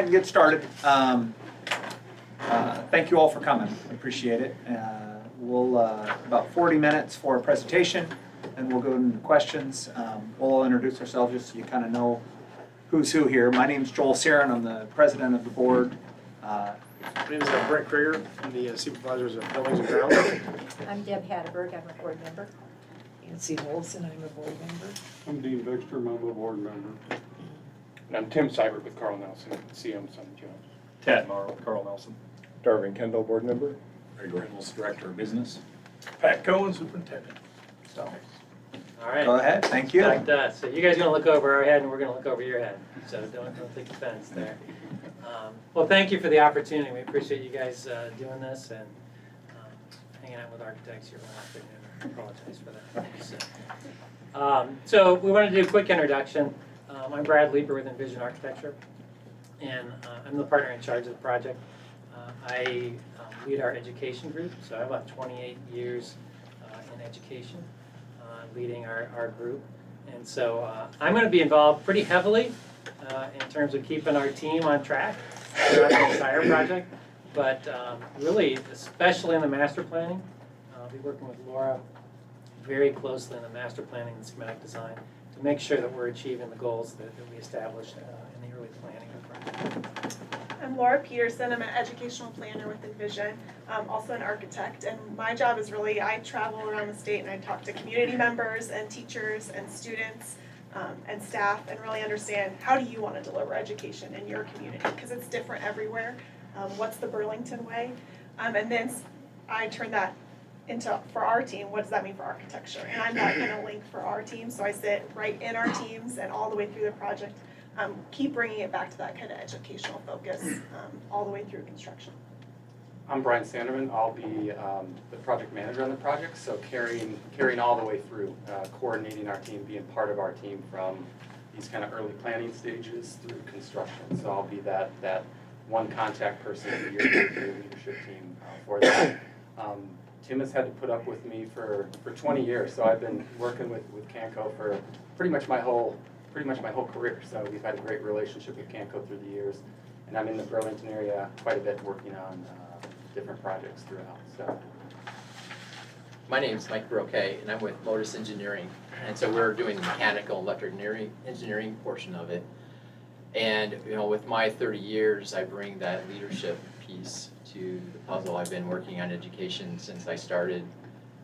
and get started. Thank you all for coming. I appreciate it. We'll about 40 minutes for a presentation, and we'll go into questions. We'll introduce ourselves just so you kind of know who's who here. My name's Joel Sarin. I'm the president of the board. My name is Brent Krieger. I'm the supervisor of buildings and grounds. I'm Deb Hatterberg, I'm a board member. Nancy Olson, I'm a board member. I'm Dean Vikstrom, I'm a board member. And I'm Tim Seibert with Carl Nelson, CM's on the job. Ted Morrow with Carl Nelson. Darvin Kendall, board member. Greg Reynolds, Director of Business. Pat Cohen, superintendent. So, All right. go ahead. Thank you. Like that. So you guys are going to look over our head and we're going to look over your head. So don't take offense there. Well, thank you for the opportunity. We appreciate you guys doing this and hanging out with architects here one afternoon. I apologize for that. So we wanted to do a quick introduction. I'm Brad Leeper with Envision Architecture, and I'm the partner in charge of the project. I lead our education group, so I have about 28 years in education, leading our group. And so I'm going to be involved pretty heavily in terms of keeping our team on track throughout the entire project. But really, especially in the master planning, I'll be working with Laura very closely in the master planning and schematic design to make sure that we're achieving the goals that we established in the early planning of the project. I'm Laura Peterson. I'm an educational planner with Envision, also an architect. And my job is really, I travel around the state and I talk to community members and teachers and students and staff and really understand how do you want to deliver education in your community, because it's different everywhere. What's the Burlington way? And then I turn that into, for our team, what does that mean for architecture? And I'm that kind of link for our team. So I sit right in our teams and all the way through the project. Keep bringing it back to that kind of educational focus all the way through construction. I'm Brian Sanderman. I'll be the project manager on the project, so carrying all the way through, coordinating our team, being part of our team from these kind of early planning stages through construction. So I'll be that one contact person for your leadership team for that. Tim has had to put up with me for 20 years, so I've been working with Canco for pretty much my whole career. So we've had a great relationship with Canco through the years, and I'm in the Burlington area quite a bit working on different projects throughout. So. My name is Mike Broquet, and I'm with Modus Engineering, and so we're doing the mechanical electric engineering portion of it. And with my 30 years, I bring that leadership piece to the puzzle. I've been working on education since I started,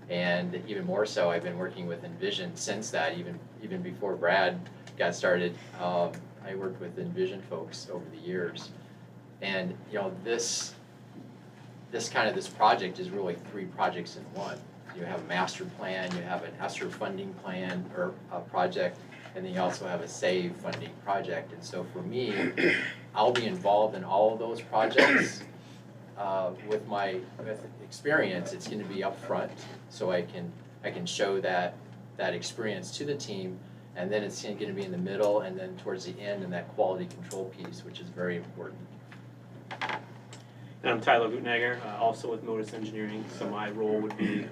and even more so, I've been working with Envision since that. Even before Brad got started, I worked with Envision folks over the years, and this project is really 3 projects in one. You have a master plan, you have an ESSER funding plan or a project, and then you also have a SAVE funding project. And so for me, I'll be involved in all of those projects. With experience, it's going to be up front, so I can show that experience to the team, and then it's going to be in the middle, and then towards the end, and that quality control piece, which is very important. And I'm Tyler Vootnager, also with Modus Engineering, so my role would be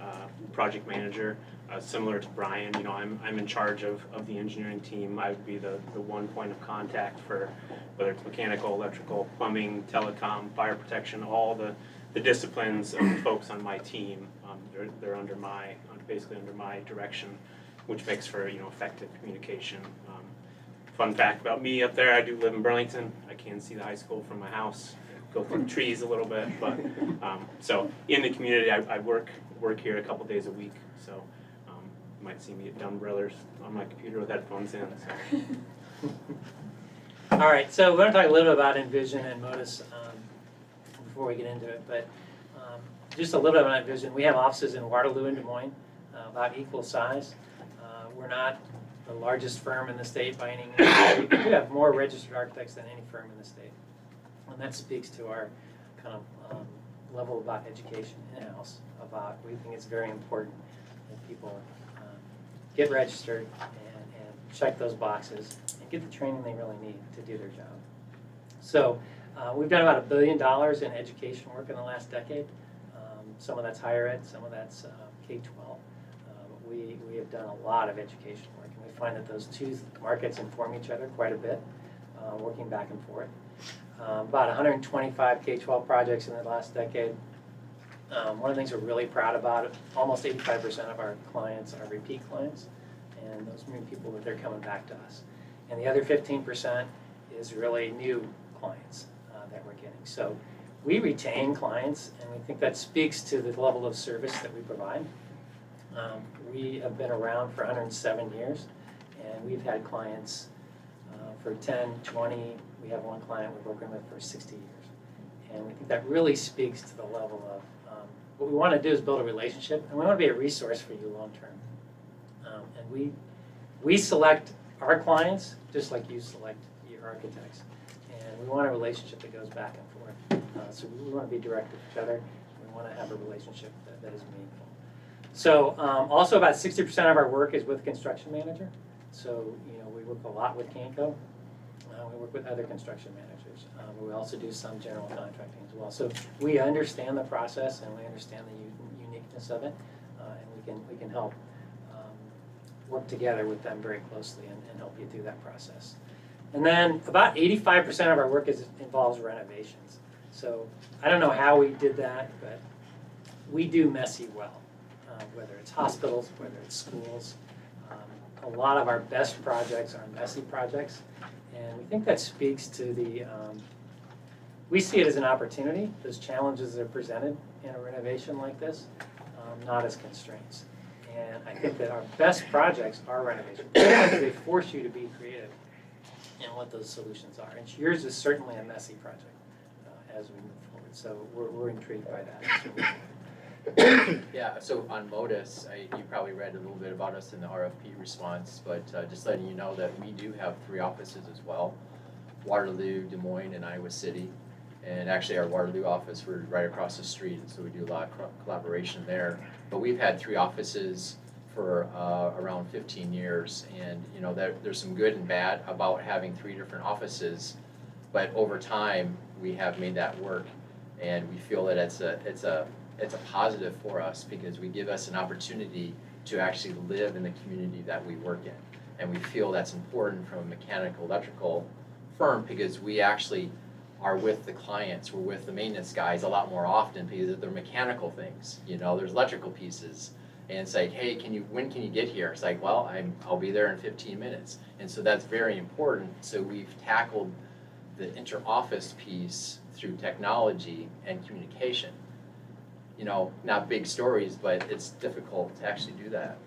project manager, similar to Brian. I'm in charge of the engineering team. I would be the one point of contact for whether it's mechanical, electrical, plumbing, telecom, fire protection, all the disciplines of the folks on my team. They're basically under my direction, which makes for effective communication. Fun fact about me up there: I do live in Burlington. I can see the high school from my house. Go through the trees a little bit, but so in the community, I work here a couple days a week. So you might see me at Dunn Brothers on my computer with headphones in. So. All right, so we're going to talk a little bit about Envision and Modus before we get into it, but just a little bit about Envision. We have offices in Waterloo and Des Moines, about equal size. We're not the largest firm in the state by any means. We have more registered architects than any firm in the state. And that speaks to our kind of level about education in-house. We think it's very important that people get registered and check those boxes and get the training they really need to do their job. So we've done about $1 billion in education work in the last decade. Some of that's higher ed, some of that's K-12. We have done a lot of education work, and we find that those two markets inform each other quite a bit, working back and forth. about 125 K-12 projects in the last decade. One of the things we're really proud about, almost 85% of our clients are repeat clients, and those mean people that they're coming back to us. And the other 15% is really new clients that we're getting. So we retain clients, and we think that speaks to the level of service that we provide. We have been around for 107 years, and we've had clients for 10, 20, we have one client we're working with for 60 years. And we think that really speaks to the level of, what we want to do is build a relationship, and we want to be a resource for you long term. And we select our clients just like you select your architects. And we want a relationship that goes back and forth. So we want to be direct with each other. We want to have a relationship that is meaningful. So also about 60% of our work is with construction manager. So we work a lot with Canco. We work with other construction managers. We also do some general contracting as well. So we understand the process and we understand the uniqueness of it, and we can help work together with them very closely and help you through that process. And then about 85% of our work involves renovations. So I don't know how we did that, but we do messy well, whether it's hospitals, whether it's schools. A lot of our best projects are messy projects, and we think that speaks to the, we see it as an opportunity. Those challenges that are presented in a renovation like this, not as constraints. And I think that our best projects are renovations. They force you to be creative in what those solutions are. And yours is certainly a messy project as we move forward. So we're intrigued by that. Yeah, so on Modus, you probably read a little bit about us in the RFP response, but just letting you know that we do have 3 offices as well: Waterloo, Des Moines, and Iowa City. And actually our Waterloo office, we're right across the street, and so we do a lot of collaboration there. But we've had 3 offices for around 15 years, and there's some good and bad about having 3 different offices, but over time we have made that work, and we feel that it's a positive for us because we give us an opportunity to actually live in the community that we work in. And we feel that's important from a mechanical electrical firm because we actually are with the clients, we're with the maintenance guys a lot more often because they're mechanical things. There's electrical pieces, and it's like, hey, when can you get here? It's like, well, I'll be there in 15 minutes. And so that's very important. So we've tackled the inter-office piece through technology and communication. Not big stories, but it's difficult to actually do that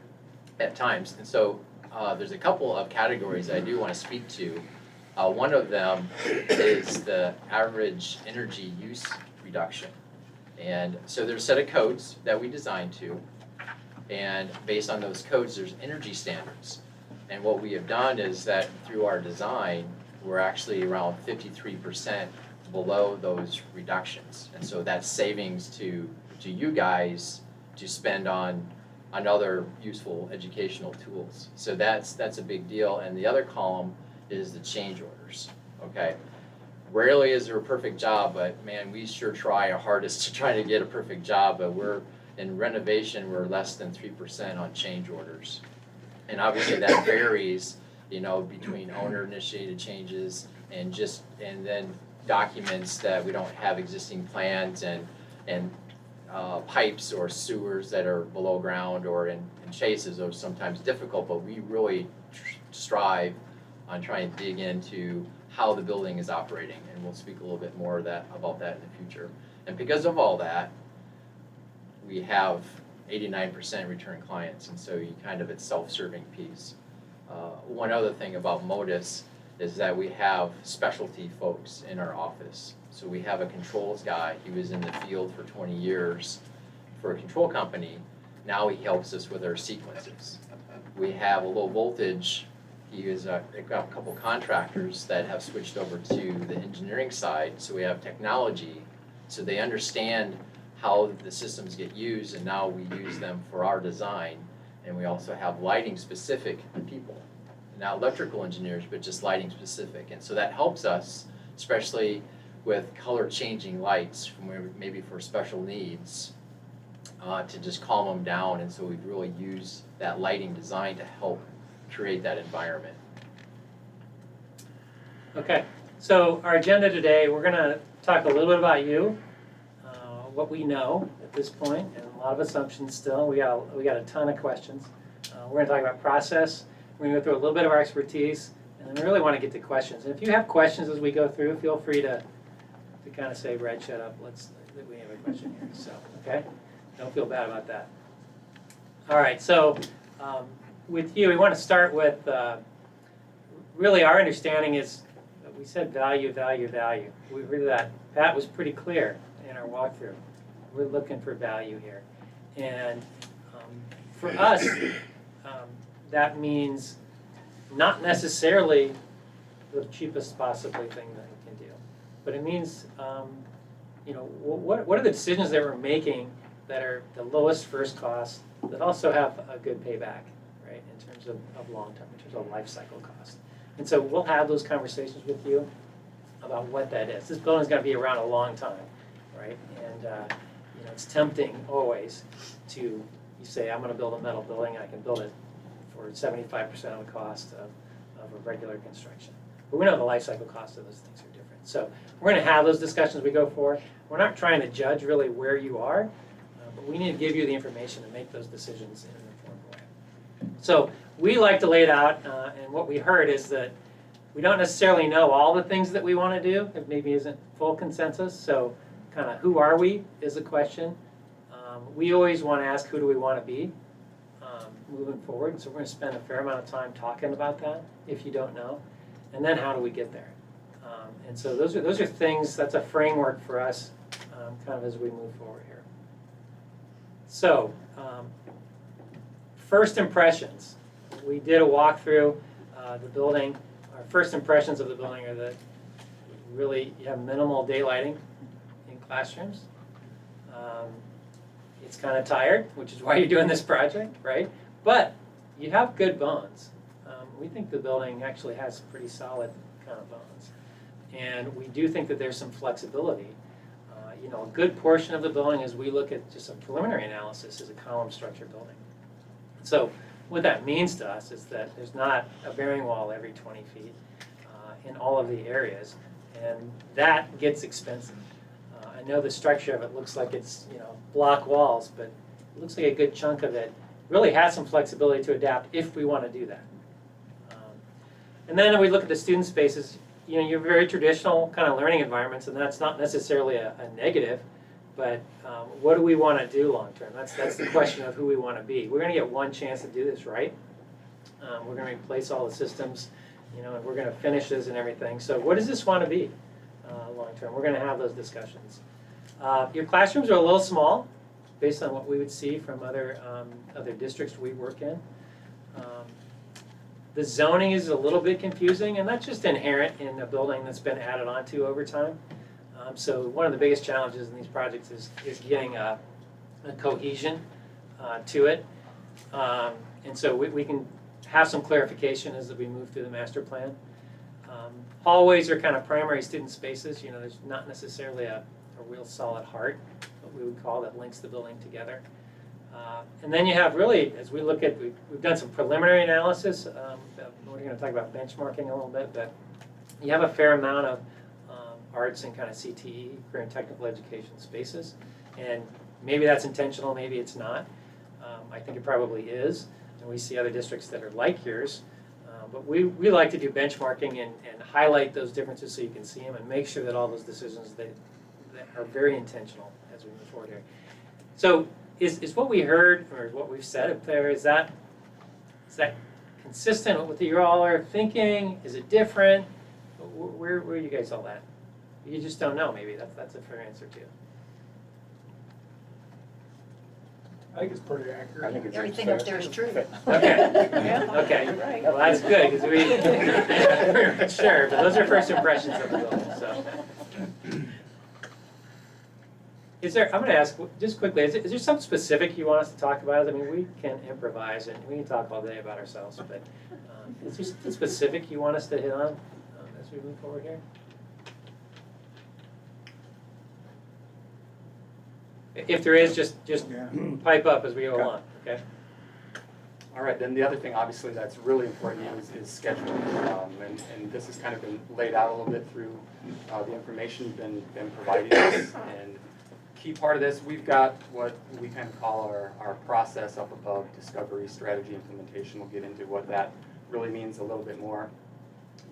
at times. And so there's a couple of categories I do want to speak to. One of them is the average energy use reduction. And so there's a set of codes that we design to, and based on those codes, there's energy standards. And what we have done is that through our design, we're actually around 53% below those reductions. And so that's savings to you guys to spend on other useful educational tools. So that's a big deal. And the other column is the change orders, okay? Rarely is there a perfect job, but man, we sure try our hardest to try to get a perfect job, but in renovation, we're less than 3% on change orders. And obviously that varies, between owner-initiated changes and then documents that we don't have existing plans and pipes or sewers that are below ground or in chases are sometimes difficult, but we really strive on trying to dig into how the building is operating, and we'll speak a little bit more about that in the future. And because of all that, we have 89% return clients, and so it's self-serving piece. One other thing about Modus is that we have specialty folks in our office. So we have a controls guy. He was in the field for 20 years for a control company. Now he helps us with our sequences. We have a low voltage. He is got a couple contractors that have switched over to the engineering side. So we have technology. So they understand how the systems get used, and now we use them for our design. And we also have lighting specific people. Not electrical engineers, but just lighting specific. And so that helps us, especially with color changing lights, maybe for special needs, to just calm them down. And so we really use that lighting design to help create that environment. Okay, So our agenda today, we're gonna talk a little bit about you, what we know at this point, and a lot of assumptions still. We got a ton of questions. We're gonna talk about process. We're gonna go through a little bit of our expertise, and then we really wanna get to questions. And if you have questions as we go through, feel free to kind of say, Brad, shut up, we have a question here, so, okay? Don't feel bad about that. All right, so with you, we want to start with, really our understanding is, we said value, value, value. We heard that. Pat was pretty clear in our walkthrough. We're looking for value here. And for us, that means not necessarily the cheapest possibly thing that we can do. But it means, you know, what are the decisions that we're making that are the lowest first cost, that also have a good payback, right, in terms of long term, in terms of life cycle cost. And so we'll have those conversations with you about what that is. This building's gonna be around a long time, right? And you know, it's tempting always to, you say, I'm gonna build a metal building, I can build it for 75% of the cost of a regular construction. But we know the life cycle cost of those things are different. So we're gonna have those discussions as we go forward. We're not trying to judge really where you are, but we need to give you the information to make those decisions in an informed way. So we like to lay it out, and what we heard is that we don't necessarily know all the things that we want to do. It maybe isn't full consensus. So kind of who are we is a question. We always want to ask who do we want to be moving forward. So we're going to spend a fair amount of time talking about that if you don't know. And then how do we get there? And so those are things, that's a framework for us kind of as we move forward here. So first impressions. We did a walkthrough the building. Our first impressions of the building are that really you have minimal daylighting in classrooms. It's kind of tired, which is why you're doing this project, right? But you have good bones. We think the building actually has pretty solid kind of bones. And we do think that there's some flexibility. You know, a good portion of the building, as we look at just a preliminary analysis, is a column structure building. So what that means to us is that there's not a bearing wall every 20 feet in all of the areas, and that gets expensive. I know the structure of it looks like it's, you know, block walls, but it looks like a good chunk of it really has some flexibility to adapt if we want to do that. And then we look at the student spaces. You know, you're very traditional kind of learning environments, and that's not necessarily a negative, but what do we want to do long term? That's the question of who we want to be. We're going to get one chance to do this right. We're going to replace all the systems, you know, and we're going to finish this and everything. So what does this want to be long term? We're going to have those discussions. Your classrooms are a little small, based on what we would see from other districts we work in. The zoning is a little bit confusing, and that's just inherent in a building that's been added onto over time. So one of the biggest challenges in these projects is getting a cohesion to it. And so we can have some clarification as we move through the master plan. Hallways are kind of primary student spaces. You know, there's not necessarily a real solid heart, what we would call, that links the building together. And then you have really, as we look at, we've done some preliminary analysis. We're going to talk about benchmarking a little bit, but you have a fair amount of arts and kind of CTE, career and technical education spaces. And maybe that's intentional, maybe it's not. I think it probably is. And we see other districts that are like yours. But we like to do benchmarking and highlight those differences so you can see them and make sure that all those decisions that are very intentional as we move forward here. So is what we heard or what we've said up there, is that consistent with what you all are thinking? Is it different? Where are you guys all at? You just don't know, maybe. That's a fair answer too. I think it's pretty accurate. I think it's Everything up there is true. Okay. Yeah. Okay. You're right. Well, that's good, because we we're sure, but those are first impressions of the building, so. Is there, I'm gonna ask, just quickly, is there something specific you want us to talk about? I mean, we can improvise and we can talk all day about ourselves, but is there something specific you want us to hit on as we move forward here? If there is, just pipe up as we go along, okay? All right, then the other thing obviously that's really important is scheduling. And this has kind of been laid out a little bit through the information been provided us. And key part of this, we've got what we kind of call our process up above, discovery, strategy, implementation. We'll get into what that really means a little bit more.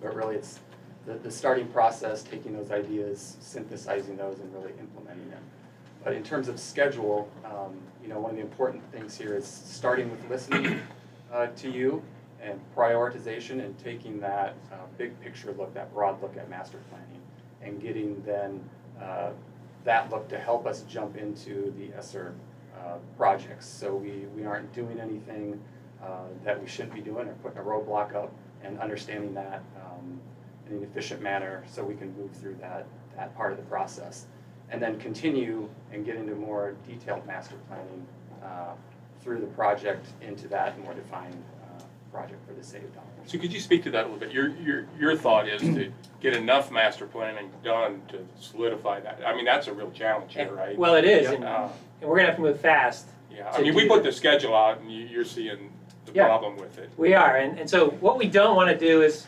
But really it's the starting process, taking those ideas, synthesizing those, and really implementing them. But in terms of schedule, one of the important things here is starting with listening to you and prioritization and taking that big picture look, that broad look at master planning, and getting then that look to help us jump into the ESSER projects. So we aren't doing anything that we shouldn't be doing or putting a roadblock up, and understanding that in an efficient manner so we can move through that part of the process. And then continue and get into more detailed master planning through the project into that more defined project for the saved dollars. So could you speak to that a little bit? Your thought is to get enough master planning done to solidify that. I mean, that's a real challenge here, right? Well, it is, Yeah. and we're gonna have to move fast. Yeah, I mean, we put the schedule out and you're seeing the problem with it. We are, and so what we don't wanna do is,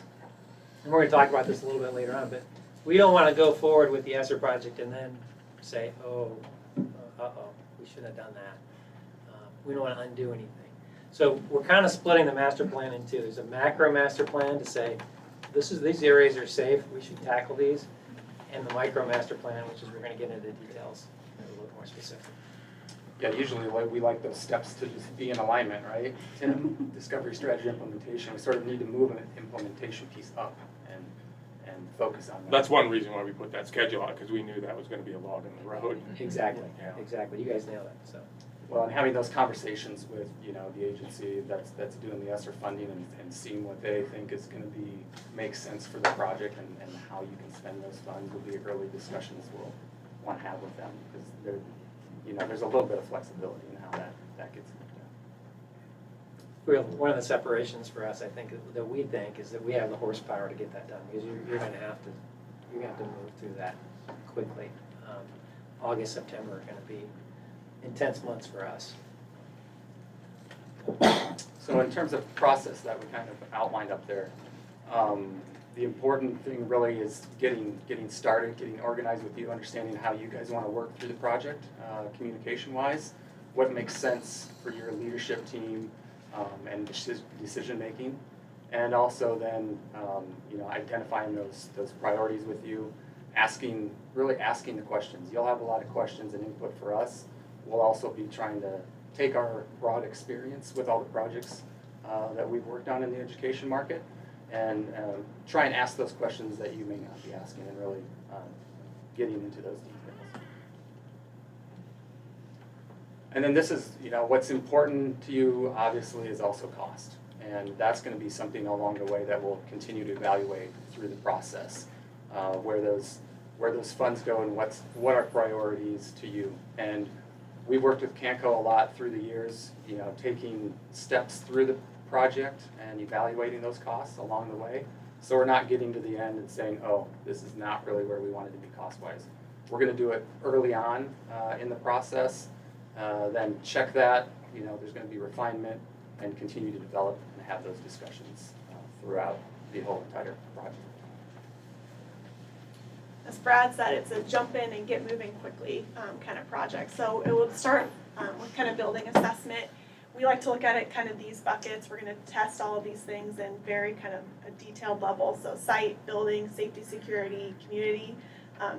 and we're gonna talk about this a little bit later on, but we don't wanna go forward with the ESSER project and then say, oh, we shouldn't have done that. We don't want to undo anything. So we're kind of splitting the master plan in two. There's a macro master plan to say, these areas are safe, we should tackle these, and the micro master plan, which is we're going to get into the details a little more specific. Yeah, usually we like those steps to just be in alignment, right? Tim, discovery, strategy, implementation. We sort of need to move an implementation piece up and focus on that. That's one reason why we put that schedule out, because we knew that was going to be a log in the road. Exactly, exactly. You guys nailed it. So. Well, and having those conversations with the agency that's doing the ESSER funding and seeing what they think is going to make sense for the project and how you can spend those funds will be early discussions we'll want to have with them, because there's a little bit of flexibility in how that gets done. One of the separations for us, I think, that we think is that we have the horsepower to get that done, because you're going to have to move through that quickly. August, September are going to be intense months for us. So in terms of process that we kind of outlined up there, the important thing really is getting started, getting organized with you, understanding how you guys want to work through the project, communication-wise, what makes sense for your leadership team, and decision making, and also then identifying those priorities with you, really asking the questions. You'll have a lot of questions and input for us. We'll also be trying to take our broad experience with all the projects that we've worked on in the education market and try and ask those questions that you may not be asking, and really getting into those details. And then this is, what's important to you obviously is also cost. And that's going to be something along the way that we'll continue to evaluate through the process, where those funds go and what are priorities to you. And we worked with Canco a lot through the years, taking steps through the project and evaluating those costs along the way. So we're not getting to the end and saying, oh, this is not really where we wanted to be cost-wise. We're going to do it early on in the process, then check that, there's going to be refinement, and continue to develop and have those discussions throughout the whole entire project. As Brad said, it's a jump in and get moving quickly kind of project. So it will start with kind of building assessment. We like to look at it kind of these buckets. We're going to test all of these things in very kind of a detailed level. So site, building, safety, security, community,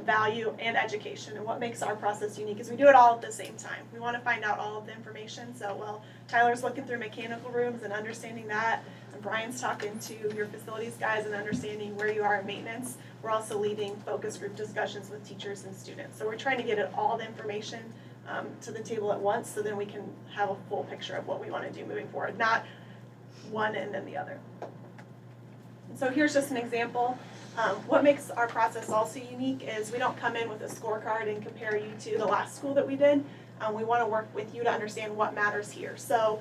value, and education. And what makes our process unique is we do it all at the same time. We want to find out all of the information. So while Tyler's looking through mechanical rooms and understanding that, and Brian's talking to your facilities guys and understanding where you are in maintenance, we're also leading focus group discussions with teachers and students. So we're trying to get all the information to the table at once, so then we can have a full picture of what we want to do moving forward, not one and then the other. And so here's just an example. What makes our process also unique is we don't come in with a scorecard and compare you to the last school that we did. We want to work with you to understand what matters here. So,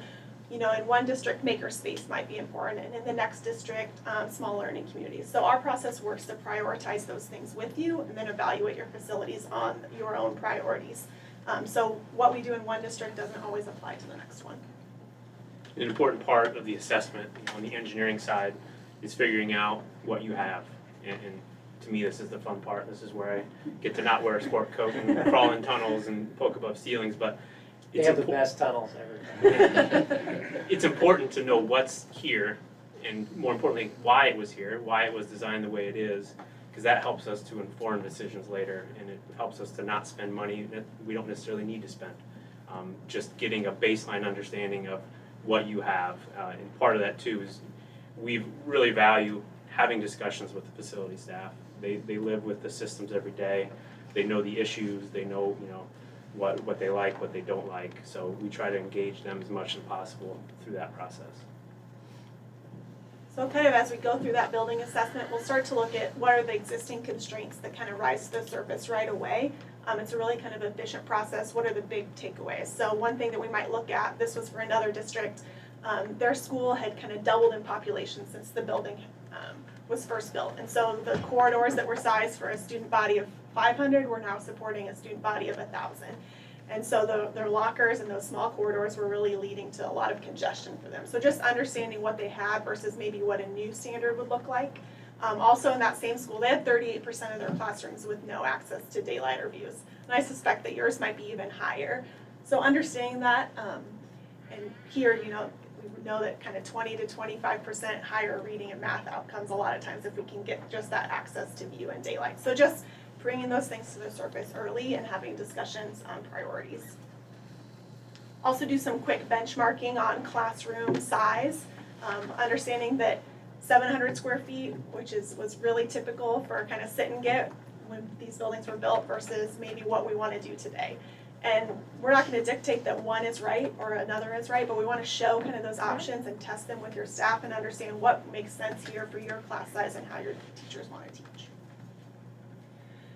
in one district, makerspace might be important, and in the next district, small learning communities. So our process works to prioritize those things with you and then evaluate your facilities on your own priorities. So what we do in one district doesn't always apply to the next one. an important part of the assessment, on the engineering side, is figuring out what you have. And to me, this is the fun part. This is where I get to not wear a sport coat and crawl in tunnels and poke above ceilings, but They it's have the important. best tunnels ever. It's important to know what's here, and more importantly, why it was here, why it was designed the way it is, because that helps us to inform decisions later, and it helps us to not spend money that we don't necessarily need to spend. Just getting a baseline understanding of what you have, and part of that too is we really value having discussions with the facility staff. They live with the systems every day. They know the issues. They know, what they like, what they don't like. So we try to engage them as much as possible through that process. So kind of as we go through that building assessment, we'll start to look at what are the existing constraints that kind of rise to the surface right away. It's a really kind of efficient process. What are the big takeaways? So one thing that we might look at, this was for another district, their school had kind of doubled in population since the building was first built. And so the corridors that were sized for a student body of 500 were now supporting a student body of 1,000. And so their lockers and those small corridors were really leading to a lot of congestion for them. So just understanding what they had versus maybe what a new standard would look like. Also in that same school, they had 38% of their classrooms with no access to daylight or views. And I suspect that yours might be even higher. So understanding that, and here, we know that kind of 20 to 25% higher reading and math outcomes a lot of times if we can get just that access to view and daylight. So just bringing those things to the surface early and having discussions on priorities. Also do some quick benchmarking on classroom size, understanding that 700 square feet, which was really typical for kind of sit and get when these buildings were built versus maybe what we want to do today. And we're not going to dictate that one is right or another is right, but we want to show kind of those options and test them with your staff and understand what makes sense here for your class size and how your teachers want to teach.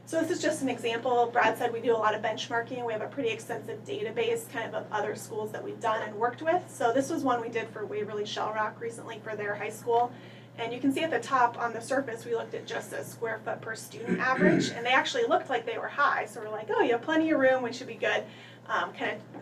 So this is just an example. Brad said we do a lot of benchmarking. We have a pretty extensive database kind of other schools that we've done and worked with. So this was one we did for Waverly Shell Rock recently for their high school. And you can see at the top on the surface, we looked at just a square foot per student average, and they actually looked like they were high. So we're like, oh, you have plenty of room, we should be good. Kind of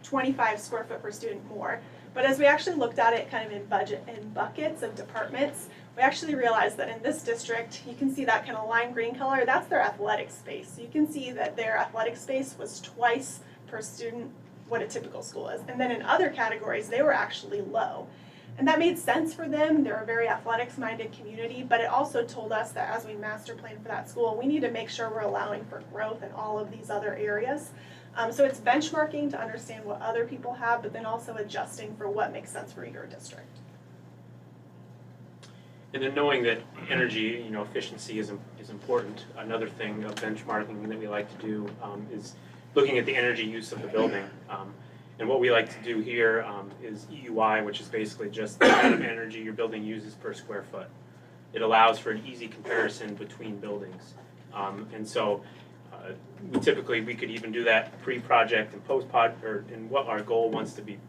25 square foot per student more. But as we actually looked at it kind of in buckets of departments, we actually realized that in this district, you can see that kind of lime green color, that's their athletic space. So you can see that their athletic space was twice per student what a typical school is. And then in other categories, they were actually low. And that made sense for them. They're a very athletics-minded community, but it also told us that as we master plan for that school, we need to make sure we're allowing for growth in all of these other areas. So it's benchmarking to understand what other people have, but then also adjusting for what makes sense for your district. And then knowing that energy, efficiency is important. Another thing of benchmarking that we like to do is looking at the energy use of the building. And what we like to do here is EUI, which is basically just the amount of energy your building uses per square foot. It allows for an easy comparison between buildings. And so we could even do that pre-project and post-project, and what our goal wants to be,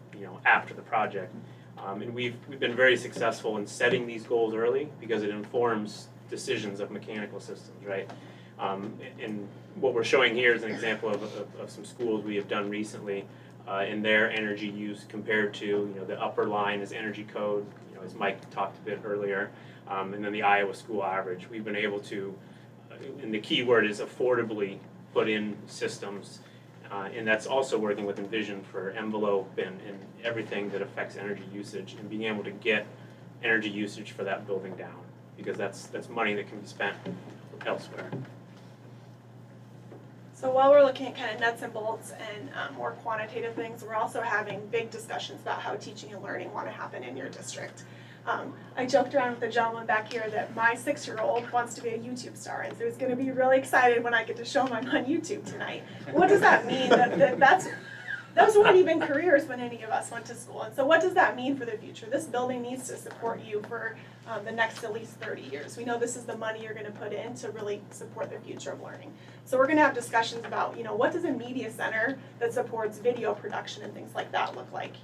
after the project. And we've been very successful in setting these goals early because it informs decisions of mechanical systems, right? And what we're showing here is an example of some schools we have done recently in their energy use compared to, the upper line is energy code, as Mike talked a bit earlier, and then the Iowa school average. We've been able to, and the key word is affordably put in systems, and that's also working with Envision for envelope and everything that affects energy usage, and being able to get energy usage for that building down, because that's money that can be spent elsewhere. So while we're looking at kind of nuts and bolts and more quantitative things, we're also having big discussions about how teaching and learning want to happen in your district. I joked around with the gentleman back here that my 6-year-old wants to be a YouTube star, and so he's going to be really excited when I get to show him I'm on YouTube tonight. What does that mean? Those weren't even careers when any of us went to school. And so what does that mean for the future? This building needs to support you for the next at least 30 years. We know this is the money you're going to put in to really support the future of learning. So we're going to have discussions about, what does a media center that supports video production and things like that look like?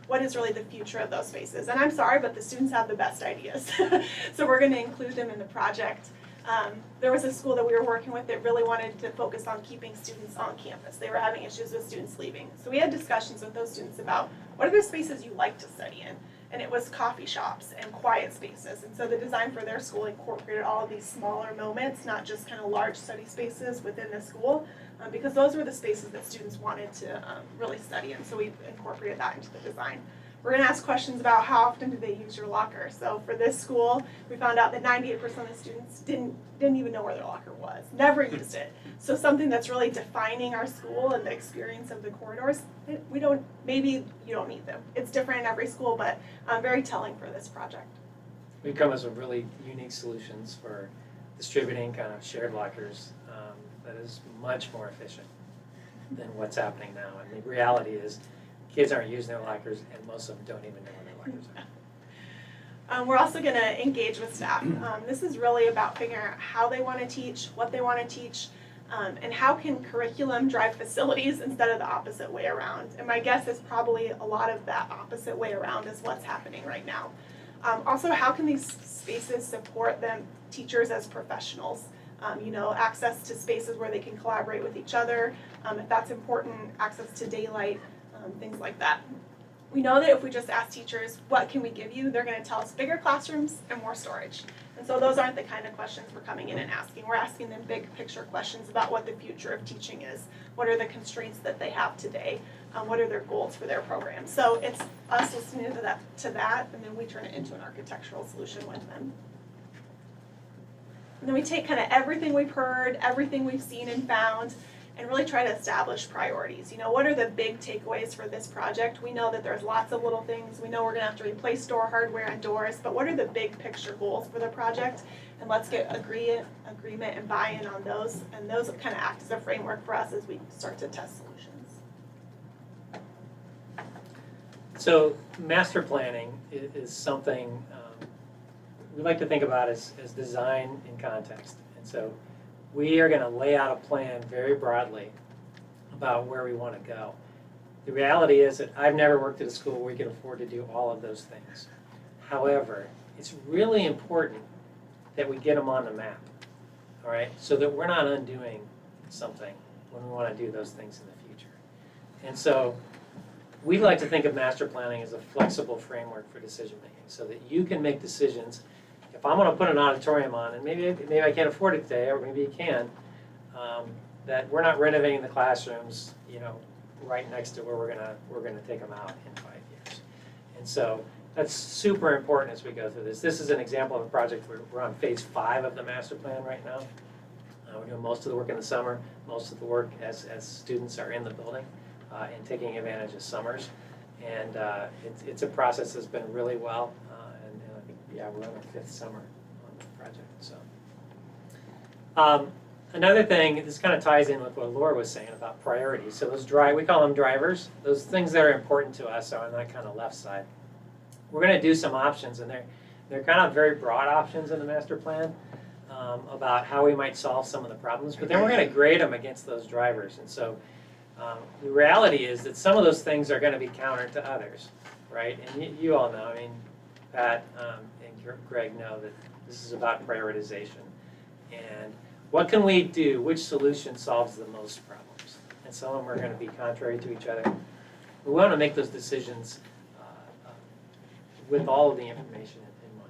What is really the future of those spaces? And I'm sorry, but the students have the best ideas. So we're going to include them in the project. There was a school that we were working with that really wanted to focus on keeping students on campus. They were having issues with students leaving. So we had discussions with those students about what are the spaces you like to study in? And it was coffee shops and quiet spaces. And so the design for their school incorporated all of these smaller moments, not just kind of large study spaces within the school, because those were the spaces that students wanted to really study in. So we incorporated that into the design. We're going to ask questions about how often do they use your locker. So for this school, we found out that 98% of the students didn't even know where their locker was, never used it. So something that's really defining our school and the experience of the corridors, maybe you don't need them. It's different in every school, but very telling for this project. We've come up with some really unique solutions for distributing kind of shared lockers that is much more efficient than what's happening now. And the reality is, kids aren't using their lockers, and most of them don't even know where their lockers are. We're also going to engage with staff. This is really about figuring out how they want to teach, what they want to teach, and how can curriculum drive facilities instead of the opposite way around. And my guess is probably a lot of that opposite way around is what's happening right now. Also, how can these spaces support them, teachers as professionals? Access to spaces where they can collaborate with each other, if that's important, access to daylight, things like that. We know that if we just ask teachers, what can we give you, they're going to tell us bigger classrooms and more storage. And so those aren't the kind of questions we're coming in and asking. We're asking them big picture questions about what the future of teaching is. What are the constraints that they have today? What are their goals for their program? So it's us listening to that, and then we turn it into an architectural solution with them. And then we take kind of everything we've heard, everything we've seen and found, and really try to establish priorities. What are the big takeaways for this project? We know that there's lots of little things. We know we're gonna have to replace door hardware and doors, but what are the big picture goals for the project? And let's get agreement and buy-in on those, and those kind of act as a framework for us as we start to test solutions. So master planning is something we like to think about as design in context. And so we are going to lay out a plan very broadly about where we want to go. The reality is that I've never worked at a school where we can afford to do all of those things. However, it's really important that we get them on the map, all right, so that we're not undoing something when we want to do those things in the future. And so we like to think of master planning as a flexible framework for decision making so that you can make decisions. If I'm going to put an auditorium on, and maybe I can't afford it today, or maybe you can, that we're not renovating the classrooms, right next to where we're gonna take them out in 5 years. And so that's super important as we go through this. This is an example of a project where we're on phase 5 of the master plan right now. We're doing most of the work in the summer, most of the work as students are in the building and taking advantage of summers. And it's a process that's been really well. And I think, we're on our 5th summer on the project. So another thing, this kind of ties in with what Laura was saying about priorities. So those we call them drivers. Those things that are important to us are on that kind of left side. We're going to do some options, and they're kind of very broad options in the master plan about how we might solve some of the problems. But then we're going to grade them against those drivers. And so the reality is that some of those things are going to be counter to others, right? And you all know, Pat and Greg know that this is about prioritization. And what can we do? Which solution solves the most problems? And some of them are going to be contrary to each other. We want to make those decisions with all of the information in mind.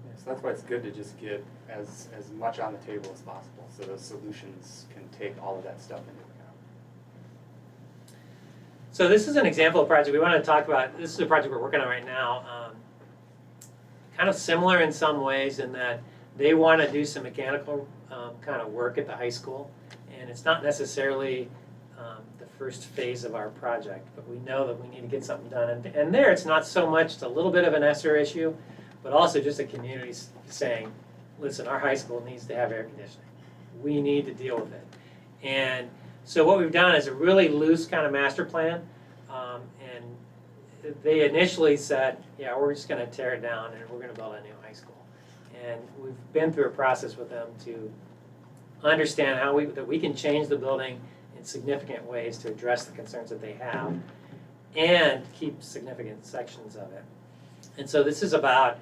Yeah, so that's why it's good to just get as much on the table as possible, so those solutions can take all of that stuff into account. So this is an example of a project we want to talk about. This is a project we're working on right now. Kind of similar in some ways in that they want to do some mechanical kind of work at the high school, and it's not necessarily the first phase of our project, but we know that we need to get something done. And there, it's not so much a little bit of an ESSER issue, but also just a community saying, listen, our high school needs to have air conditioning. We need to deal with it. And so what we've done is a really loose kind of master plan, and they initially said, we're just going to tear it down and we're going to build a new high school. And we've been through a process with them to understand that we can change the building in significant ways to address the concerns that they have and keep significant sections of it. And so this is about,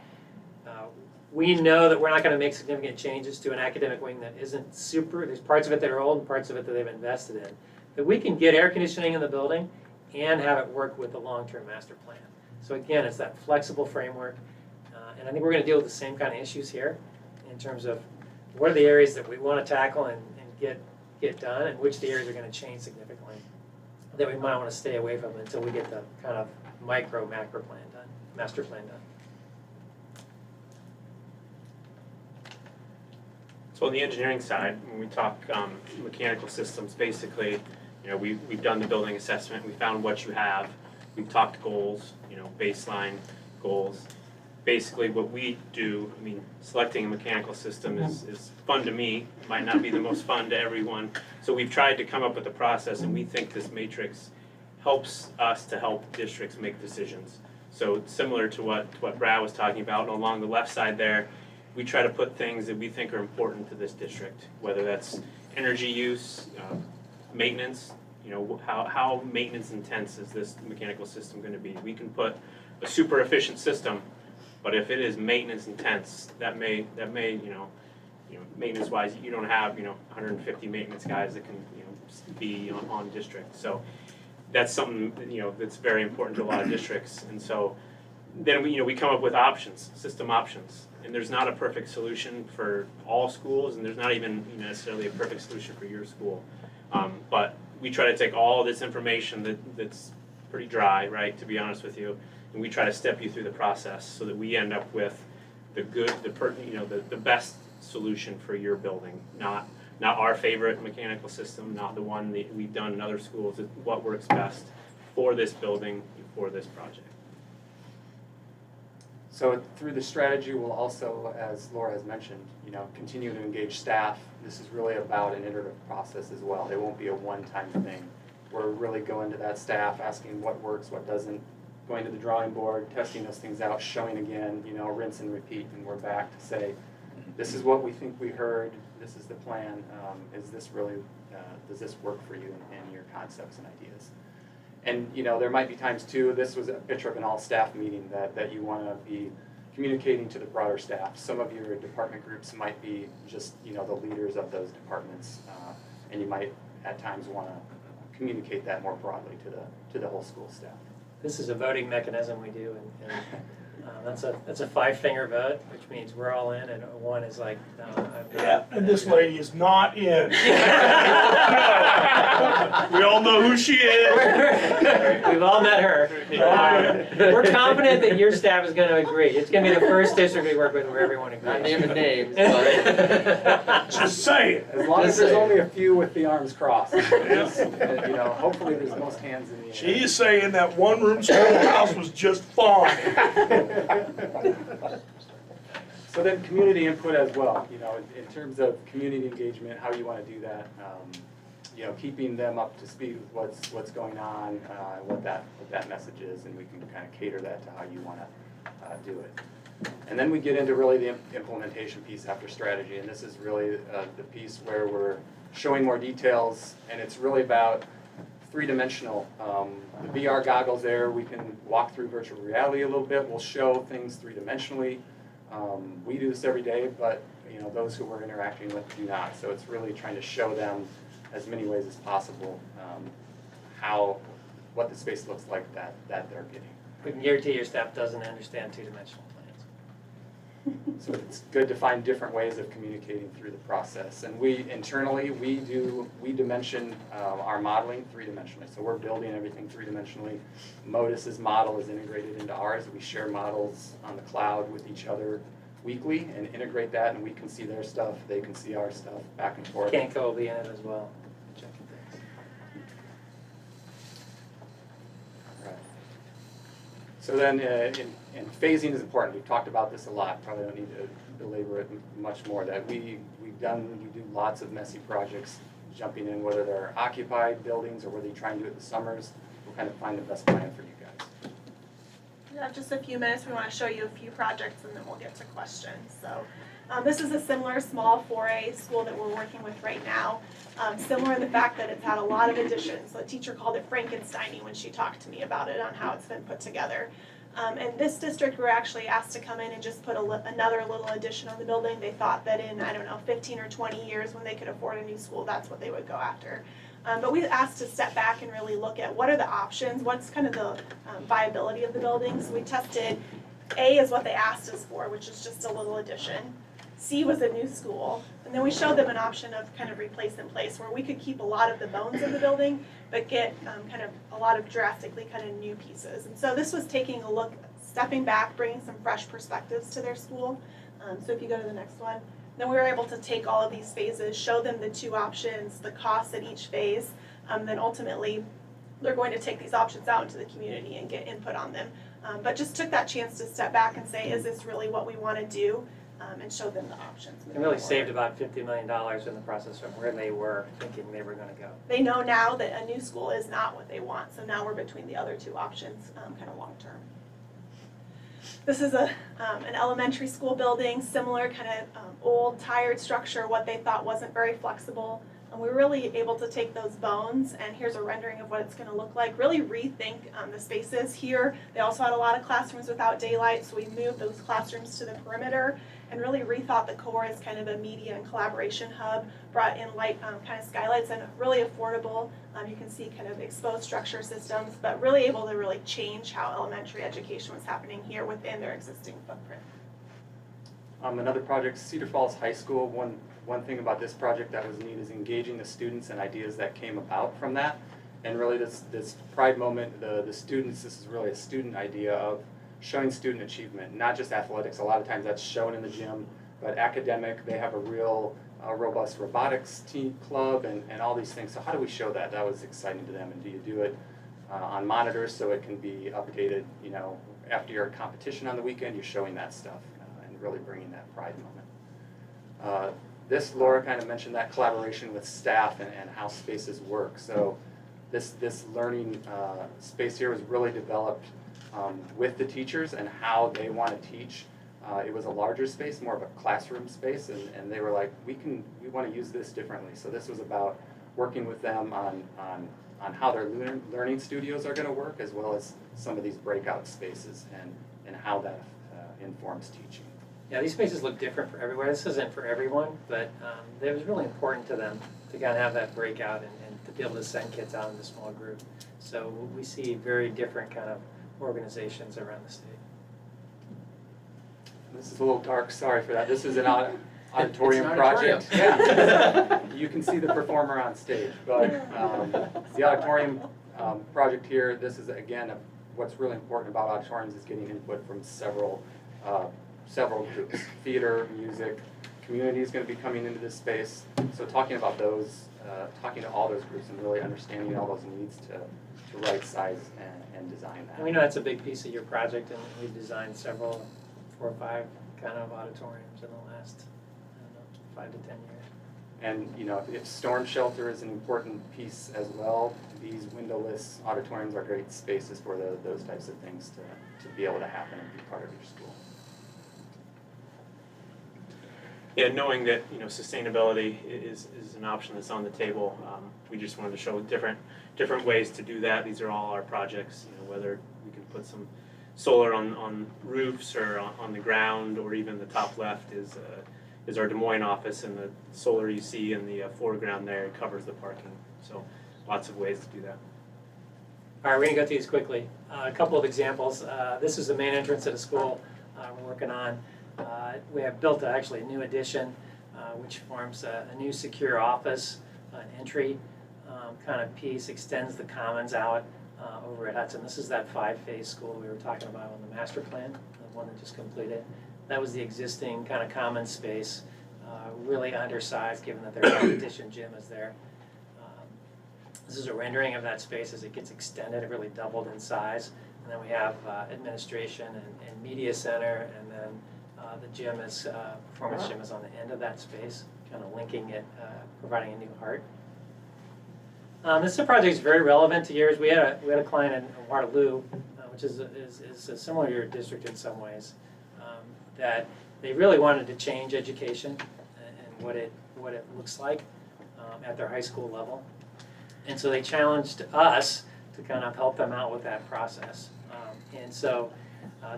we know that we're not going to make significant changes to an academic wing that isn't there's parts of it that are old and parts of it that they've invested in. That we can get air conditioning in the building and have it work with the long-term master plan. So again, it's that flexible framework, and I think we're gonna deal with the same kind of issues here in terms of what are the areas that we wanna tackle and get done, and which the areas are gonna change significantly that we might wanna stay away from until we get the kind of macro plan done, master plan done. So on the engineering side, when we talk mechanical systems, basically, you know, we've done the building assessment, we found what you have, we've talked goals, you know, baseline goals. Basically what we do, I mean, selecting a mechanical system is fun to me, it might not be the most fun to everyone. So we've tried to come up with a process, and we think this matrix helps us to help districts make decisions. So similar to what Brad was talking about, along the left side there, we try to put things that we think are important to this district, whether that's energy use, maintenance, you know, how maintenance intense is this mechanical system going to be? We can put a super efficient system, but if it is maintenance intense, that may you know, maintenance wise, you don't have 150 maintenance guys that can be on district. So that's something that's very important to a lot of districts, and so then we come up with options, system options. And there's not a perfect solution for all schools, and there's not even necessarily a perfect solution for your school. But we try to take all this information that's pretty dry, right, to be honest with you, and we try to step you through the process so that we end up with the best solution for your building, not our favorite mechanical system, not the one that we've done in other schools, what works best for this building, for this project. So through the strategy, we'll also, as Laura has mentioned, continue to engage staff. This is really about an iterative process as well. It won't be a one-time thing. We're really going to that staff, asking what works, what doesn't, going to the drawing board, testing those things out, showing again, rinse and repeat, and we're back to say, this is what we think we heard, this is the plan, is this really, does this work for you and your concepts and ideas? And there might be times too, this was a picture of an all-staff meeting that you want to be communicating to the broader staff. Some of your department groups might be just the leaders of those departments, and you might at times want to communicate that more broadly to the whole school staff. This is a voting mechanism we do, and that's a 5-finger vote, which means we're all in, and one is like, no, I'm not. Yeah, and this lady is not in. We all know who she is. We've all met her. We're confident that your staff is going to agree. It's going to be the first district we work with where everyone agrees. Not naming names, but Just say it. As long as there's only a few with the arms crossed. Hopefully there's the most hands in the air. She is saying that one-room schoolhouse was just fine. So then community input as well, in terms of community engagement, how you want to do that, keeping them up to speed with what's going on, what that message is, and we can kind of cater that to how you want to do it. And then we get into really the implementation piece after strategy, and this is really the piece where we're showing more details, and it's really about three-dimensional. The VR goggles there, we can walk through virtual reality a little bit. We'll show things three-dimensionally. We do this every day, but those who we're interacting with do not. So it's really trying to show them as many ways as possible what the space looks like that they're getting. We can guarantee your staff doesn't understand two-dimensional plans. So it's good to find different ways of communicating through the process. And we internally, we dimension our modeling three-dimensionally. So we're building everything three-dimensionally. Modus's model is integrated into ours. We share models on the cloud with each other weekly and integrate that, and we can see their stuff, they can see our stuff, back and forth. Can't go be in it as well. Checking things. Right. So then, and phasing is important. We've talked about this a lot. Probably don't need to belabor it much more. That we do lots of messy projects, jumping in whether they're occupied buildings or whether you try and do it in the summers. We'll kind of find the best plan for you guys. We have just a few minutes. We want to show you a few projects, and then we'll get to questions. So this is a similar small 4A school that we're working with right now. Similar in the fact that it's had a lot of additions. The teacher called it Frankensteiny when she talked to me about it, on how it's been put together. And this district, we're actually asked to come in and just put another little addition on the building. They thought that in, 15 or 20 years, when they could afford a new school, that's what they would go after. But we asked to step back and really look at what are the options, what's kind of the viability of the building. So we tested, A is what they asked us for, which is just a little addition. C was a new school. And then we showed them an option of kind of replace in place, where we could keep a lot of the bones of the building, but get kind of a lot of drastically kind of new pieces. And so this was taking a look, stepping back, bringing some fresh perspectives to their school. So if you go to the next one. Then we were able to take all of these phases, show them the two options, the costs at each phase, then ultimately they're going to take these options out into the community and get input on them. But just took that chance to step back and say, is this really what we want to do? And show them the options. And really saved about $50 million in the process from where they were thinking they were going to go. They know now that a new school is not what they want, so now we're between the other two options, kind of long term. This is an elementary school building, similar kind of old, tired structure, what they thought wasn't very flexible. And we were really able to take those bones, and here's a rendering of what it's going to look like, really rethink the spaces here. They also had a lot of classrooms without daylight, so we moved those classrooms to the perimeter and really rethought the core as kind of a media and collaboration hub, brought in light kind of skylights and really affordable. You can see kind of exposed structure systems, but really able to really change how elementary education was happening here within their existing footprint. Another project, Cedar Falls High School. One thing about this project that was neat is engaging the students and ideas that came about from that. And really this pride moment, the students, this is really a student idea of showing student achievement, not just athletics. A lot of times that's shown in the gym, but academic, they have a real robust robotics team club and all these things. So how do we show that? That was exciting to them. And do you do it on monitors so it can be updated, you know, after your competition on the weekend, you're showing that stuff and really bringing that pride moment. Laura kind of mentioned that collaboration with staff and how spaces work. So this learning space here was really developed with the teachers and how they want to teach. It was a larger space, more of a classroom space, and they were like, we want to use this differently. So this was about working with them on how their learning studios are going to work, as well as some of these breakout spaces and how that informs teaching. Yeah, these spaces look different for everywhere. This isn't for everyone, but it was really important to them to kind of have that breakout and to be able to send kids out in a small group. So we see very different kind of organizations around the state. This is a little dark, sorry for that. This is an auditorium It's an project. Yeah. You can see the performer on stage, but the auditorium project here, this is again, what's really important about auditoriums is getting input from several groups. Theater, music, community is going to be coming into this space. So talking about those, talking to all those groups and really understanding all those needs to right size and design that. And we know that's a big piece of your project, and we've designed several, 4 or 5 kind of auditoriums in the last, I don't know, 5 to 10 years. And you know, if storm shelter is an important piece as well, these windowless auditoriums are great spaces for those types of things to be able to happen and be part of your school. Yeah, knowing that, you know, sustainability is an option that's on the table, we just wanted to show different ways to do that. These are all our projects, you know, whether we can put some solar on roofs or on the ground, or even the top left is our Des Moines office, and the solar you see in the foreground there covers the parking. So lots of ways to do that. All right, we're going to go through these quickly. A couple of examples. This is the main entrance of the school we're working on. We have built actually a new addition, which forms a new secure office, an entry kind of piece, extends the commons out over at Hudson. This is that 5-phase school we were talking about on the master plan, the one that just completed. That was the existing kind of common space, really undersized given that their competition gym is there. This is a rendering of that space as it gets extended. It really doubled in size. And then we have administration and media center, and then the gym is, performance gym is on the end of that space, kind of linking it, providing a new heart. This project is very relevant to yours. We had a client in Waterloo, which is similar to your district in some ways, that they really wanted to change education and what it looks like at their high school level. And so they challenged us to kind of help them out with that process. And so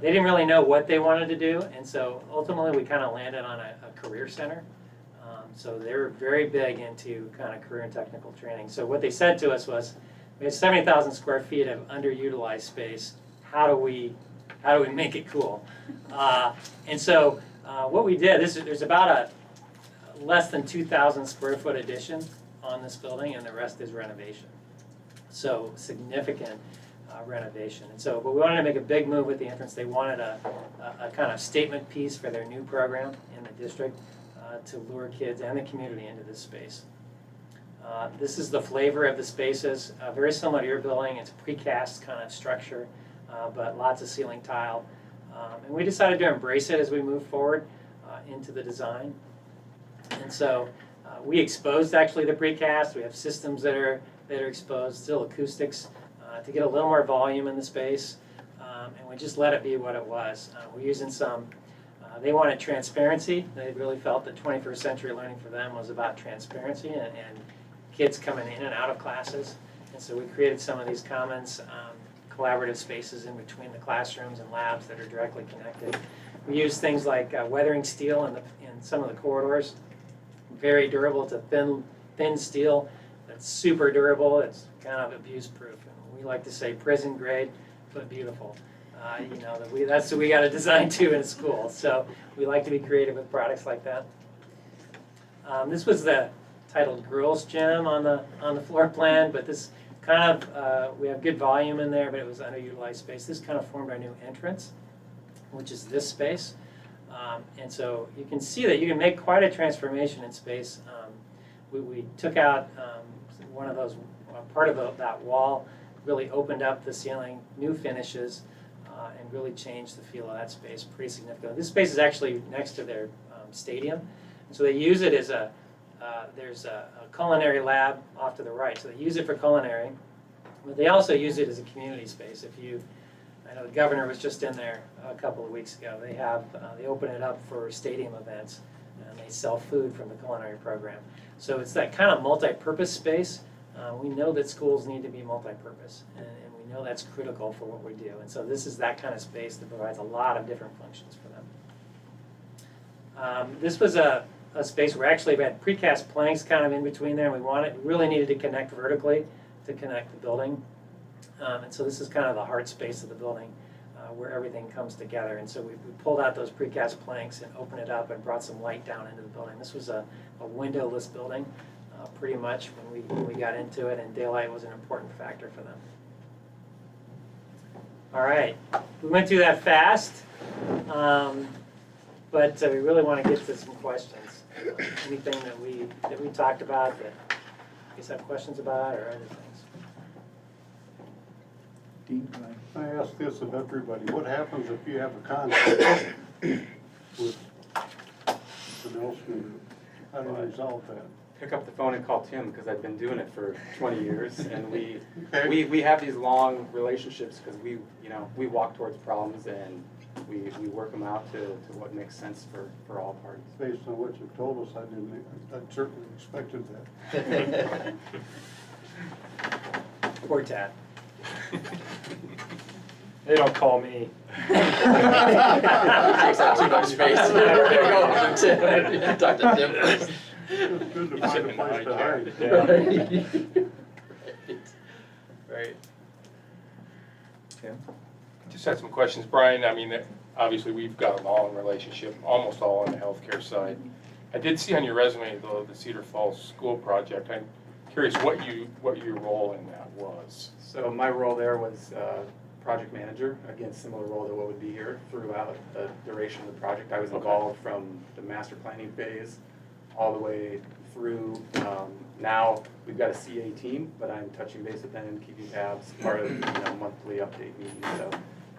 they didn't really know what they wanted to do, and so ultimately we kind of landed on a career center. So they're very big into kind of career and technical training. So what they said to us was, we have 70,000 square feet of underutilized space. How do we make it cool? And so what we did, there's about a less than 2,000 square foot addition on this building, and the rest is renovation. So significant renovation. And so, but we wanted to make a big move with the entrance. They wanted a kind of statement piece for their new program in the district to lure kids and the community into this space. This is the flavor of the spaces, very similar to your building. It's a precast kind of structure, but lots of ceiling tile. And we decided to embrace it as we move forward into the design. And so we exposed actually the precast. We have systems that are exposed, still acoustics, to get a little more volume in the space. And we just let it be what it was. We're using some, they wanted transparency. They really felt that 21st century learning for them was about transparency and kids coming in and out of classes. And so we created some of these commons, collaborative spaces in between the classrooms and labs that are directly connected. We use things like weathering steel in some of the corridors. Very durable. It's a thin steel that's super durable. It's kind of abuse-proof. We like to say prison grade, but beautiful. You know, that's what we got to design to in a school. So we like to be creative with products like that. This was the titled girls' gym on the floor plan, but this kind of we have good volume in there, but it was underutilized space. This kind of formed our new entrance, which is this space. And so you can see that you can make quite a transformation in space. We took out one of those, part of that wall, really opened up the ceiling, new finishes, and really changed the feel of that space pretty significantly. This space is actually next to their stadium. And so they use it as there's a culinary lab off to the right. So they use it for culinary, but they also use it as a community space. I know the governor was just in there a couple of weeks ago. They open it up for stadium events, and they sell food from the culinary program. So it's that kind of multi-purpose space. We know that schools need to be multi-purpose, and we know that's critical for what we do. And so this is that kind of space that provides a lot of different functions for them. This was a space where actually we had precast planks kind of in between there, and we really needed to connect vertically to connect the building. And so this is kind of the heart space of the building where everything comes together. And so we pulled out those precast planks and opened it up and brought some light down into the building. This was a windowless building pretty much when we got into it, and daylight was an important factor for them. All right, we went through that fast, but we really want to get to some questions. Anything that we talked about that you guys have questions about, or other things? Dean, can I ask this of everybody? What happens if you have a conflict with the Nelson group? How do you resolve that? Pick up the phone and call Tim, because I've been doing it for 20 years, and Okay. we have these long relationships because we walk towards problems and we work them out to what makes sense for all parties. Based on what you told us, I certainly expected that. Poor Tad. They don't call me. Takes up too much space. Talk to Tim first. It's good to find a place to hide. Right. Tim? Just had some questions, Brian. I mean, obviously we've got a long relationship, almost all on the healthcare side. I did see on your resume though the Cedar Falls School Project. I'm curious what your role in that was. So my role there was project manager, again, similar role to what would be here throughout the duration of the project. I was involved from the master planning phase all the way through. Now we've got a CA team, but I'm touching base with them, keeping tabs, part of monthly update meetings. So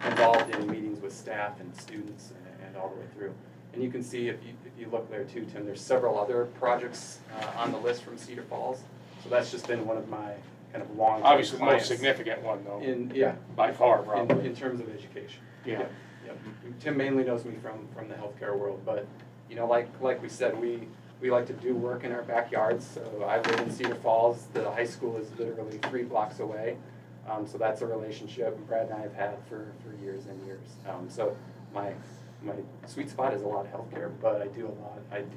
involved in meetings with staff and students and all the way through. And you can see if you look there too, Tim, there's several other projects on the list from Cedar Falls. So that's just been one of my kind of long-term Obviously the most clients. significant one though. Yeah. By far, probably. In terms of education. Yeah. Yep. Tim mainly knows me from the healthcare world, but like we said, we like to do work in our backyards. So I live in Cedar Falls. The high school is literally 3 blocks away. So that's a relationship Brad and I have had for years and years. So my my sweet spot is a lot of healthcare, but I do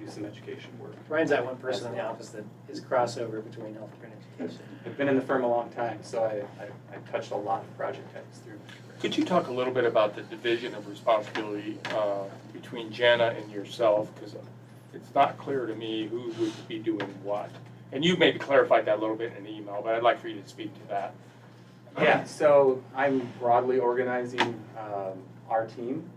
some education work. Brian's that one person in the office that is crossover between healthcare and education. I've been in the firm a long time, so I touched a lot of project types through my career. Could you talk a little bit about the division of responsibility between Jenna and yourself? Because it's not clear to me who would be doing what. And you maybe clarified that a little bit in an email, but I'd like for you to speak to that. Yeah, so I'm broadly organizing our team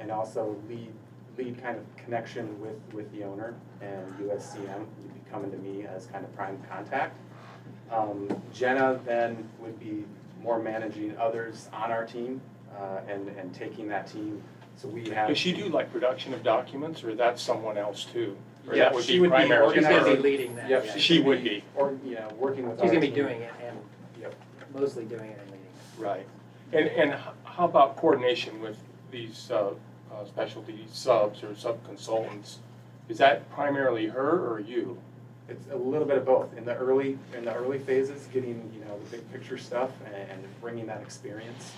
and also lead kind of connection with the owner and USCM. You'd be coming to me as kind of prime contact. Jenna then would be more managing others on our team and taking that team. So we have. Does she do like production of documents, or that's someone else too? Or Yeah, that would she be would be primarily She's gonna her? be leading that. Yep, yeah. She would be. Or, working with She's our gonna be team. doing it and Yep. mostly doing it and leading it. Right. And how about coordination with these specialty subs or sub-consultants? Is that primarily her or you? It's a little bit of both. In the early phases, getting the big picture stuff and bringing that experience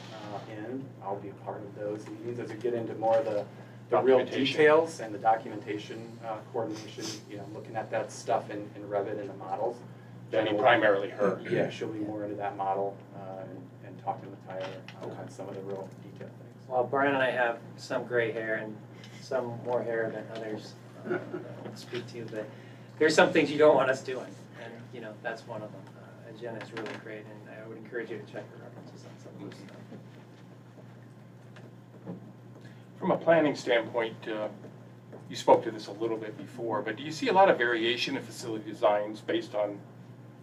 in. I'll be a part of those meetings as we get into more of the real details and the documentation coordination. Looking at that stuff in Revit and the models. Then primarily her. Yeah, she'll be more into that model and talking with Tyler on some of the real detailed things. Well, Brian and I have some gray hair and some more hair than others that I'll speak to, but there's some things you don't want us doing, and that's one of them. Jenna's really great, and I would encourage you to check her references on some of this stuff. From a planning standpoint, you spoke to this a little bit before, but do you see a lot of variation in facility designs based on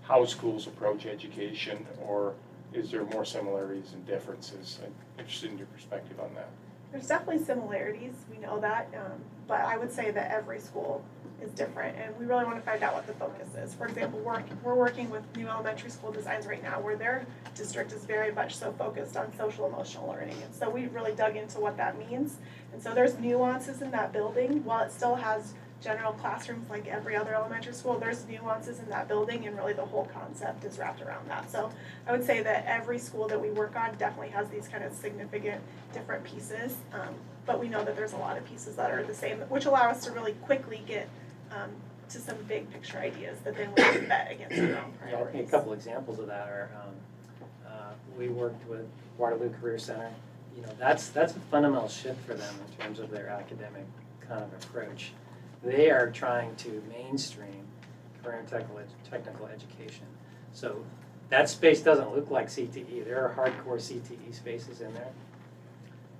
how schools approach education, or is there more similarities and differences? I'm interested in your perspective on that. There's definitely similarities, we know that, but I would say that every school is different, and we really want to find out what the focus is. For example, we're working with new elementary school designs right now where their district is very much so focused on social emotional learning, and so we really dug into what that means. And so there's nuances in that building. While it still has general classrooms like every other elementary school, there's nuances in that building, and really the whole concept is wrapped around that. So I would say that every school that we work on definitely has these kind of significant different pieces, but we know that there's a lot of pieces that are the same, which allow us to really quickly get to some big picture ideas that then we can bet against our own I priorities. think a couple examples of that are, we worked with Waterloo Career Center. That's a fundamental shift for them in terms of their academic kind of approach. They are trying to mainstream career and technical education. So that space doesn't look like CTE. There are hardcore CTE spaces in there,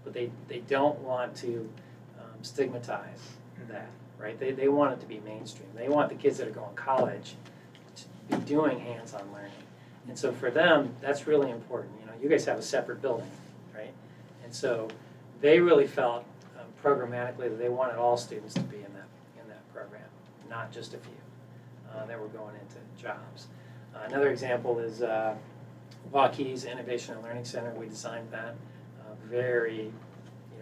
but they don't want to stigmatize that, right? They want it to be mainstream. They want the kids that are going to college to be doing hands-on learning. And so for them, that's really important. You guys have a separate building, right? And so they really felt programmatically that they wanted all students to be in that program, not just a few that were going into jobs. Another example is Waukees Innovation and Learning Center. We designed that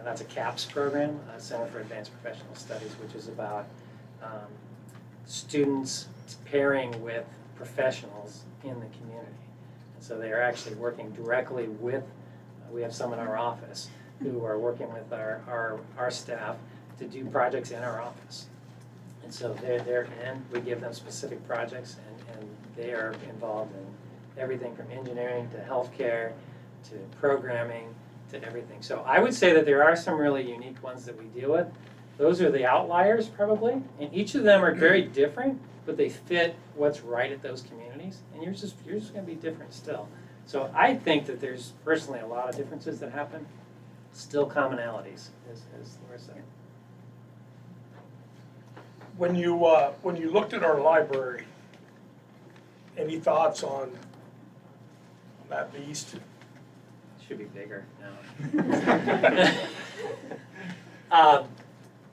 that's a CAPS program, Center for Advanced Professional Studies, which is about students pairing with professionals in the community. And so they are actually working directly with, we have some in our office who are working with our staff to do projects in our office. And so they're in, we give them specific projects, and they are involved in everything from engineering to healthcare to programming to everything. So I would say that there are some really unique ones that we deal with. Those are the outliers probably, and each of them are very different, but they fit what's right at those communities, and yours is going to be different still. So I think that there's personally a lot of differences that happen, still commonalities, as Laura said. When you looked at our library, any thoughts on that beast? Should be bigger now.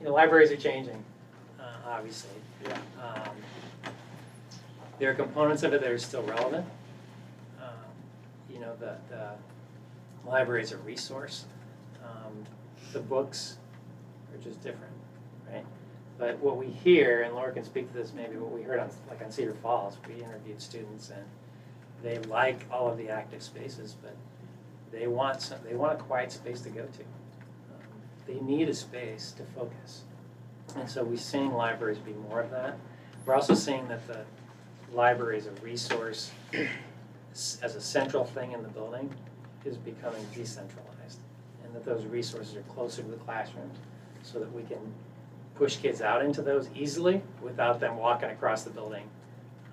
Libraries are changing, obviously. Yeah. There are components of it that are still relevant. The library is a resource. The books are just different, right? But what we hear, and Laura can speak to this maybe, what we heard on Cedar Falls, we interviewed students and they like all of the active spaces, but they want a quiet space to go to. they need a space to focus. And so we're seeing libraries be more of that. We're also seeing that the library as a resource, as a central thing in the building, is becoming decentralized. And that those resources are closer to the classrooms so that we can push kids out into those easily without them walking across the building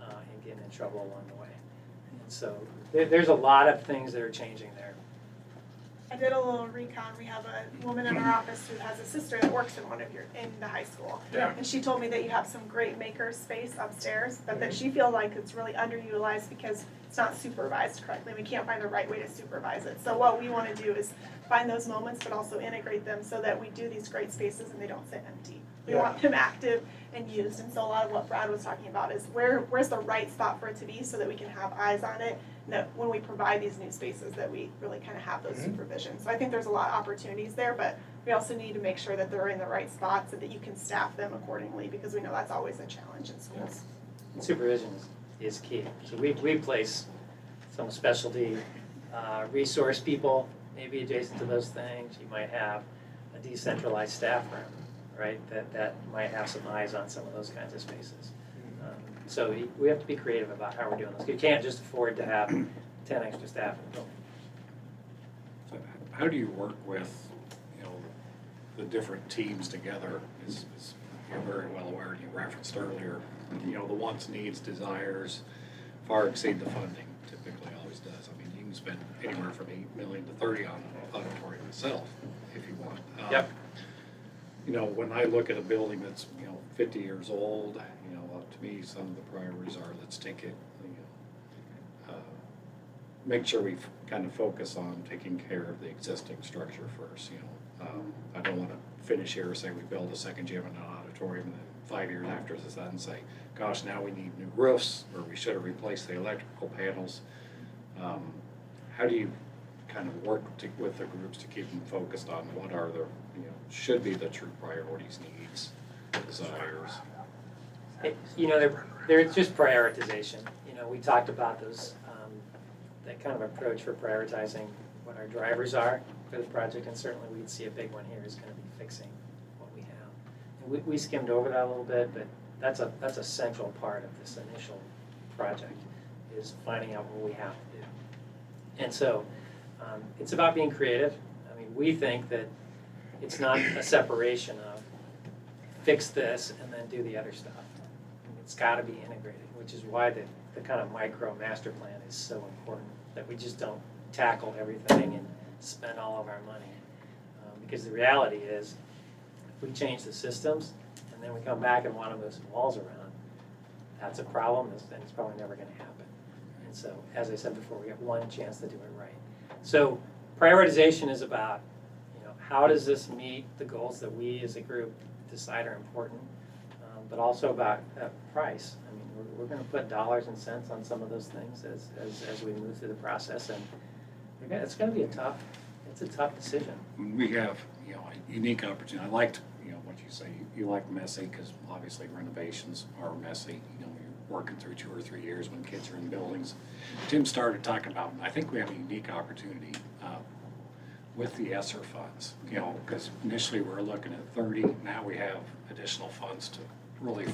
and getting in trouble along the way. And so there's a lot of things that are changing there. I did a little recon. We have a woman in our office who has a sister that works in in the high school. Yeah. And she told me that you have some great maker space upstairs, but that she feels like it's really underutilized because it's not supervised correctly. We can't find the right way to supervise it. So what we want to do is find those moments, but also integrate them so that we do these great spaces and they don't sit empty. We want them active and used. And so a lot of what Brad was talking about is where's the right spot for it to be so that we can have eyes on it. And that when we provide these new spaces that we really kind of have those supervision. So I think there's a lot of opportunities there, but we also need to make sure that they're in the right spots so that you can staff them accordingly, because we know that's always a challenge in schools. And supervision is key. So we place some specialty resource people, maybe adjacent to those things. You might have a decentralized staff room, right, that might have some eyes on some of those kinds of spaces. So we have to be creative about how we're doing this. You can't just afford to have 10 extra staff in the building. So how do you work with, the different teams together? Is you're very well aware, and you referenced earlier, the wants, needs, desires far exceed the funding, typically always does. I mean, you can spend anywhere from $8 million to 30 on the auditorium itself, if you want. Yep. When I look at a building that's, 50 years old, to me, some of the priorities are, let's take it, make sure we kind of focus on taking care of the existing structure first, I don't want to finish here and say we build a second gym and an auditorium and then 5 years after that and say, gosh, now we need new roofs, or we should have replaced the electrical panels. How do you kind of work with the groups to keep them focused on what are the, should be the true priorities, needs, desires? There's just prioritization. We talked about those, that kind of approach for prioritizing what our drivers are for the project, and certainly we'd see a big one here is going to be fixing what we have. And we skimmed over that a little bit, but that's a central part of this initial project, is finding out what we have to do. And so it's about being creative. I mean, we think that it's not a separation of fix this and then do the other stuff. It's got to be integrated, which is why the kind of micro master plan is so important, that we just don't tackle everything and spend all of our money. Because the reality is, if we change the systems and then we come back and want to move some walls around, that's a problem, and it's probably never going to happen. And so, as I said before, we have one chance to do it right. So prioritization is about, how does this meet the goals that we as a group decide are important, but also about price. I mean, we're going to put dollars and cents on some of those things as we move through the process, and it's going to be a tough decision. We have, a unique opportunity. I liked, what you say. You like messy, because obviously renovations are messy. You're working through 2 or 3 years when kids are in buildings. Tim started talking about, I think we have a unique opportunity with the ESSER funds, because initially we were looking at 30, now we have additional funds to really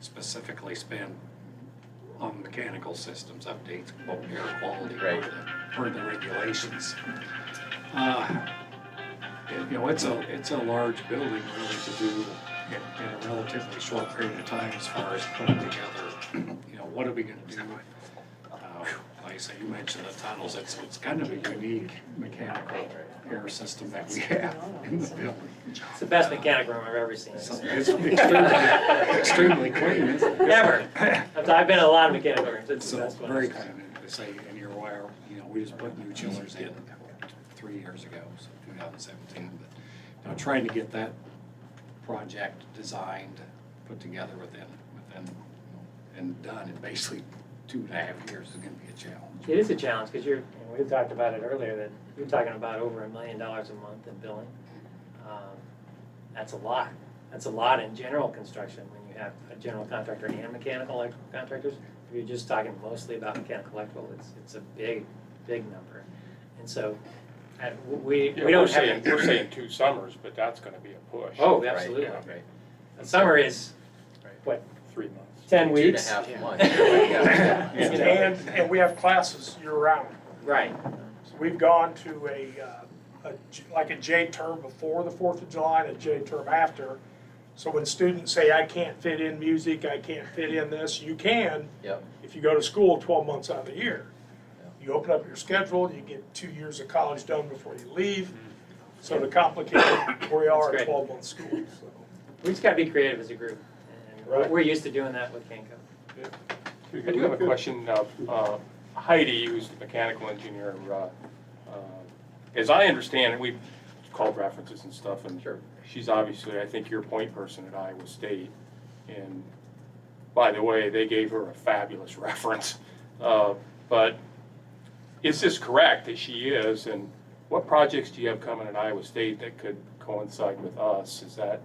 specifically spend on mechanical systems, updates, air quality, per the regulations. It's a large building really to do in a relatively short period of time as far as putting together, what are we going to do? Like I say, you mentioned the tunnels. It's kind of a unique mechanical air system that we have in the building. It's the best mechanic room I've ever seen. It's extremely clean, isn't it? Ever. I've been in a lot of mechanical rooms. It's the best one. Very clean. To say in your wire, we just put new chillers in 3 years ago, so 2017. But trying to get that project designed, put together within and done in basically 2.5 years is going to be a challenge. It is a challenge because we talked about it earlier that you're talking about over $1 million a month in billing. That's a lot. That's a lot in general construction when you have a general contractor and mechanical electrical contractors. If you're just talking mostly about mechanical electrical, it's a big number. And so And we Yeah, don't we're saying 2 summers, but that's gonna be a push. Oh, absolutely. Right. The summer is, what, 3 months. 10 2.5 weeks? months. Yeah. And we have classes year-round. Right. So we've gone to like a J term before the 4th of July and a J term after. So when students say, I can't fit in music, I can't fit in this, you can Yep. if you go to school 12 months out of the year. You open up your schedule, you get 2 years of college done before you leave. So to complicate it, we are a That's great. 12-month school. So. We just gotta be creative as a group. And Right. we're used to doing that with Kenco. I do have a question. Heidi, who's the mechanical engineer, as I understand it, we've called references and stuff, and Sure. she's obviously, I think, your point person at Iowa State. And by the way, they gave her a fabulous reference. But is this correct that she is? And what projects do you have coming at Iowa State that could coincide with us? Is that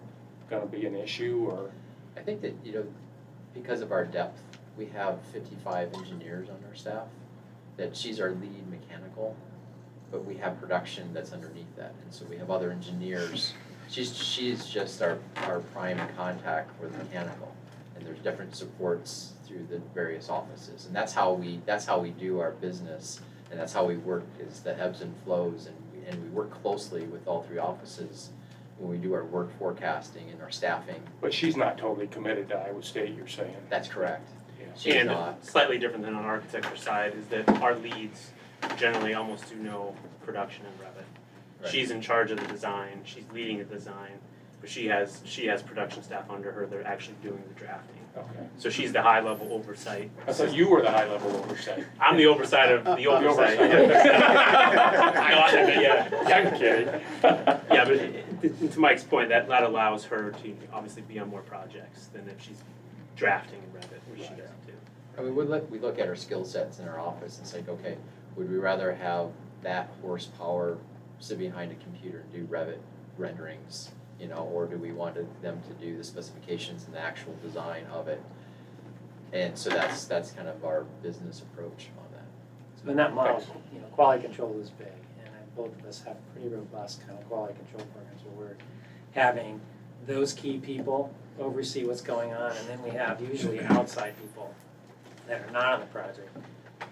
going to be an issue, or? I think that, because of our depth, we have 55 engineers on our staff, that she's our lead mechanical, but we have production that's underneath that. And so we have other engineers. She's just our prime contact for the mechanical. And there's different supports through the various offices. And that's how we do our business, and that's how we work, is the ebbs and flows. And we work closely with all 3 offices when we do our work forecasting and our staffing. But she's not totally committed to Iowa State, you're saying? That's correct. Yeah. She's And not. slightly different than on our architecture side is that our leads generally almost do no production in Revit. Right. She's in charge of the design, she's leading the design, but she has production staff under her that are actually doing the drafting. Okay. So she's the high level oversight. I thought you were the high-level oversight. I'm the oversight of the oversight. Yeah, I'm kidding. Yeah, but to Mike's point, that allows her to obviously be on more projects than if she's drafting in Revit, which she doesn't do. I mean, we look at our skill sets in our office and say, okay, would we rather have that horsepower sit behind a computer and do Revit renderings, or do we want them to do the specifications and the actual design of it? And so that's kind of our business approach on that. So in that model, quality control is big, and both of us have pretty robust kind of quality control programs where we're having those key people oversee what's going on, and then we have usually outside people that are not on the project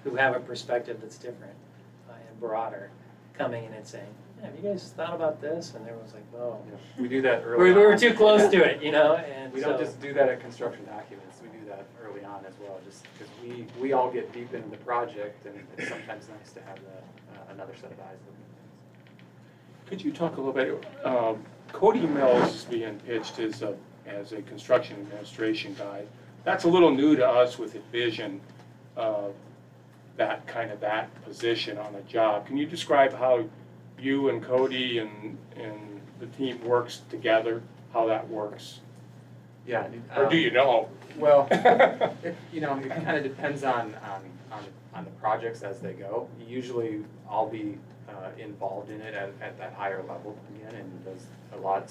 who have a perspective that's different and broader, coming in and saying, have you guys thought about this? And everyone's like, oh. We do that early We on. were too close to it, and We don't just do that at construction documents, we do that early on as well, just because we all get deep into the project, and it's sometimes nice to have another set of eyes looking at things. Could you talk a little bit, Cody Mills is being pitched as a construction administration guy. That's a little new to us with Envision, that position on a job. Can you describe how you and Cody and the team works together, how that works? Yeah. Or do you know? Well, it kind of depends on the projects as they go. Usually, I'll be involved in it at that higher level again, and does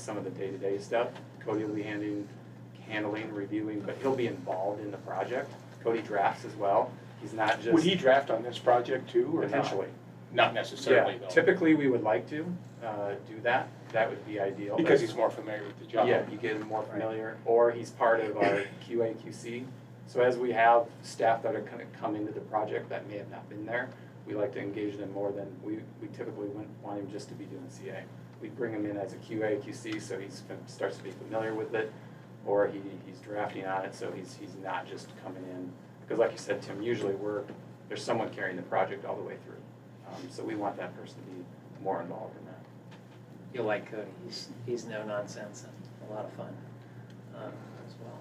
some of the day-to-day stuff. Cody will be handling, reviewing, but he'll be involved in the project. Cody drafts as well. He's not just. Would he draft on this project too, or potentially? Not necessarily, Yeah, though. typically we would like to do that. That would be ideal. Because he's more familiar with the job. Yeah, you get him more familiar, or he's part of our QA/QC. So as we have staff that are kind of come into the project that may have not been there, we like to engage them more than we typically wouldn't want him just to be doing CA. We bring him in as a QA/QC, so he starts to be familiar with it, or he's drafting on it, so he's not just coming in. Because like you said, Tim, usually there's someone carrying the project all the way through. So we want that person to be more involved in that. You'll like Cody. He's no nonsense and a lot of fun as well.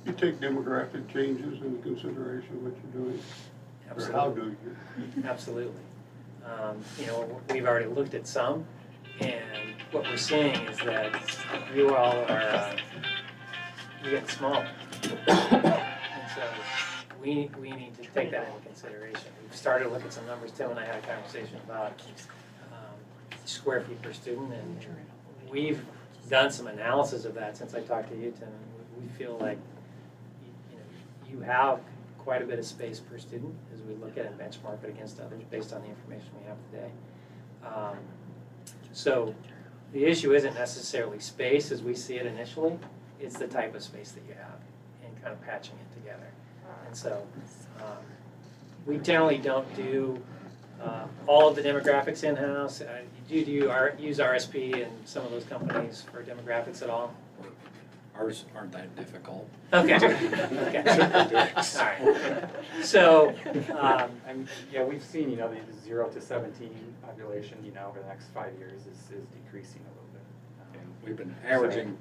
You take demographic changes into consideration what you're doing? Absolutely. Or how do you? Absolutely. We've already looked at some, and what we're seeing is that you all are you're getting small, and so we need to take that into consideration. We've started to look at some numbers. Tim and I had a conversation about square feet per student, and we've done some analysis of that since I talked to you, Tim. And we feel like you have quite a bit of space per student as we look at and benchmark it against others based on the information we have today. So the issue isn't necessarily space as we see it initially, it's the type of space that you have and kind of patching it together. And so we generally don't do all of the demographics in-house. Do you use RSP and some of those companies for demographics at all? Ours aren't that difficult. Okay. Okay. All right. So, yeah, we've seen, the 0 to 17 population, over the next 5 years is decreasing a little bit. And we've been averaging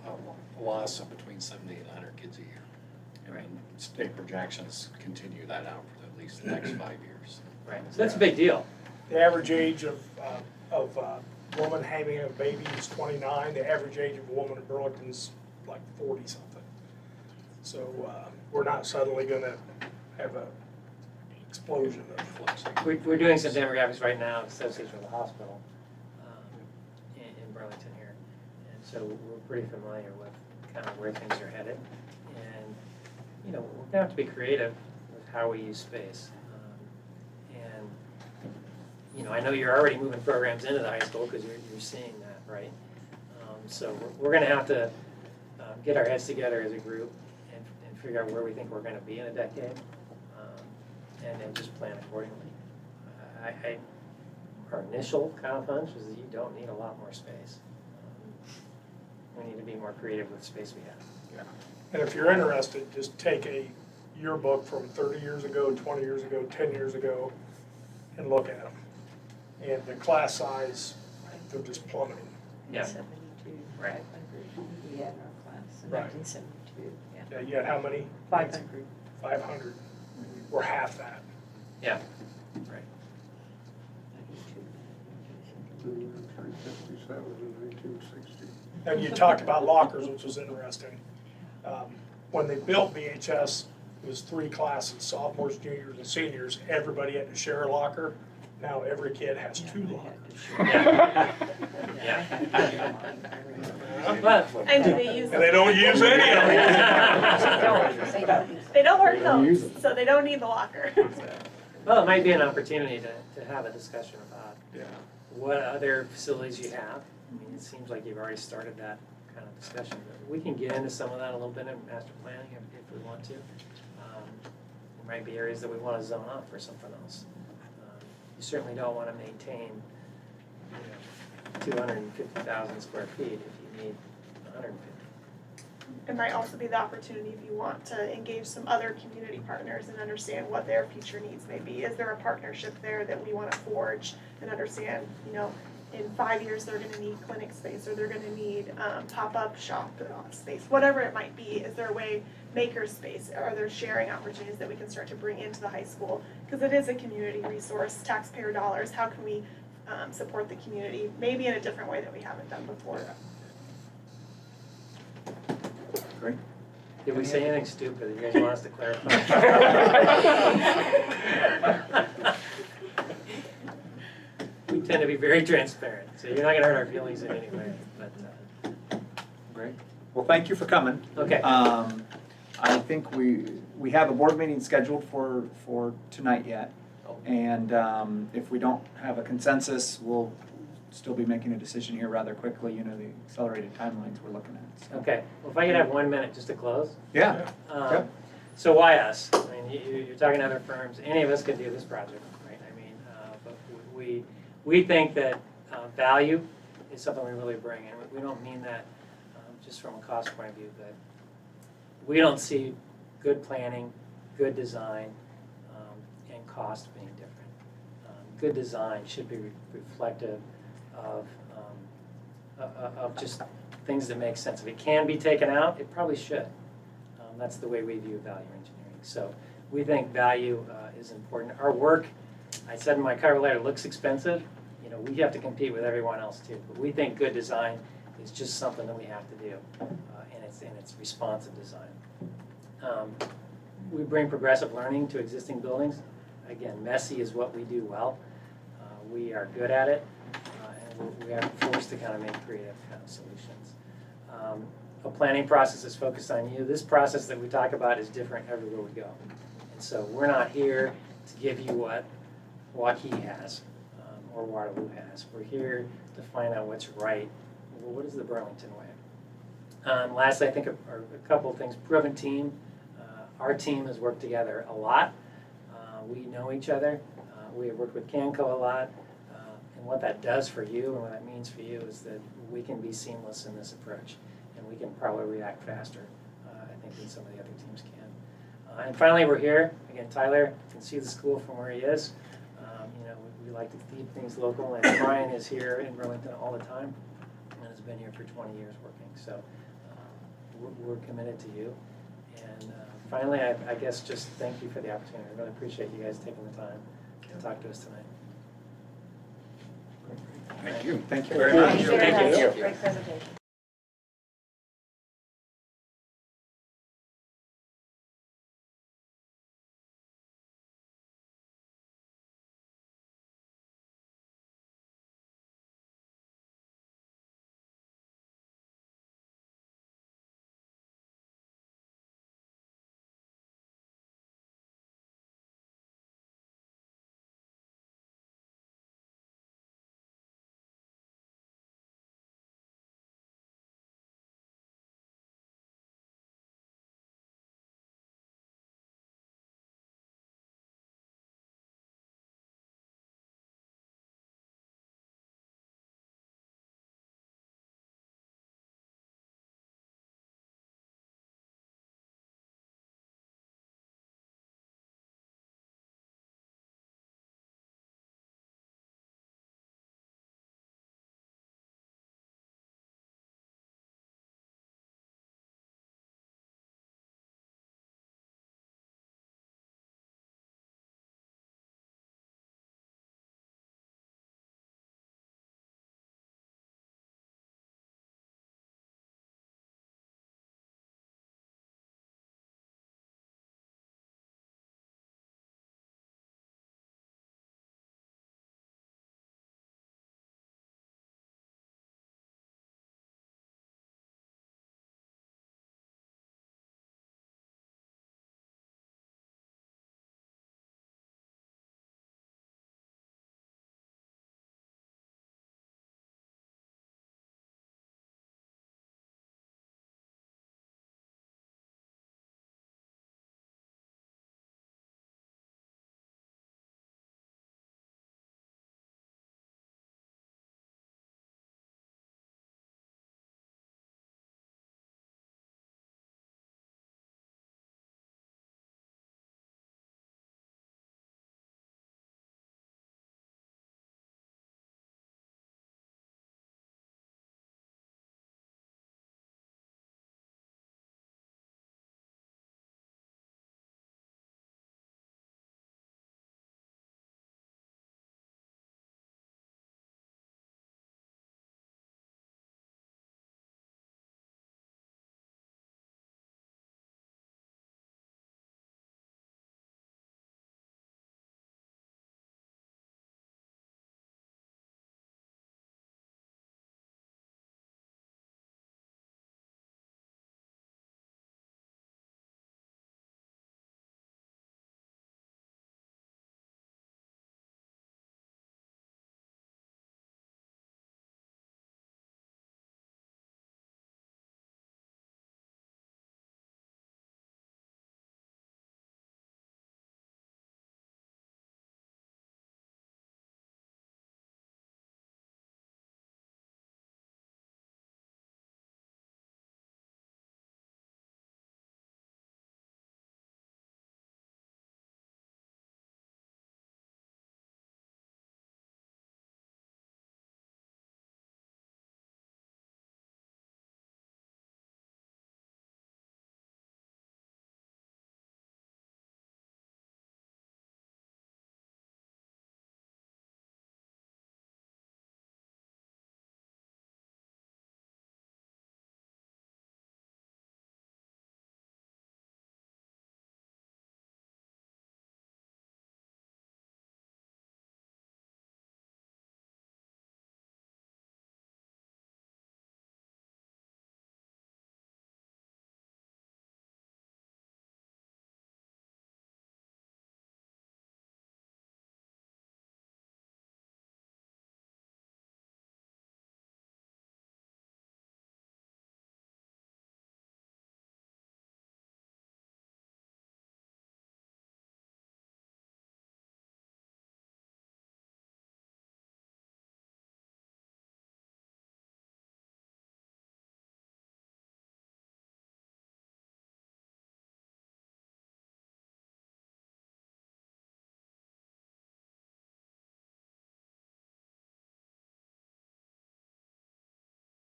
a loss of between 70 and 100 kids a year. And then state projections continue that out for at least the next 5 years. Right, so that's a big deal. The average age of woman having a baby is 29. The average age of a woman in Burlington is like 40 something. So we're not suddenly going to have a explosion of. We're doing some demographics right now in association with the hospital in Burlington here. And so we're pretty familiar with kind of where things are headed. And, we're going to have to be creative with how we use space. I know you're already moving programs into the high school because you're seeing that, right? So we're going to have to get our heads together as a group and figure out where we think we're going to be in a decade, and then just plan accordingly. Our initial kind of hunch is that you don't need a lot more space. We need to be more creative with the space we have. Yeah. And if you're interested, just take a yearbook from 30 years ago, 20 years ago, 10 years ago, and look at them. And the class size, they're just plummeting. Yeah. 72, right. 500 we had in our class in Right. 1972. Yeah. Yeah, you had how many? 500. 500. We're half that. Yeah. Right. 357 in 1960. And you talked about lockers, which was interesting. When they built VHS, it was 3 classes, sophomores, juniors, and seniors. Everybody had to share a locker. Now every kid has 2 lockers. Yeah. And do they use them? And they don't use any of them. They don't work those, so they don't need the locker. Well, it might be an opportunity to have a discussion about what other facilities you have. I mean, it seems like you've already started that kind of discussion. But we can get into some of that a little bit in master planning if we want to. There might be areas that we want to zone off for something else. You certainly don't want to maintain 250,000 square feet if you need 150. It might also be the opportunity if you want to engage some other community partners and understand what their future needs may be. Is there a partnership there that we want to forge and understand, in 5 years they're going to need clinic space or they're going to need pop-up shop space, whatever it might be. Is there a way, maker space, are there sharing opportunities that we can start to bring into the high school? Because it is a community resource, taxpayer dollars, how can we support the community, maybe in a different way that we haven't done before. Great. Did we say anything stupid? You guys want us to clarify? We tend to be very transparent, so you're not going to hurt our feelings in any way. But Great. Well, thank you for coming. Okay. I think we have a board meeting scheduled for tonight yet. And if we don't have a consensus, we'll still be making a decision here rather quickly, the accelerated timelines we're looking at. So. Okay, well, if I could have 1 minute just to close. Yeah. Yep. So why us? I mean, you're talking to other firms. Any of us could do this project, right? I mean, but we think that value is something we really bring, and we don't mean that just from a cost point of view, but we don't see good planning, good design, and cost being different. Good design should be reflective of just things that make sense. If it can be taken out, it probably should. That's the way we view value engineering. So we think value is important. Our work, I said in my cover letter, looks expensive. We have to compete with everyone else too. But we think good design is just something that we have to do, and it's responsive design. We bring progressive learning to existing buildings. Again, messy is what we do well. We are good at it, and we are forced to kind of make creative kind of solutions. A planning process is focused on you. This process that we talk about is different everywhere we go. And so we're not here to give you what Waukee has or Waterloo has. We're here to find out what's right. Well, what is the Burlington way? Lastly, I think a couple of things. Proven team. Our team has worked together a lot. We know each other. We have worked with Canco a lot. And what that does for you and what that means for you is that we can be seamless in this approach. And we can probably react faster, I think, than some of the other teams can. And finally, we're here. Again, Tyler can see the school from where he is. We like to keep things local, and Brian is here in Burlington all the time and has been here for 20 years working. So we're committed to you. And finally, I guess just thank you for the opportunity. I really appreciate you guys taking the time to talk to us tonight. Thank you. Thank you very much. Thank you. Great presentation.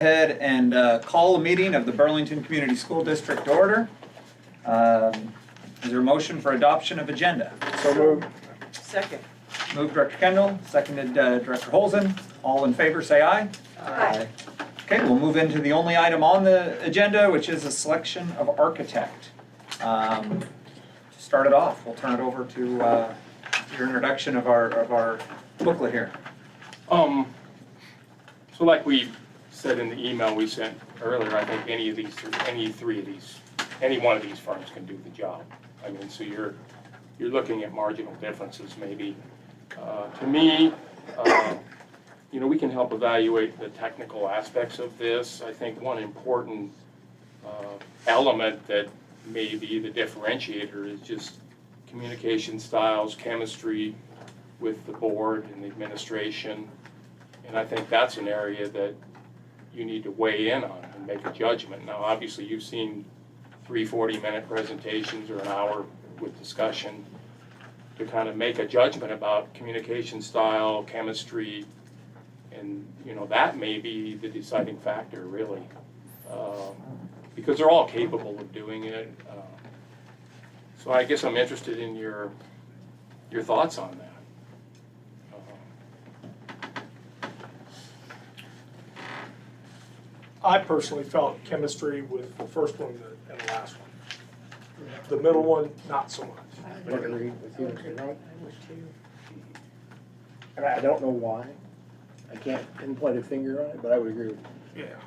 Ahead and call a meeting of the Burlington Community School District to order. Is there a motion for adoption of agenda? So moved. Second. Moved Director Kendall, seconded Director Holzen. All in favor, say aye. Aye. Okay, we'll move into the only item on the agenda, which is a selection of architect. To start it off, we'll turn it over to your introduction of our booklet here. So like we said in the email we sent earlier, I think any one of these firms can do the job. I mean, so you're looking at marginal differences maybe. To me, we can help evaluate the technical aspects of this. I think one important element that may be the differentiator is just communication styles, chemistry with the board and the administration. And I think that's an area that you need to weigh in on and make a judgment. Now, obviously, you've seen 3 40-minute presentations or an hour with discussion to kind of make a judgment about communication style, chemistry, and that may be the deciding factor, really, because they're all capable of doing it. So I guess I'm interested in your thoughts on that. I personally felt chemistry with the first one and the last one. The middle one, not so much. I would agree with you, Mr. Wright. And I don't know why. I can't pinpoint a finger on it, but I would agree with you. Yeah.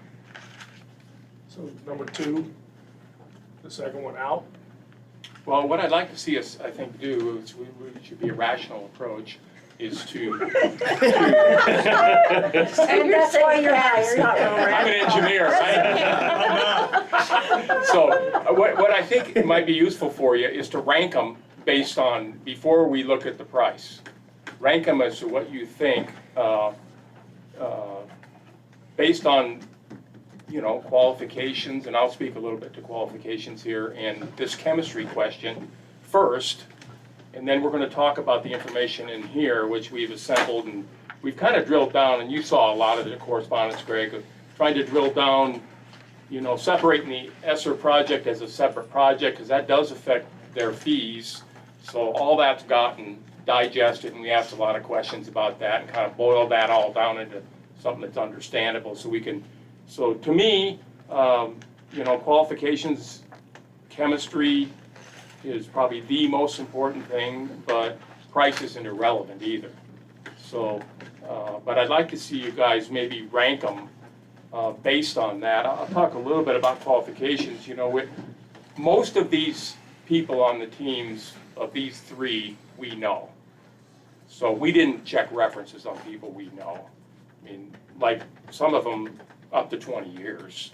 So number 2, the second one out. Well, what I'd like to see us, I think, do is we should be a rational approach. Is to. And that's why you're hired. I'm an engineer, right? So what I think might be useful for you is to rank them based on, before we look at the price, rank them as to what you think, based on, qualifications, and I'll speak a little bit to qualifications here, and this chemistry question first. And then we're going to talk about the information in here, which we've assembled, and we've kind of drilled down, and you saw a lot of the correspondence, Greg, of trying to drill down, separating the ESSER project as a separate project, because that does affect their fees. So all that's gotten digested, and we asked a lot of questions about that, and kind of boiled that all down into something that's understandable. So to me, qualifications, chemistry, is probably the most important thing, but price isn't irrelevant either. So, but I'd like to see you guys maybe rank them based on that. I'll talk a little bit about qualifications. With most of these people on the teams of these 3, we know. So we didn't check references on people we know. I mean, like some of them up to 20 years.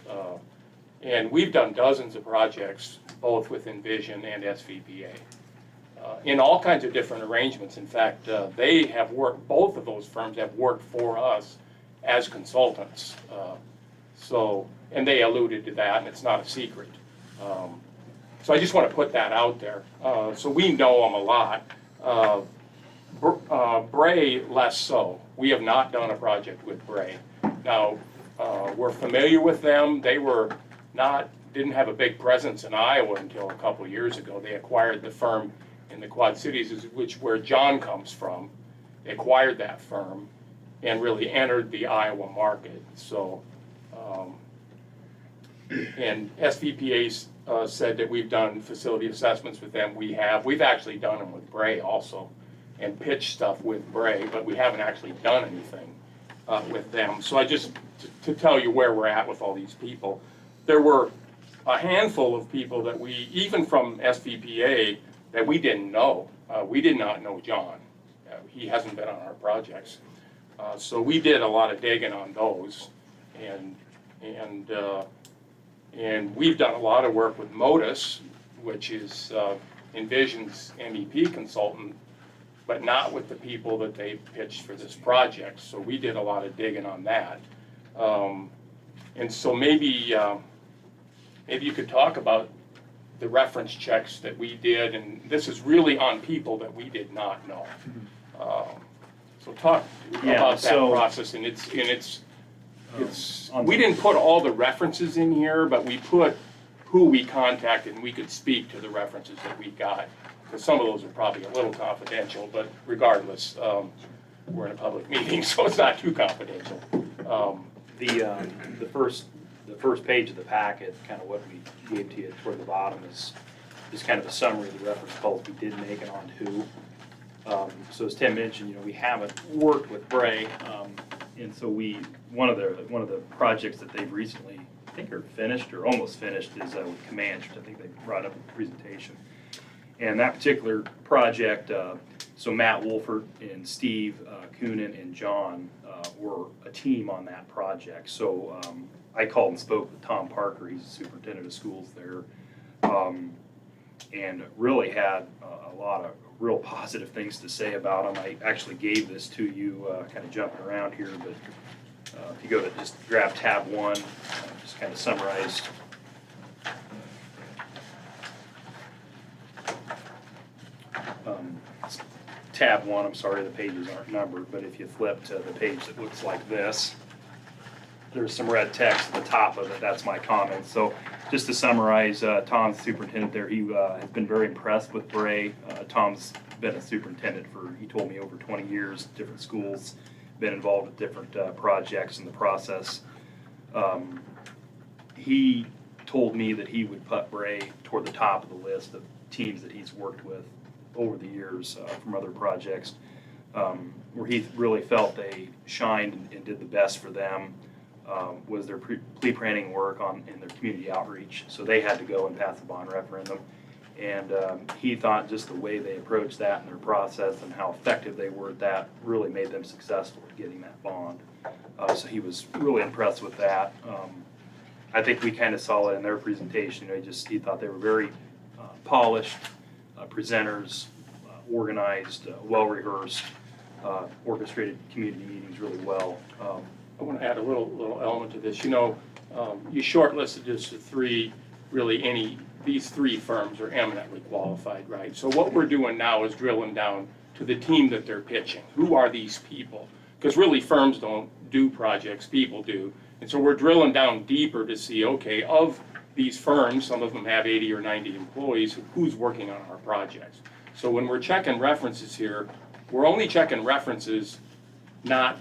And we've done dozens of projects, both with Envision and SVPA, in all kinds of different arrangements. In fact, they have worked, both of those firms have worked for us as consultants. And they alluded to that, and it's not a secret. So I just want to put that out there. So we know them a lot. Bray, less so. We have not done a project with Bray. Now, we're familiar with them. They didn't have a big presence in Iowa until a couple of years ago. They acquired the firm in the Quad Cities, where John comes from. They acquired that firm and really entered the Iowa market. So, and SVPA said that we've done facility assessments with them. We've actually done them with Bray also, and pitched stuff with Bray, but we haven't actually done anything with them. So to tell you where we're at with all these people. There were a handful of people that even from SVPA, that we didn't know. We did not know John. He hasn't been on our projects. So we did a lot of digging on those. And we've done a lot of work with Modus, which is Envision's MEP consultant, but not with the people that they pitched for this project. So we did a lot of digging on that. And so maybe you could talk about the reference checks that we did, and this is really on people that we did not know. So talk about that process, and it's We didn't put all the references in here, but we put who we contacted, and we could speak to the references that we got. Because some of those are probably a little confidential, but regardless, we're in a public meeting, so it's not too confidential. The first page of the packet, kind of what we gave to you toward the bottom is kind of a summary of the reference calls we did make and on who. So as Tim mentioned, we haven't worked with Bray, and so one of the projects that they've recently, I think, are finished or almost finished is with Comanche, which I think they brought up in the presentation. And that particular project, so Matt Wolfert and Steve Coonan and John were a team on that project. So I called and spoke with Tom Parker, he's the superintendent of schools there, and really had a lot of real positive things to say about him. I actually gave this to you, kind of jumping around here, but if you go to just grab tab 1, just kind of summarize. Tab 1, I'm sorry, the pages aren't numbered, but if you flip to the page that looks like this, there's some red text at the top of it. That's my comments. So just to summarize, Tom's the superintendent there. He has been very impressed with Bray. Tom's been a superintendent for, he told me, over 20 years, different schools, been involved with different projects in the process. He told me that he would put Bray toward the top of the list of teams that he's worked with over the years from other projects, where he really felt they shined and did the best for them. Was their pre-planning work in their community outreach. So they had to go and pass the bond referendum. And he thought just the way they approached that in their process and how effective they were at that really made them successful at getting that bond. So he was really impressed with that. I think we kind of saw it in their presentation. He thought they were very polished presenters, organized, well-rehearsed, orchestrated community meetings really well. I want to add a little element to this. You shortlisted just the three, these three firms are eminently qualified, right? So what we're doing now is drilling down to the team that they're pitching. Who are these people? Because really firms don't do projects, people do. And so we're drilling down deeper to see, okay, of these firms, some of them have 80 or 90 employees, who's working on our projects. So when we're checking references here, we're only checking references, not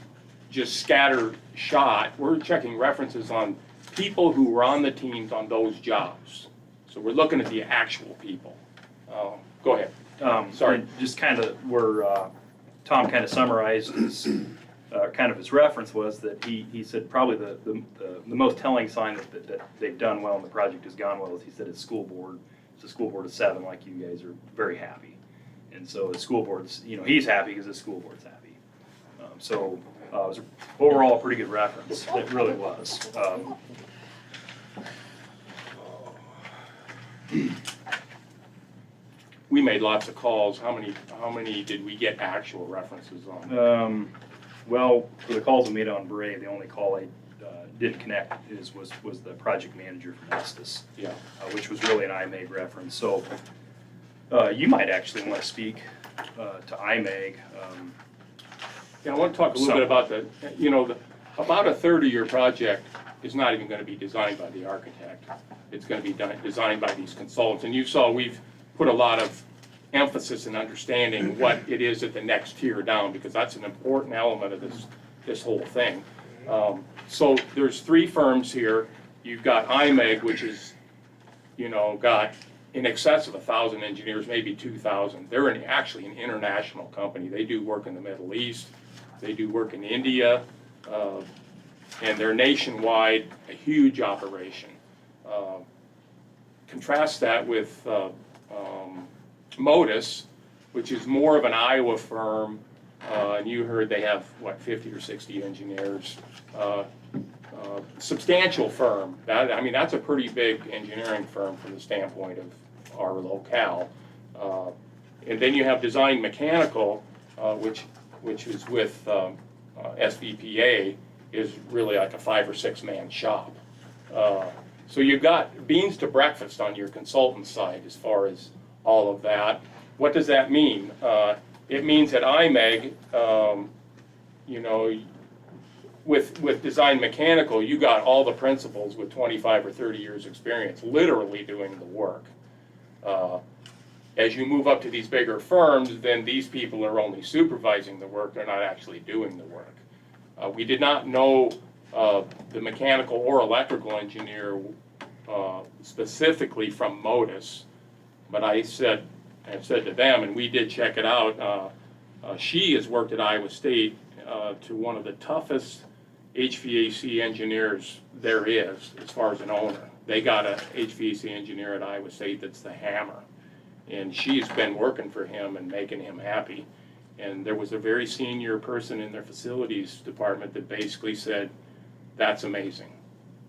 just scatter shot. We're checking references on people who were on the teams on those jobs. So we're looking at the actual people. Go ahead. Sorry. Just kind of where Tom kind of summarized his kind of his reference was that he said probably the most telling sign that they've done well and the project has gone well is he said his school board. It's a school board of 7, like you guys, are very happy. And so the school board's, he's happy because the school board's happy. So it was overall a pretty good reference. It really was. We made lots of calls. How many did we get actual references on? Well, for the calls we made on Bray, the only call I didn't connect was the project manager from Estes, which was really an IMEG reference. So you might actually want to speak to IMEG. Yeah, I want to talk a little bit about about a third of your project is not even going to be designed by the architect. It's going to be designed by these consultants. And you saw we've put a lot of emphasis in understanding what it is at the next tier down, because that's an important element of this whole thing. So there's 3 firms here. You've got IMEG, which is, got in excess of 1,000 engineers, maybe 2,000. They're actually an international company. They do work in the Middle East. They do work in India. And they're nationwide, a huge operation. Contrast that with Modus, which is more of an Iowa firm, and you heard they have, 50 or 60 engineers. Substantial firm. That's a pretty big engineering firm from the standpoint of our locale. And then you have Design Mechanical, which is with SVPA, is really like a 5 or 6 man shop. So you've got beans to breakfast on your consultant side as far as all of that. What does that mean? It means that IMEG, with design mechanical, you got all the principals with 25 or 30 years experience literally doing the work. As you move up to these bigger firms, then these people are only supervising the work, they're not actually doing the work. We did not know the mechanical or electrical engineer specifically from Modus, but I said to them, and we did check it out, she has worked at Iowa State to one of the toughest HVAC engineers there is as far as an owner. They got a HVAC engineer at Iowa State that's the hammer. And she's been working for him and making him happy. And there was a very senior person in their facilities department that basically said, that's amazing.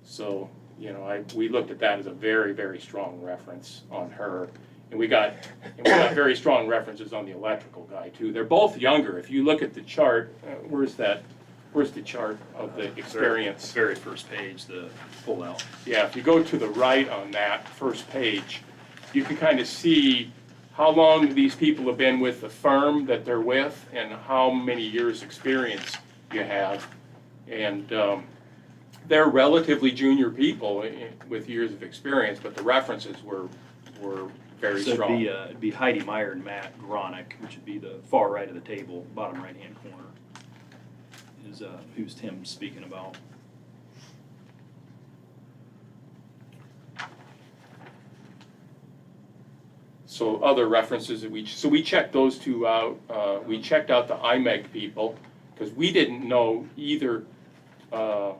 So, you know, we looked at that as a very, very strong reference on her. And we got very strong references on the electrical guy too. They're both younger. If you look at the chart, where's the chart of the experience? Very first page, the pull out. Yeah, if you go to the right on that first page, you can kind of see how long these people have been with the firm that they're with and how many years experience you have. And they're relatively junior people with years of experience, but the references were very So strong. it'd be Heidi Meyer and Matt Gronick, which would be the far right of the table, bottom right-hand corner, is who's Tim speaking about. So other references that we checked those two out. We checked out the IMEG people because we didn't know either of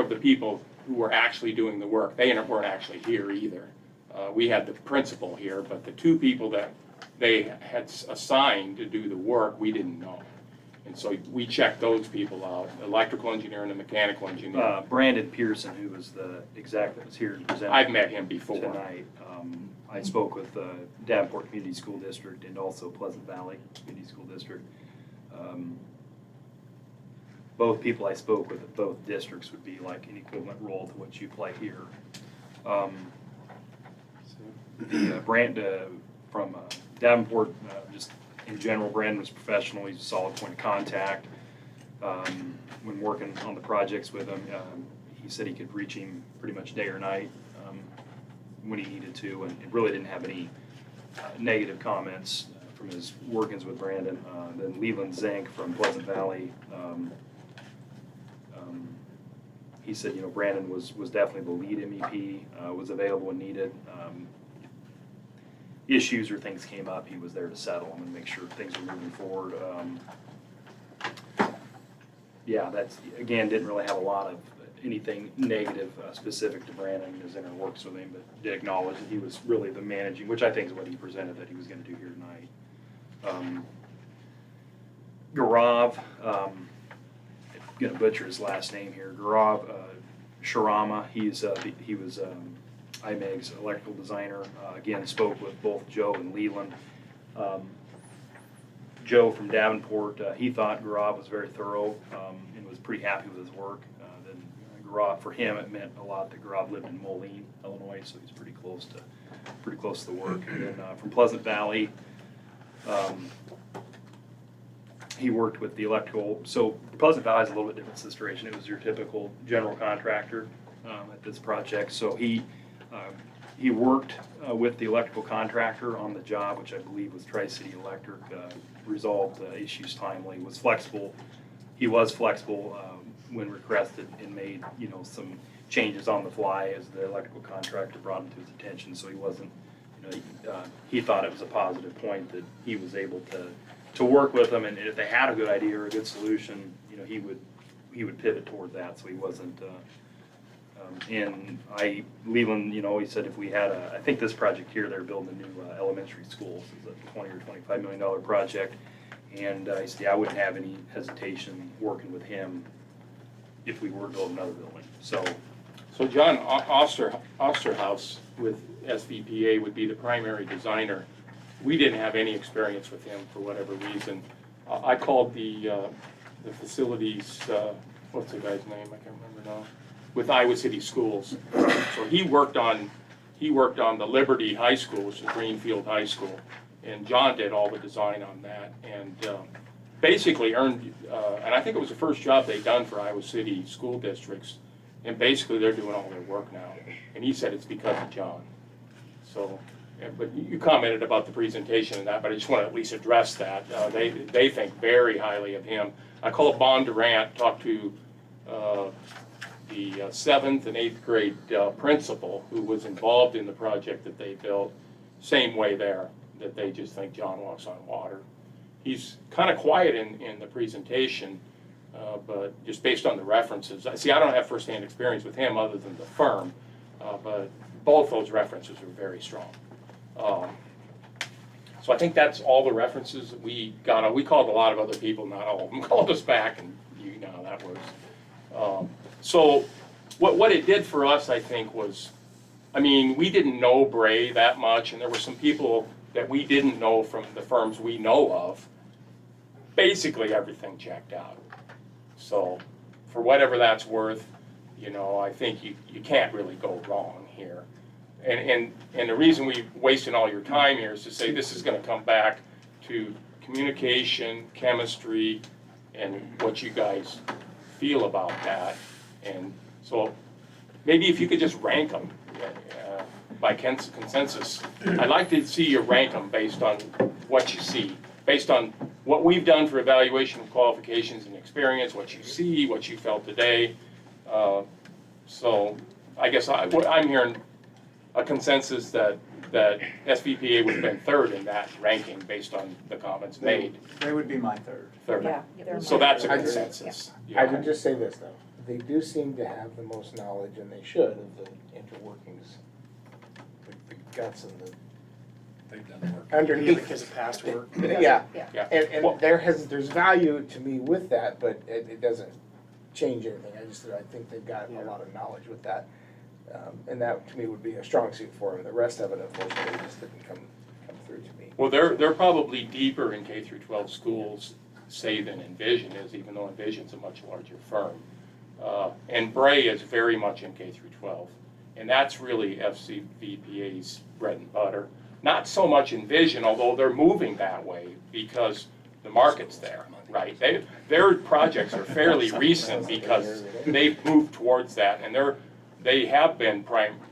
the people who were actually doing the work. They weren't actually here either. We had the principal here, but the two people that they had assigned to do the work, we didn't know. And so we checked those people out, the electrical engineer and the mechanical engineer. Brandon Pearson, who was the exec that was here to present. I've met him before. Tonight. I spoke with Davenport Community School District and also Pleasant Valley Community School District. Both people I spoke with at both districts would be like an equivalent role to what you play here. The Brand from Davenport, just in general, Brandon was professional. He's a solid point of contact. When working on the projects with him, he said he could reach him pretty much day or night when he needed to, and it really didn't have any negative comments from his workings with Brandon. Then Leland Zank from Pleasant Valley, he said, you know, Brandon was definitely the lead MEP, was available when needed. Issues or things came up, he was there to settle them and make sure things were moving forward. Yeah, that's, again, didn't really have a lot of anything negative specific to Brandon as inner works with him, but did acknowledge that he was really the managing, which I think is what he presented that he was going to do here tonight. Gaurav, I'm going to butcher his last name here, Gaurav Sharama, he was IMEG's electrical designer. Again, spoke with both Joe and Leland. Joe from Davenport, he thought Gaurav was very thorough and was pretty happy with his work. Then Gaurav, for him, it meant a lot that Gaurav lived in Moline, Illinois, so he's pretty close to the work. And then from Pleasant Valley, he worked with the electrical. So Pleasant Valley is a little bit different situation. It was your typical general contractor at this project. So he worked with the electrical contractor on the job, which I believe was Tri-City Electric, resolved issues timely, was flexible. He was flexible when requested and made, you know, some changes on the fly as the electrical contractor brought him to his attention. So he wasn't, you know, he thought it was a positive point that he was able to work with them, and if they had a good idea or a good solution, you know, he would pivot toward that. So he wasn't. And Leland, you know, he said if we had I think this project here, they're building a new elementary school. So it's a $20 or $25 million project. And he said, yeah, I wouldn't have any hesitation working with him if we were to build another building. So John Osterhaus with SVPA would be the primary designer. We didn't have any experience with him for whatever reason. I called the facilities, what's the guy's name? I can't remember now. With Iowa City Schools. So he worked on the Liberty High School, which is Greenfield High School, and John did all the design on that. And basically earned, and I think it was the first job they'd done for Iowa City school districts, and basically they're doing all their work now. And he said it's because of John. So, yeah, but you commented about the presentation and that, but I just want to at least address that. They think very highly of him. I called Bon Durant, talked to the 7th and 8th grade principal who was involved in the project that they built. Same way there, that they just think John walks on water. He's kind of quiet in the presentation, but just based on the references. See, I don't have firsthand experience with him other than the firm, but both those references are very strong. So I think that's all the references that we got. We called a lot of other people, not all of them called us back, and you know how that works. So what it did for us, I think, was, I mean, we didn't know Bray that much, and there were some people that we didn't know from the firms we know of. Basically, everything checked out. So for whatever that's worth, you know, I think you can't really go wrong here. And the reason we wasted all your time here is to say this is going to come back to communication, chemistry, and what you guys feel about that. And so maybe if you could just rank them by consensus. I'd like to see you rank them based on what you see, based on what we've done for evaluation of qualifications and experience, what you see, what you felt today. So I guess I'm hearing a consensus that SVPA would have been third in that ranking based on the comments made. They would be my third. Yeah. So that's a consensus. I would just say this though, they do seem to have the most knowledge, and they should, of the interworkings, the guts and the They've done work. Underneath because of past work. Yeah, Yeah. and there's value to me with that, but it doesn't change anything. I think they've got a lot of knowledge with that. And that to me would be a strong suit for them. The rest of it, unfortunately, just didn't come through to me. Well, they're probably deeper in K through 12 schools, say, than Envision is, even though Envision's a much larger firm. And Bray is very much in K through 12, and that's really FCVPA's bread and butter. Not so much Envision, although they're moving that way because the market's there, right? Their projects are fairly recent because they've moved towards that, and they have been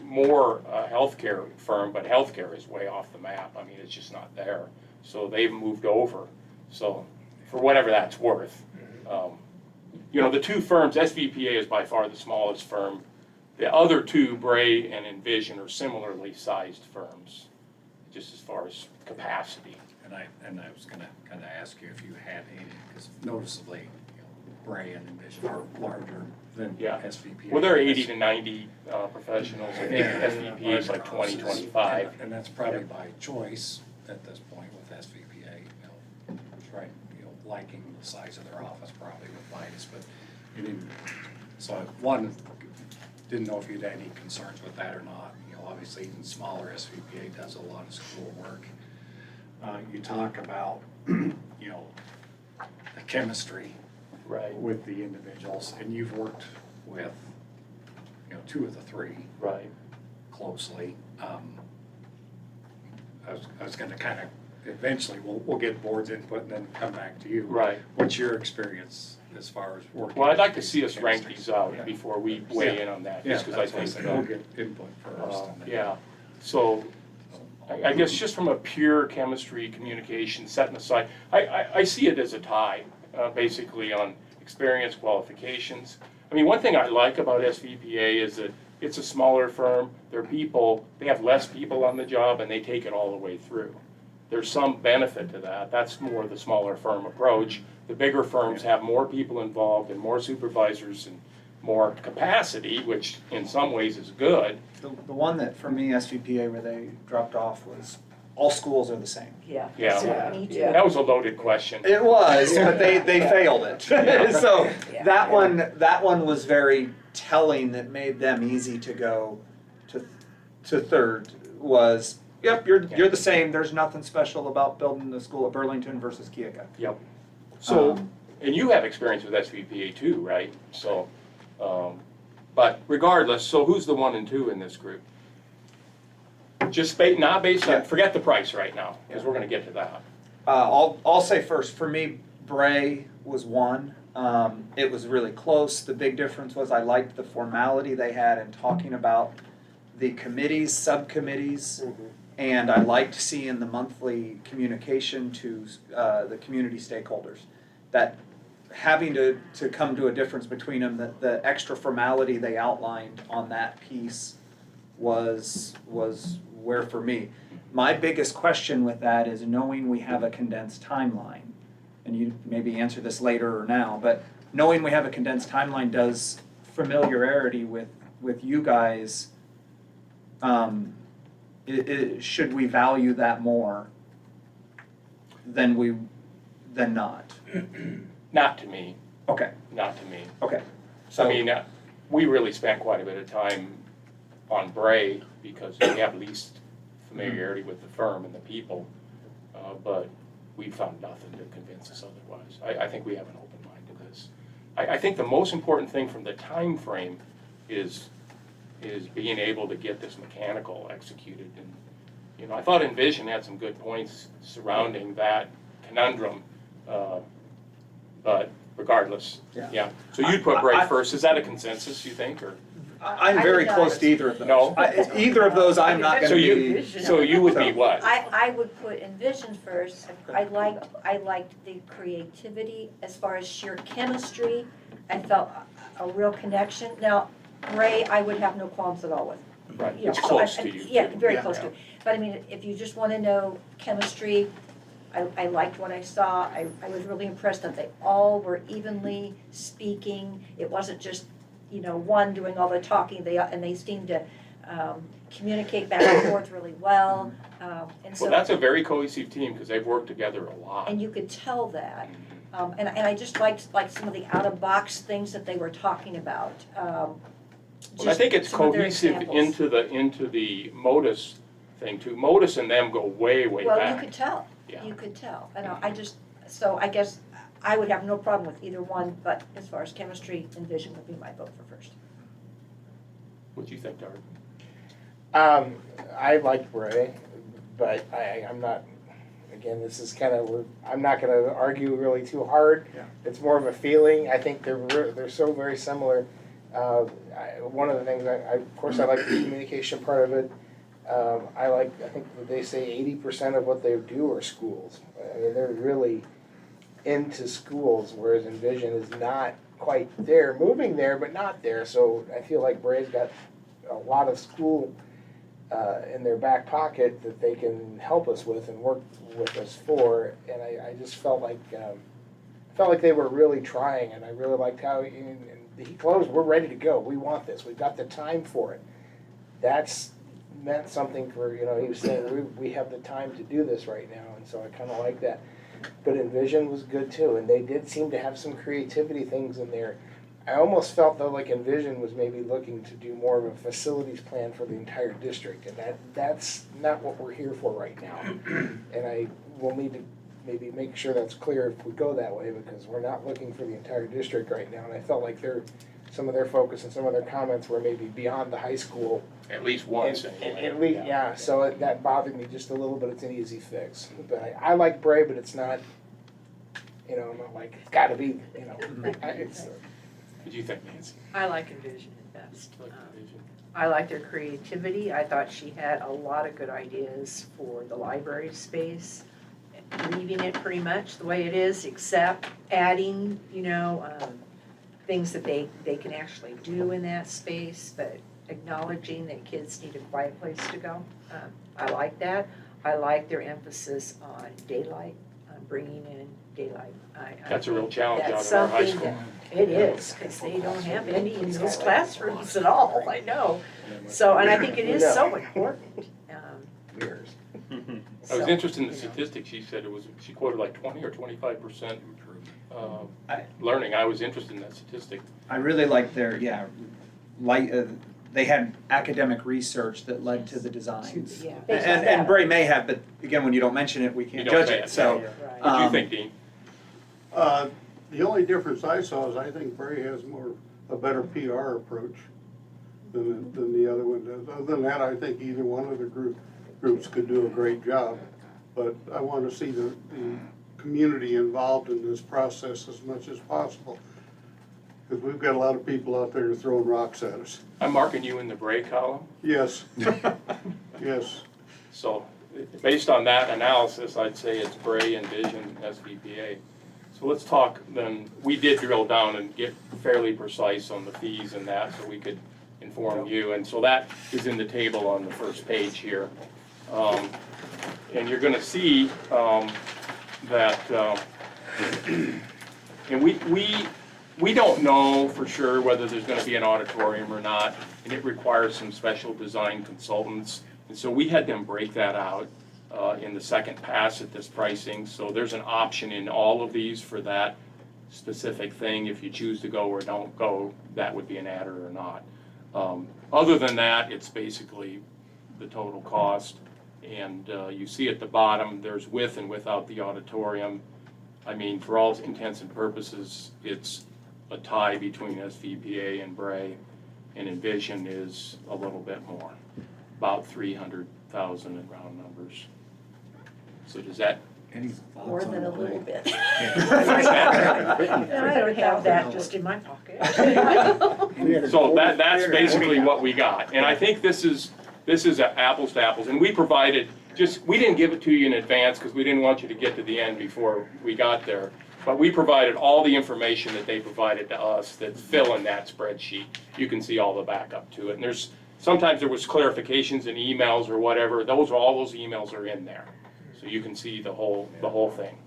more healthcare firm, but healthcare is way off the map. I mean, it's just not there. So they've moved over. So for whatever that's worth, you know, the two firms, SVPA is by far the smallest firm. The other two, Bray and Envision, are similarly sized firms, just as far as capacity. And I was gonna kind of ask you if you had any, because noticeably, you know, Bray and Envision are larger than SVPA. Well, they're 80 to 90 professionals. I think SVPA is like 20, 25. And that's probably by choice at this point with SVPA, you know, right, you know, liking the size of their office probably with Vitus, but you didn't, so one, didn't know if you'd had any concerns with that or not. You know, obviously even smaller SVPA does a lot of school work. You talk about, you know, the chemistry with the individuals, and you've worked with, you know, two of the three closely. I was going to kind of eventually we'll get board's input and then come back to you. Right. What's your experience as far as working? Well, I'd like to see us rank these out before we weigh in on that, just because I think we'll get input first. yeah. So I guess just from a pure chemistry communication setting aside, I see it as a tie, basically on experience qualifications. I mean, one thing I like about SVPA is that it's a smaller firm. They have less people on the job, and they take it all the way through. There's some benefit to that. That's more the smaller firm approach. The bigger firms have more people involved and more supervisors and more capacity, which in some ways is good. The one that, for me, SVPA, where they dropped off was all schools are the same. Yeah. Yeah, Me too. that was a loaded question. It was, but they failed it. So that one was very telling, that made them easy to go to third, was, yep, you're the same, there's nothing special about building the school at Burlington versus Keokuk. Yep. So, and you have experience with SVPA too, right? So, but regardless, so who's the 1 and 2 in this group? Just not based on, forget the price right now, because we're gonna get to that. I'll say first, for me, Bray was one. It was really close. The big difference was I liked the formality they had in talking about the committees, subcommittees, and I liked seeing the monthly communication to the community stakeholders. That having to come to a difference between them, that the extra formality they outlined on that piece was where for me. My biggest question with that is knowing we have a condensed timeline, and you maybe answer this later or now, but knowing we have a condensed timeline, does familiarity with you guys, should we value that more than not? Not to me, Okay, not to me. okay. I mean, we really spent quite a bit of time on Bray because we have least familiarity with the firm and the people, but we found nothing to convince us otherwise. I think we have an open mind to this. I think the most important thing from the time frame is being able to get this mechanical executed. And you know, I thought Envision had some good points surrounding that conundrum, but regardless, yeah. So you'd put Bray first. Is that a consensus, you think, or? I'm very close to either of those. No? Either of those I'm not gonna be. So you would be what? I would put Envision first. I liked the creativity as far as sheer chemistry. I felt a real connection. Now, Ray, I would have no qualms at all with. Right, You know, it's so close I- to you. Yeah, very close to it. But I mean, if you just wanna know chemistry, I liked what I saw. I was really impressed that they all were evenly speaking. It wasn't just, you know, one doing all the talking, and they seemed to communicate back and forth really well. And so, Well, that's a very cohesive team because they've worked together a lot. and you could tell that. And I just liked some of the out-of-box things that they were talking about. Well, I think it's cohesive into the Modus thing too. Modus and them go way back. Well, you could tell. Yeah. You could tell. And so I guess I would have no problem with either one, but as far as chemistry, Envision would be my vote for first. What do you think, Dark? I like Bray, but I'm not, again, this is kind of, I'm not gonna argue really too hard. Yeah. It's more of a feeling. I think they're so very similar. One of the things, of course, I like the communication part of it. I think that they say 80% of what they do are schools. I mean, they're really into schools, whereas Envision is not quite there, moving there, but not there. So I feel like Bray's got a lot of school in their back pocket that they can help us with and work with us for. And I just felt like they were really trying, and I really liked how he closed. We're ready to go. We want this. We've got the time for it. That's meant something for, you know, he was saying we have the time to do this right now, and so I kind of like that. But Envision was good too, and they did seem to have some creativity things in there. I almost felt though like Envision was maybe looking to do more of a facilities plan for the entire district, and that's not what we're here for right now. And I will need to maybe make sure that's clear if we go that way, because we're not looking for the entire district right now. And I felt like some of their focus and some of their comments were maybe beyond the high school. At least once, And anyway. at least, yeah, so that bothered me just a little bit. It's an easy fix. But I like Bray, but it's not, you know, I'm not like, it's gotta be, you know. What do you think, Nancy? I like Envision the best. Like Envision? I like their creativity. I thought she had a lot of good ideas for the library space, leaving it pretty much the way it is, except adding, you know, things that they can actually do in that space, but acknowledging that kids need a quiet place to go. I like that. I like their emphasis on daylight, on bringing in daylight. That's a real challenge That's out in our high something school. that it is, because they don't have any in those classrooms at all, I know. So, and I think it is so important. Mirrors. I was interested in the statistics. She said she quoted like 20 or 25% learning. I was interested in that statistic. I really like their, they had academic research that led to the designs. Yeah. And Bray may have, but again, when you don't mention it, we can't judge it, so. What do you think, Dean? The only difference I saw is I think Bray has a better PR approach than the other one does. Other than that, I think either one of the groups could do a great job. But I want to see the community involved in this process as much as possible. Because we've got a lot of people out there throwing rocks at us. I'm marking you in the gray column. Yes, yes. So based on that analysis, I'd say it's Bray, Envision, SVPA. So let's talk then, we did drill down and get fairly precise on the fees and that so we could inform you. And so that is in the table on the first page here. And you're gonna see that, and we don't know for sure whether there's gonna be an auditorium or not, and it requires some special design consultants. And so we had them break that out in the second pass at this pricing. So there's an option in all of these for that specific thing. If you choose to go or don't go, that would be an adder or not. Other than that, it's basically the total cost. And you see at the bottom, there's with and without the auditorium. I mean, for all intents and purposes, it's a tie between SVPA and Bray, and Envision is a little bit more, about 300,000 in round numbers. So does that? More than a little bit. I don't have that just in my pocket. So that's basically what we got. And I think this is apples to apples. And we provided, we didn't give it to you in advance because we didn't want you to get to the end before we got there. But we provided all the information that they provided to us that fill in that spreadsheet. You can see all the backup to it. And sometimes there was clarifications in emails or whatever. All those emails are in there. So you can see the whole thing.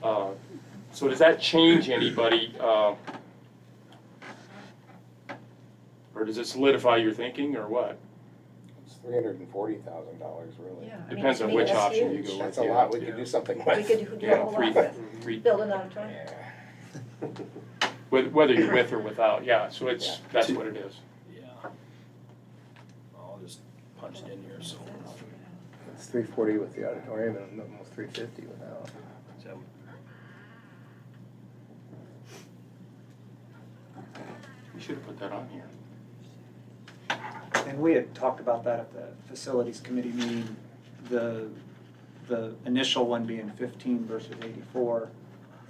So does that change anybody? Or does it solidify your thinking or what? It's $340,000 really. Yeah, Depends on which option you go with. That's a lot, we could do something with. We could do a whole lot with, build an auditorium. Whether you're with or without, yeah, so that's what it is. Yeah. I'll just punch it in here, so. It's 340 with the auditorium and almost 350 without. So. We should have put that on here. And we had talked about that at the facilities committee meeting, the initial one being 15 versus 84,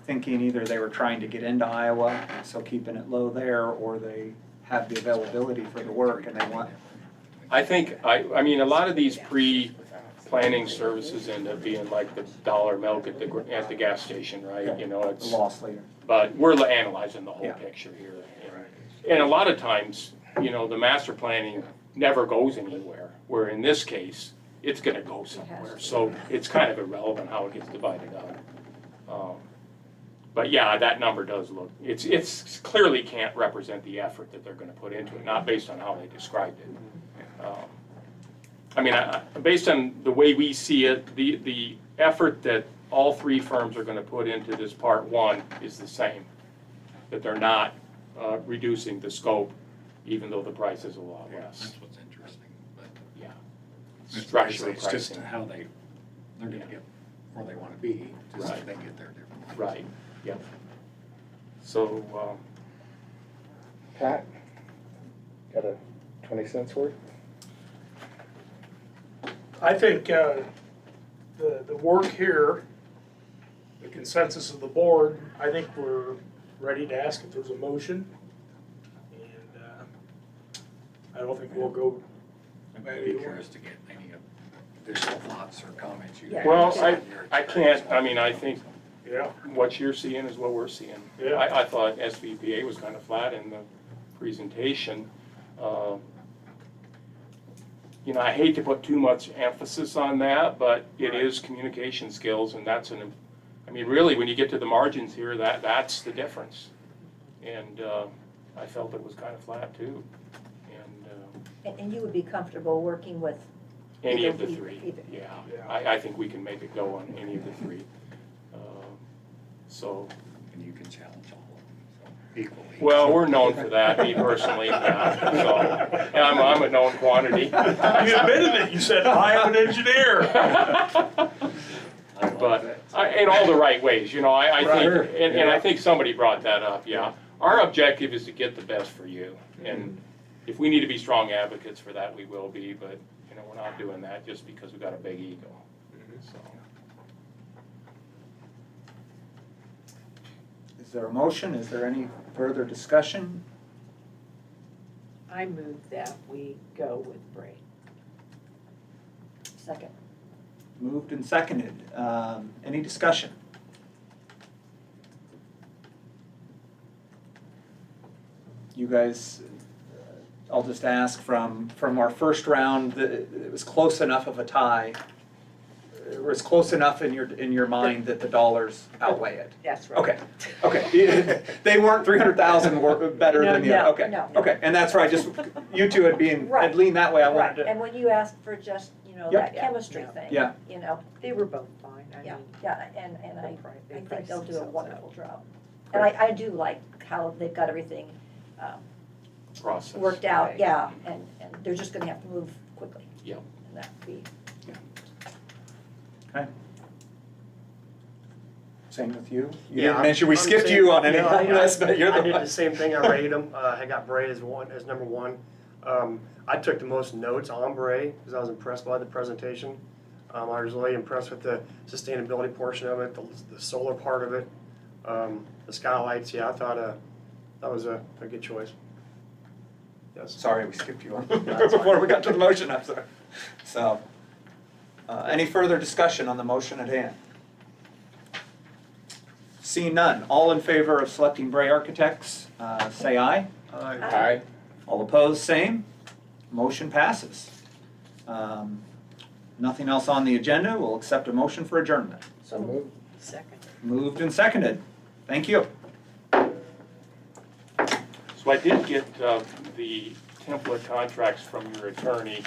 thinking either they were trying to get into Iowa, so keeping it low there, or they have the availability for the work and they want. I think, I mean, a lot of these pre-planning services end up being like the dollar milk at the gas station, right? You know, it's. Loss leader. But we're analyzing the whole picture here. And a lot of times, you know, the master planning never goes anywhere, where in this case, it's gonna go somewhere. So it's kind of irrelevant how it gets divided up. But yeah, that number does look, it's clearly can't represent the effort that they're gonna put into it, not based on how they described it. I mean, based on the way we see it, the effort that all three firms are gonna put into this part one is the same. That they're not reducing the scope, even though the price is a lot less. That's what's interesting, but yeah, structural pricing. It's just how they're gonna get where they wanna be, just so they get there differently. Right, yep. So, Pat, got a 20 cents worth? I think the work here, the consensus of the board, I think we're ready to ask if there's a motion. And I don't think we'll go. I'd be curious to get any additional thoughts or comments you have. well, I can't, I mean, I think Yeah. what you're seeing is what we're seeing. Yeah. I thought SVPA was kind of flat in the presentation. You know, I hate to put too much emphasis on that, but it is communication skills, and that's I mean, really, when you get to the margins here, that's the difference. And I felt it was kind of flat too. And you would be comfortable working with Any of either- the three, either. yeah. I think we can make it go on any of the three. So. And you can challenge all of them, so equally. Well, we're known for that, me personally, yeah. So, and I'm a known quantity. You admitted it, you said, I am an engineer. But in all the right ways, you know, I think, and I think somebody brought that up, yeah. Our objective is to get the best for you. And if we need to be strong advocates for that, we will be, but, you know, we're not doing that just because we've got a big ego, so. there a motion? Is there any further discussion? I move that we go with Bray. Second. Moved and seconded. Any discussion? You guys, I'll just ask from our first round, it was close enough of a tie. It was close enough in your mind that the dollars outweigh it. That's right. Okay, okay. They weren't 300,000 better than the other. Okay, no. okay. And that's right. Just you two had leaned that way. I wanted Right, to. and when you asked for just, Yep. that chemistry thing, Yeah. They were both fine, I Yeah, mean. yeah, and I they think priced they'll do a themselves wonderful out. job. And I do like how they've got everything Process. worked out, Right. yeah, and they're just gonna have to move quickly. Yep. And that would be, Okay. Same with you? You Yeah, didn't mention, we I'm skipped saying- you on any no, of this, but you're I the did one. the same thing, I rated them, I got Bray as number one. I took the most notes on Bray, because I was impressed by the presentation. I was really impressed with the sustainability portion of it, the solar part of it, the skylights, yeah, I thought that was a good choice. Yes. Sorry, we skipped you on before we got to the motion, I'm sorry. So, any further discussion on the motion at hand? Seeing none, all in favor of selecting Bray Architects, say aye. Aye. All opposed, same. Motion passes. Nothing else on the agenda, we'll accept a motion for adjournment. So moved. Second. Moved and seconded. Thank you. So I did get the template contracts from your attorney.